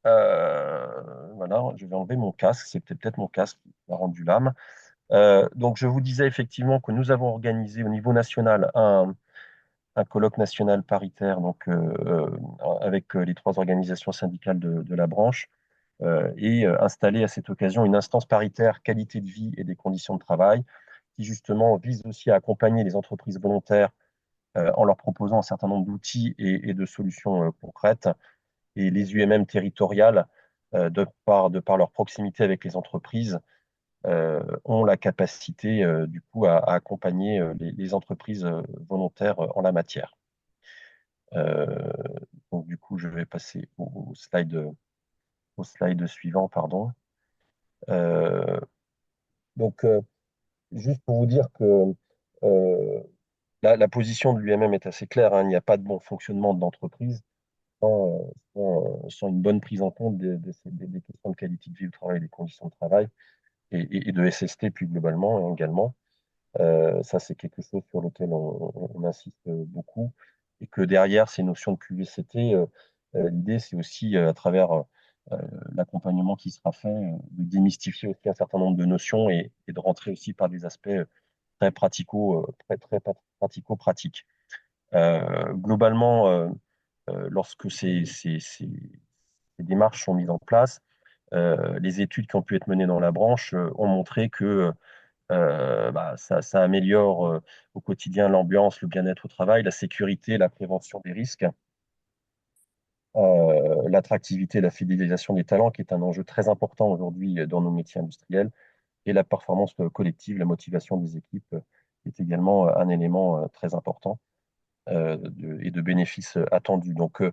voilà, je vais enlever mon casque. C'est peut-être mon casque qui a rendu l'âme. Donc, je vous disais effectivement que nous avons organisé au niveau national un colloque national paritaire donc, avec les 3 organisations syndicales de la branche et installé à cette occasion une instance paritaire qualité de vie et des conditions de travail qui justement vise aussi à accompagner les entreprises volontaires en leur proposant un certain nombre d'outils et de solutions concrètes. Et les UMM territoriales, de par leur proximité avec les entreprises, ont la capacité du coup à accompagner les entreprises volontaires en la matière. Euh, donc du coup, je vais passer au slide suivant, pardon. Euh, donc, juste pour vous dire que euh, la position de l'UMM est assez claire, hein. Il n'y a pas de bon fonctionnement de l'entreprise sans une bonne prise en compte des questions de qualité de vie au travail, des conditions de travail et de SST plus globalement également. Ça, c'est quelque chose sur lequel on insiste beaucoup. Et que derrière ces notions de QVCT, l'idée, c'est aussi, à travers l'accompagnement qui sera fait, de démystifier aussi un certain nombre de notions et de rentrer aussi par des aspects très très pratico-pratiques. Globalement, lorsque ces démarches sont mises en place, les études qui ont pu être menées dans la branche ont montré que ça améliore au quotidien l'ambiance, le bien-être au travail, la sécurité, la prévention des risques, l'attractivité, la fidélisation des talents, qui est un enjeu très important aujourd'hui dans nos métiers industriels, et la performance collective, la motivation des équipes est également un élément très important et de bénéfices attendus. Donc,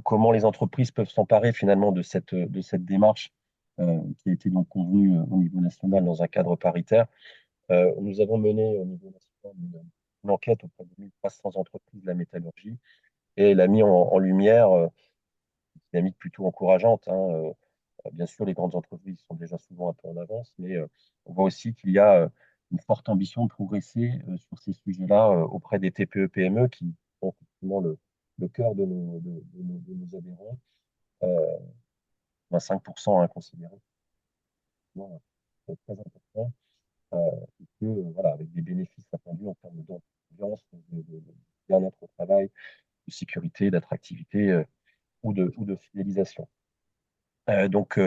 comment les entreprises peuvent s'emparer finalement de cette démarche qui a été donc convenue au niveau national dans un cadre paritaire. Nous avons mené au niveau national une enquête auprès de 1300 entreprises de la métallurgie et elle a mis en lumière une dynamique plutôt encourageante, hein. Bien sûr, les grandes entreprises sont déjà souvent un peu en avance, mais on voit aussi qu'il y a une forte ambition de progresser sur ces sujets-là auprès des TPE-PME qui sont effectivement le cœur de nos adhérents. 25% considéré très important. Et que, voilà, avec des bénéfices attendus en termes d'ambiance, de bien-être au travail, de sécurité, d'attractivité ou de fidélisation. Donc,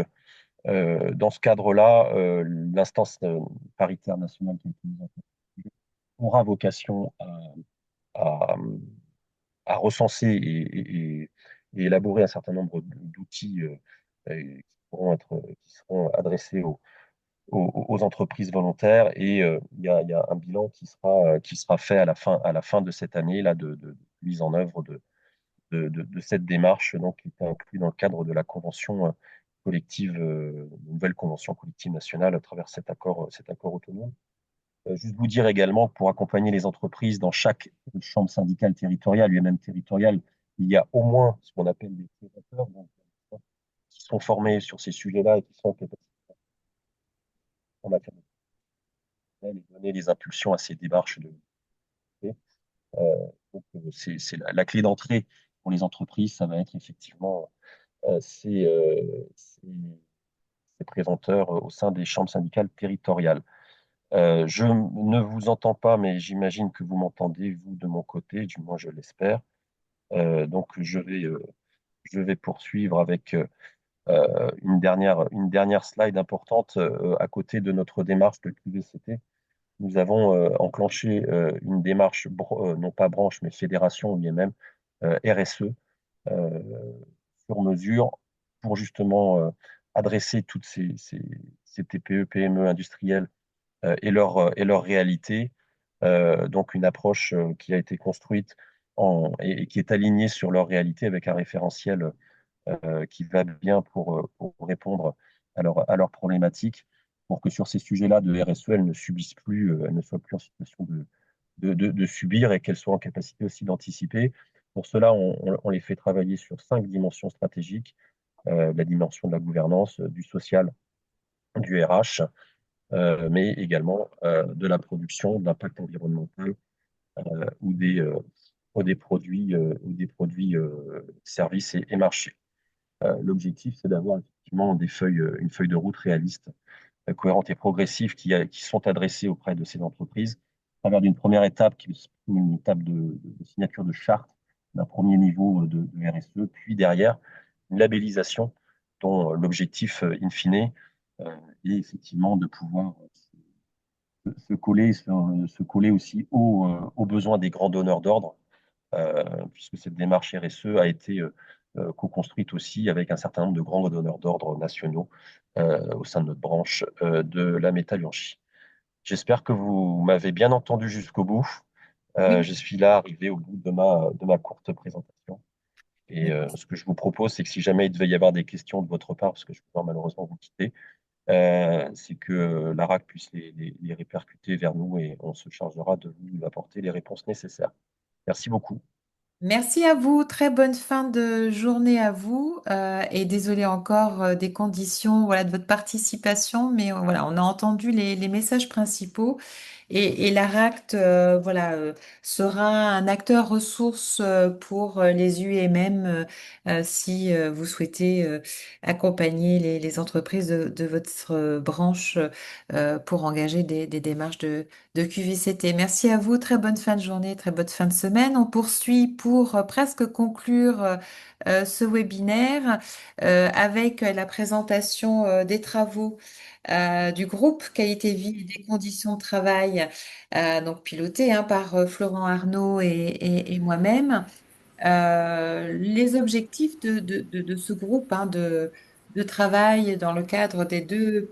dans ce cadre-là, l'instance paritaire nationale qui est mise en place aura vocation à, à recenser et élaborer un certain nombre d'outils qui seront adressés aux entreprises volontaires et il y a un bilan qui sera fait à la fin de cette année là, de mise en œuvre de cette démarche donc, qui est inclus dans le cadre de la convention collective, une nouvelle convention collective nationale à travers cet accord autonome. Juste vous dire également que pour accompagner les entreprises dans chaque chambre syndicale territoriale, UMM territoriale, il y a au moins ce qu'on appelle des prédateurs, donc, qui sont formés sur ces sujets-là et qui sont capables en matière de et donner des impulsions à ces démarches de. Donc, c'est la clé d'entrée pour les entreprises, ça va être effectivement ces présenteurs au sein des chambres syndicales territoriales. Je ne vous entends pas, mais j'imagine que vous m'entendez, vous, de mon côté, du moins je l'espère. Donc, je vais poursuivre avec une dernière slide importante à côté de notre démarche de QVCT. Nous avons enclenché une démarche, non pas branche, mais fédération UMM, RSE, euh, sur mesure, pour justement adresser toutes ces TPE, PME industrielles et leur réalité. Donc une approche qui a été construite et qui est alignée sur leur réalité avec un référentiel qui va bien pour répondre à leurs problématiques, pour que sur ces sujets-là de RSE, elles ne subissent plus, elles ne soient plus en situation de subir et qu'elles soient en capacité aussi d'anticiper. Pour cela, on les fait travailler sur 5 dimensions stratégiques, la dimension de la gouvernance, du social, du RH, mais également de la production, de l'impact environnemental ou ou des produits, services et marchés. L'objectif, c'est d'avoir effectivement une feuille de route réaliste, cohérente et progressive qui sont adressées auprès de ces entreprises à travers d'une première étape qui est une étape de signature de charte d'un premier niveau de RSE, puis derrière une labellisation dont l'objectif in fine est effectivement de pouvoir se coller aussi aux besoins des grands donneurs d'ordre, puisque cette démarche RSE a été co-construite aussi avec un certain nombre de grands donneurs d'ordre nationaux au sein de notre branche de la métallurgie. J'espère que vous m'avez bien entendu jusqu'au bout. Oui. Je suis là arrivé au bout de ma courte présentation. Et ce que je vous propose, c'est que si jamais il devait y avoir des questions de votre part, parce que je vais devoir malheureusement vous quitter, c'est que l'ARAC puisse les répercuter vers nous et on se chargera de vous apporter les réponses nécessaires. Merci beaucoup. Merci à vous, très bonne fin de journée à vous et désolé encore des conditions voilà, de votre participation, mais voilà, on a entendu les messages principaux et l'ARACT voilà, sera un acteur ressource pour les UMM si vous souhaitez accompagner les entreprises de votre branche pour engager des démarches de QVCT. Merci à vous, très bonne fin de journée, très bonne fin de semaine. On poursuit pour presque conclure ce webinaire avec la présentation des travaux du groupe qualité de vie et des conditions de travail, donc piloté par Florent Arnaud et moi-même. Les objectifs de ce groupe de travail dans le cadre des deux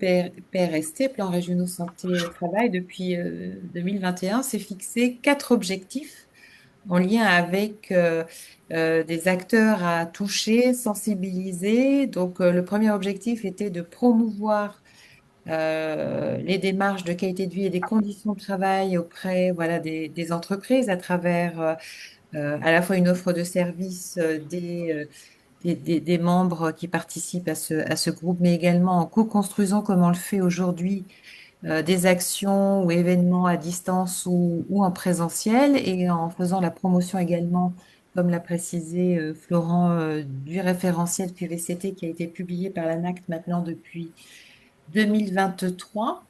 PRST, plans régionaux santé au travail, depuis 2021, c'est fixé quatre objectifs en lien avec des acteurs à toucher, sensibiliser. Donc, le premier objectif était de promouvoir les démarches de qualité de vie et des conditions de travail auprès voilà, des entreprises à travers à la fois une offre de services des membres qui participent à ce groupe, mais également en co-construisant, comme on le fait aujourd'hui, des actions ou événements à distance ou en présentiel, et en faisant la promotion également, comme l'a précisé Florent, du référentiel QVCT qui a été publié par l'ANACT maintenant depuis 2023.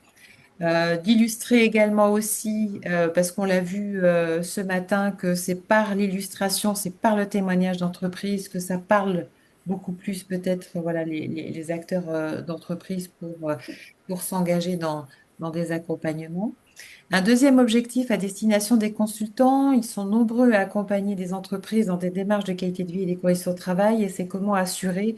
D'illustrer également aussi, parce qu'on l'a vu ce matin, que c'est par l'illustration, c'est par le témoignage d'entreprise que ça parle beaucoup plus peut-être voilà, les acteurs d'entreprise pour s'engager dans des accompagnements. Un deuxième objectif à destination des consultants, ils sont nombreux à accompagner des entreprises dans des démarches de qualité de vie et des conditions de travail, et c'est comment assurer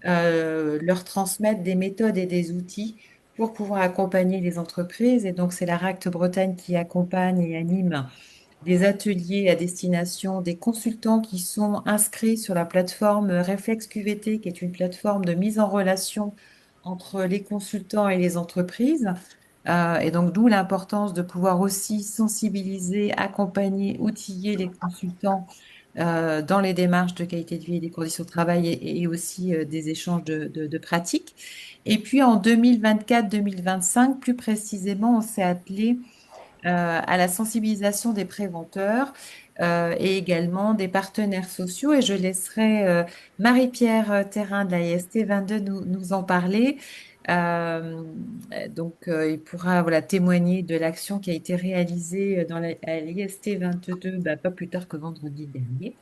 leur transmettre des méthodes et des outils pour pouvoir accompagner les entreprises. Et donc, c'est la RACT Bretagne qui accompagne et anime des ateliers à destination des consultants qui sont inscrits sur la plateforme Réflexe QVT, qui est une plateforme de mise en relation entre les consultants et les entreprises. Et donc, d'où l'importance de pouvoir aussi sensibiliser, accompagner, outiller les consultants dans les démarches de qualité de vie et des conditions de travail et aussi des échanges de pratiques. Et puis en 2024-2025, plus précisément, on s'est attelé à la sensibilisation des préventeurs et également des partenaires sociaux. Et je laisserai Marie-Pierre Terrain de la IST 22 nous en parler. Euh, il pourra voilà, témoigner de l'action qui a été réalisée à l'IST 22, bah, pas plus tard que vendredi dernier.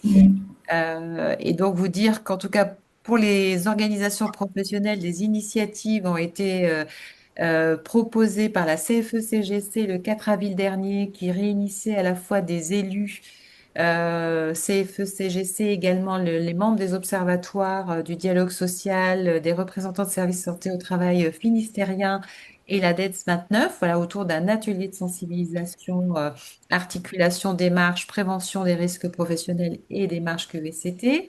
Et donc vous dire qu'en tout cas, pour les organisations professionnelles, des initiatives ont été proposé par la CFE-CGC le 4 avril dernier, qui réunissait à la fois des élus CFE-CGC, également les membres des observatoires du dialogue social, des représentants de services santé au travail finistériens et la DETS 29, voilà, autour d'un atelier de sensibilisation, articulation démarche, prévention des risques professionnels et démarche QVCT.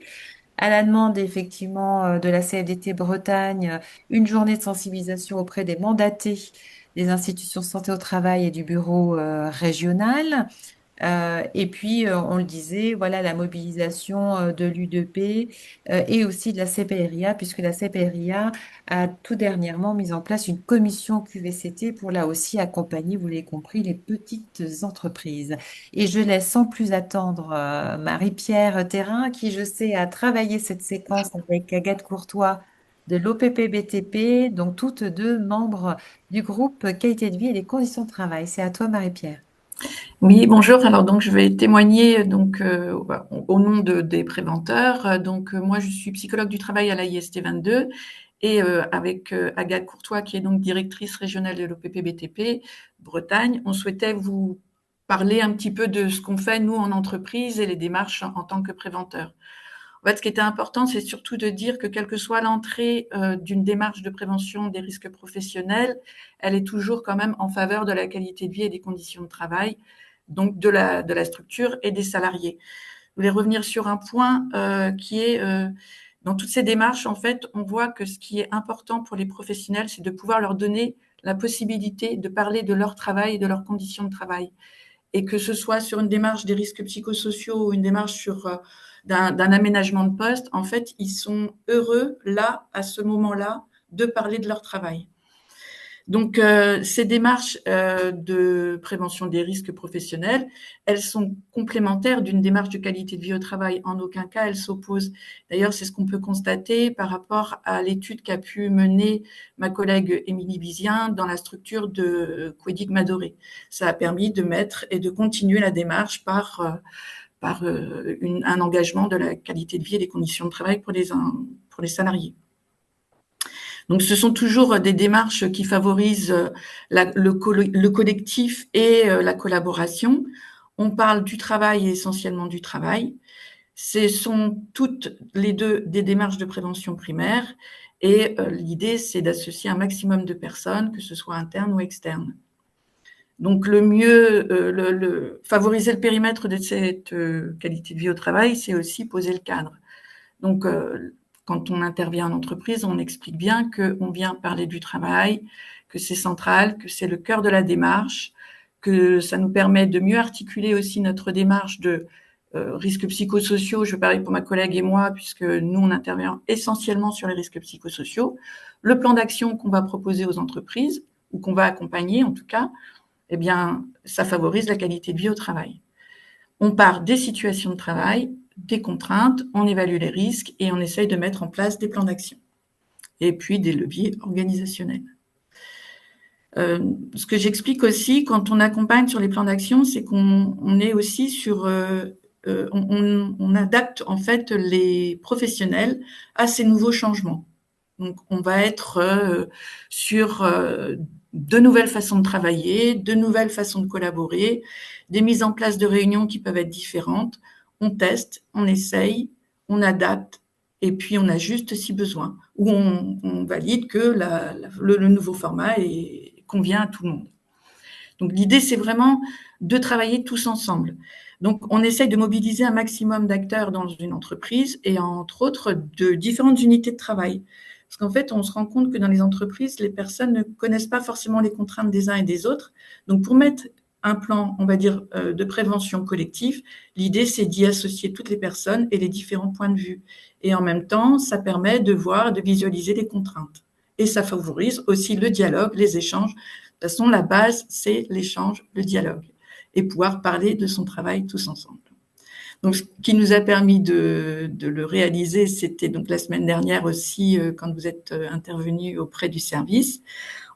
À la demande effectivement de la CFDT Bretagne, une journée de sensibilisation auprès des mandatés des institutions de santé au travail et du bureau régional. Et puis, on le disait, voilà la mobilisation de l'U2P et aussi de la CPRIA, puisque la CPRIA a tout dernièrement mis en place une commission QVCT pour là aussi accompagner, vous l'avez compris, les petites entreprises. Et je laisse sans plus attendre Marie-Pierre Thérin, qui je sais a travaillé cette séquence avec Agathe Courtois de l'OPP-BTP, donc toutes deux membres du groupe Qualité de vie et les conditions de travail. C'est à toi, Marie-Pierre. Oui, bonjour. Alors donc je vais témoigner au nom des préventeurs. Moi je suis psychologue du travail à l'AIST 22 et avec Agathe Courtois qui est donc directrice régionale de l'OPP-BTP Bretagne, on souhaitait vous parler un petit peu de ce qu'on fait nous en entreprise et les démarches en tant que préventeur. En fait, ce qui était important, c'est surtout de dire que quelle que soit l'entrée d'une démarche de prévention des risques professionnels, elle est toujours quand même en faveur de la qualité de vie et des conditions de travail, donc de la structure et des salariés. Je voulais revenir sur un point qui est dans toutes ces démarches, en fait, on voit que ce qui est important pour les professionnels, c'est de pouvoir leur donner la possibilité de parler de leur travail et de leurs conditions de travail. Et que ce soit sur une démarche des risques psychosociaux ou une démarche sur d'un aménagement de poste, en fait, ils sont heureux, là, à ce moment-là, de parler de leur travail. Donc, ces démarches de prévention des risques professionnels, elles sont complémentaires d'une démarche de qualité de vie au travail. En aucun cas, elles s'opposent. D'ailleurs, c'est ce qu'on peut constater par rapport à l'étude qu'a pu mener ma collègue Émilie Bizien dans la structure de Quedig Madoré. Ça a permis de mettre et de continuer la démarche par un engagement de la qualité de vie et des conditions de travail pour les salariés. Donc, ce sont toujours des démarches qui favorisent le collectif et la collaboration. On parle du travail et essentiellement du travail. Ce sont toutes les deux des démarches de prévention primaire et l'idée, c'est d'associer un maximum de personnes, que ce soit internes ou externes. Donc, le mieux, favoriser le périmètre de cette qualité de vie au travail, c'est aussi poser le cadre. Donc, quand on intervient en entreprise, on explique bien qu'on vient parler du travail, que c'est central, que c'est le cœur de la démarche, que ça nous permet de mieux articuler aussi notre démarche de risques psychosociaux. Je vais parler pour ma collègue et moi, puisque nous, on intervient essentiellement sur les risques psychosociaux. Le plan d'action qu'on va proposer aux entreprises, ou qu'on va accompagner en tout cas, eh bien, ça favorise la qualité de vie au travail. On part des situations de travail, des contraintes, on évalue les risques et on essaye de mettre en place des plans d'action. Et puis des leviers organisationnels. Ce que j'explique aussi quand on accompagne sur les plans d'action, c'est qu'on est aussi sur... on adapte en fait les professionnels à ces nouveaux changements. Donc on va être sur de nouvelles façons de travailler, de nouvelles façons de collaborer, des mises en place de réunions qui peuvent être différentes. On teste, on essaye, on adapte et puis on ajuste si besoin. Ou on valide que le nouveau format convient à tout le monde. Donc l'idée, c'est vraiment de travailler tous ensemble. Donc on essaye de mobiliser un maximum d'acteurs dans une entreprise et entre autres de différentes unités de travail. Parce qu'en fait, on se rend compte que dans les entreprises, les personnes ne connaissent pas forcément les contraintes des uns et des autres. Donc pour mettre un plan, on va dire, de prévention collective, l'idée, c'est d'y associer toutes les personnes et les différents points de vue. Et en même temps, ça permet de voir, de visualiser les contraintes. Et ça favorise aussi le dialogue, les échanges. De toute façon, la base, c'est l'échange, le dialogue. Et pouvoir parler de son travail tous ensemble. Donc, ce qui nous a permis de le réaliser, c'était donc la semaine dernière aussi, quand vous êtes intervenu auprès du service.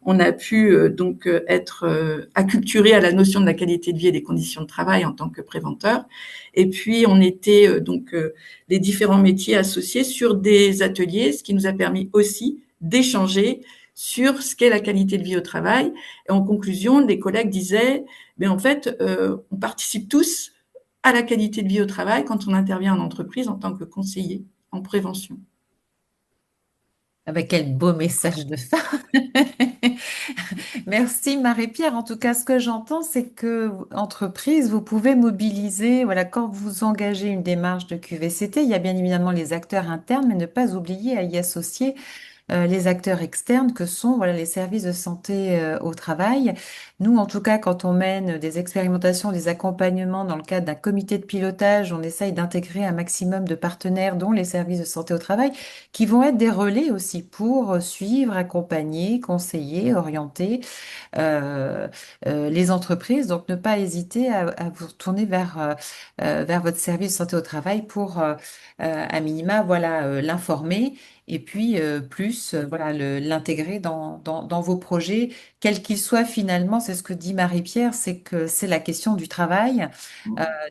On a pu donc être acculturé à la notion de la qualité de vie et des conditions de travail en tant que préventeur. Et puis, on était donc les différents métiers associés sur des ateliers, ce qui nous a permis aussi d'échanger sur ce qu'est la qualité de vie au travail. Et en conclusion, les collègues disaient, mais en fait, on participe tous à la qualité de vie au travail quand on intervient en entreprise en tant que conseiller en prévention. Avec quel beau message de fin. Merci Marie-Pierre. En tout cas, ce que j'entends, c'est que entreprise, vous pouvez mobiliser, voilà, quand vous engagez une démarche de QVCT, il y a bien évidemment les acteurs internes, mais ne pas oublier à y associer les acteurs externes que sont voilà, les services de santé au travail. Nous, en tout cas, quand on mène des expérimentations, des accompagnements dans le cadre d'un comité de pilotage, on essaye d'intégrer un maximum de partenaires, dont les services de santé au travail, qui vont être des relais aussi pour suivre, accompagner, conseiller, orienter euh, les entreprises. Donc, ne pas hésiter à vous retourner vers votre service de santé au travail pour, à minima, voilà, l'informer et puis plus, voilà, l'intégrer dans vos projets, quels qu'ils soient finalement. C'est ce que dit Marie-Pierre, c'est que c'est la question du travail,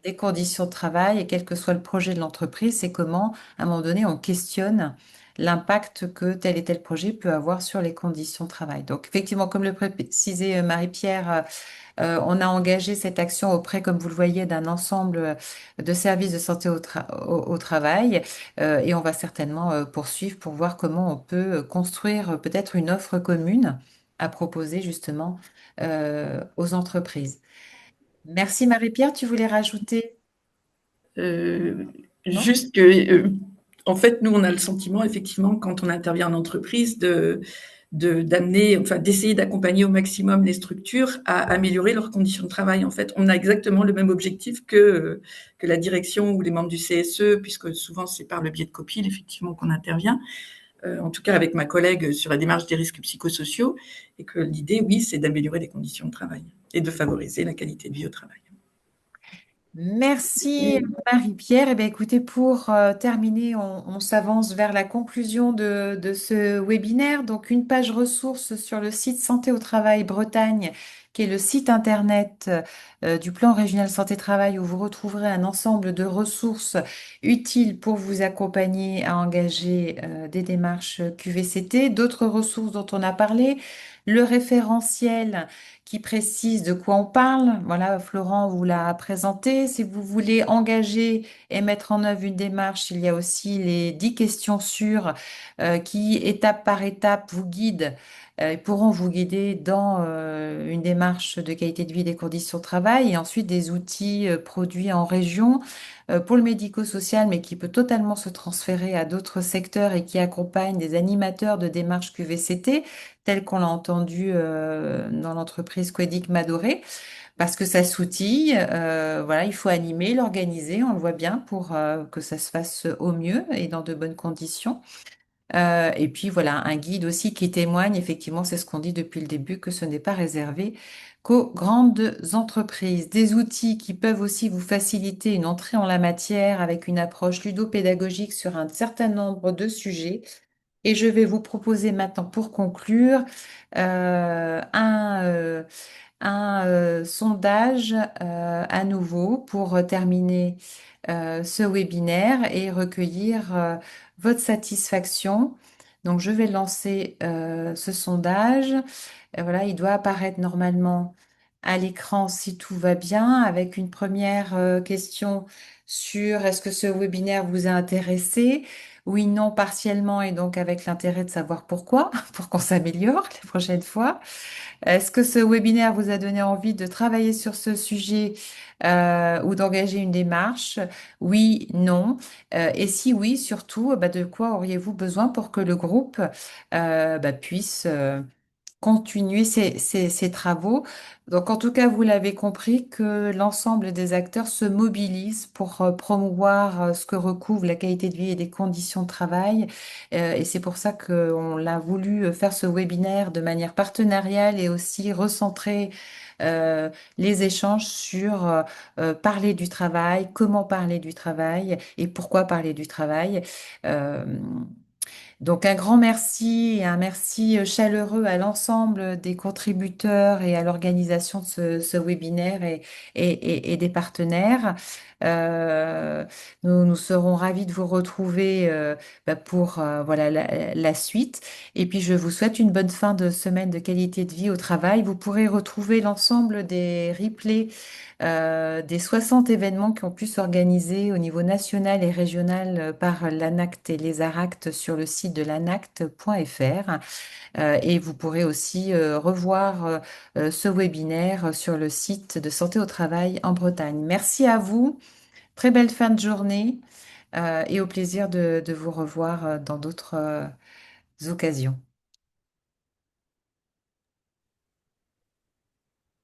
des conditions de travail et quel que soit le projet de l'entreprise, c'est comment, à un moment donné, on questionne l'impact que tel et tel projet peut avoir sur les conditions de travail. Donc, effectivement, comme le précisait Marie-Pierre, on a engagé cette action auprès, comme vous le voyez, d'un ensemble de services de santé au travail et on va certainement poursuivre pour voir comment on peut construire peut-être une offre commune à proposer justement aux entreprises. Merci Marie-Pierre, tu voulais rajouter? Euh, Non? juste que, en fait, nous, on a le sentiment, effectivement, quand on intervient en entreprise, d'amener, enfin, d'essayer d'accompagner au maximum les structures à améliorer leurs conditions de travail. En fait, on a exactement le même objectif que la direction ou les membres du CSE, puisque souvent c'est par le biais de Copil, effectivement, qu'on intervient. En tout cas, avec ma collègue sur la démarche des risques psychosociaux, et que l'idée, oui, c'est d'améliorer les conditions de travail et de favoriser la qualité de vie au travail. Merci Marie-Pierre. Eh bien, écoutez, pour terminer, on s'avance vers la conclusion de ce webinaire. Donc, une page ressources sur le site Santé au Travail Bretagne, qui est le site internet du plan régional santé-travail, où vous retrouverez un ensemble de ressources utiles pour vous accompagner à engager des démarches QVCT. D'autres ressources dont on a parlé, le référentiel qui précise de quoi on parle. Voilà, Florent vous l'a présenté. Si vous voulez engager et mettre en œuvre une démarche, il y a aussi les 10 questions sûres qui, étape par étape, vous guident et pourront vous guider dans une démarche de qualité de vie et des conditions de travail. Et ensuite, des outils produits en région pour le médico-social, mais qui peut totalement se transférer à d'autres secteurs et qui accompagnent des animateurs de démarches QVCT tel qu'on l'a entendu dans l'entreprise Quedic Madoré, parce que ça s'outille, voilà, il faut animer, l'organiser, on le voit bien, pour que ça se fasse au mieux et dans de bonnes conditions. Et puis voilà, un guide aussi qui témoigne, effectivement, c'est ce qu'on dit depuis le début, que ce n'est pas réservé qu'aux grandes entreprises. Des outils qui peuvent aussi vous faciliter une entrée en la matière avec une approche ludopédagogique sur un certain nombre de sujets. Et je vais vous proposer maintenant, pour conclure, un sondage à nouveau pour terminer ce webinaire et recueillir votre satisfaction. Donc, je vais lancer ce sondage. Voilà, il doit apparaître normalement à l'écran si tout va bien, avec une première question sur est-ce que ce webinaire vous a intéressé? Oui, non, partiellement, et donc avec l'intérêt de savoir pourquoi, pour qu'on s'améliore les prochaines fois. Est-ce que ce webinaire vous a donné envie de travailler sur ce sujet ou d'engager une démarche? Oui, non. Et si oui, surtout, bah, de quoi auriez-vous besoin pour que le groupe puisse continuer ces travaux. Donc, en tout cas, vous l'avez compris que l'ensemble des acteurs se mobilisent pour promouvoir ce que recouvre la qualité de vie et des conditions de travail. Et c'est pour ça qu'on l'a voulu faire ce webinaire de manière partenariale et aussi recentrer euh, les échanges sur parler du travail, comment parler du travail et pourquoi parler du travail. Euh, donc un grand merci et un merci chaleureux à l'ensemble des contributeurs et à l'organisation de ce webinaire et des partenaires. Euh, nous serons ravis de vous retrouver pour voilà, la suite. Et puis je vous souhaite une bonne fin de semaine de qualité de vie au travail. Vous pourrez retrouver l'ensemble des replays des 60 événements qui ont pu s'organiser au niveau national et régional par l'ANACT et les ARACT sur le site de lanact.fr. Et vous pourrez aussi revoir ce webinaire sur le site de Santé au travail en Bretagne. Merci à vous, très belle fin de journée et au plaisir de vous revoir dans d'autres occasions.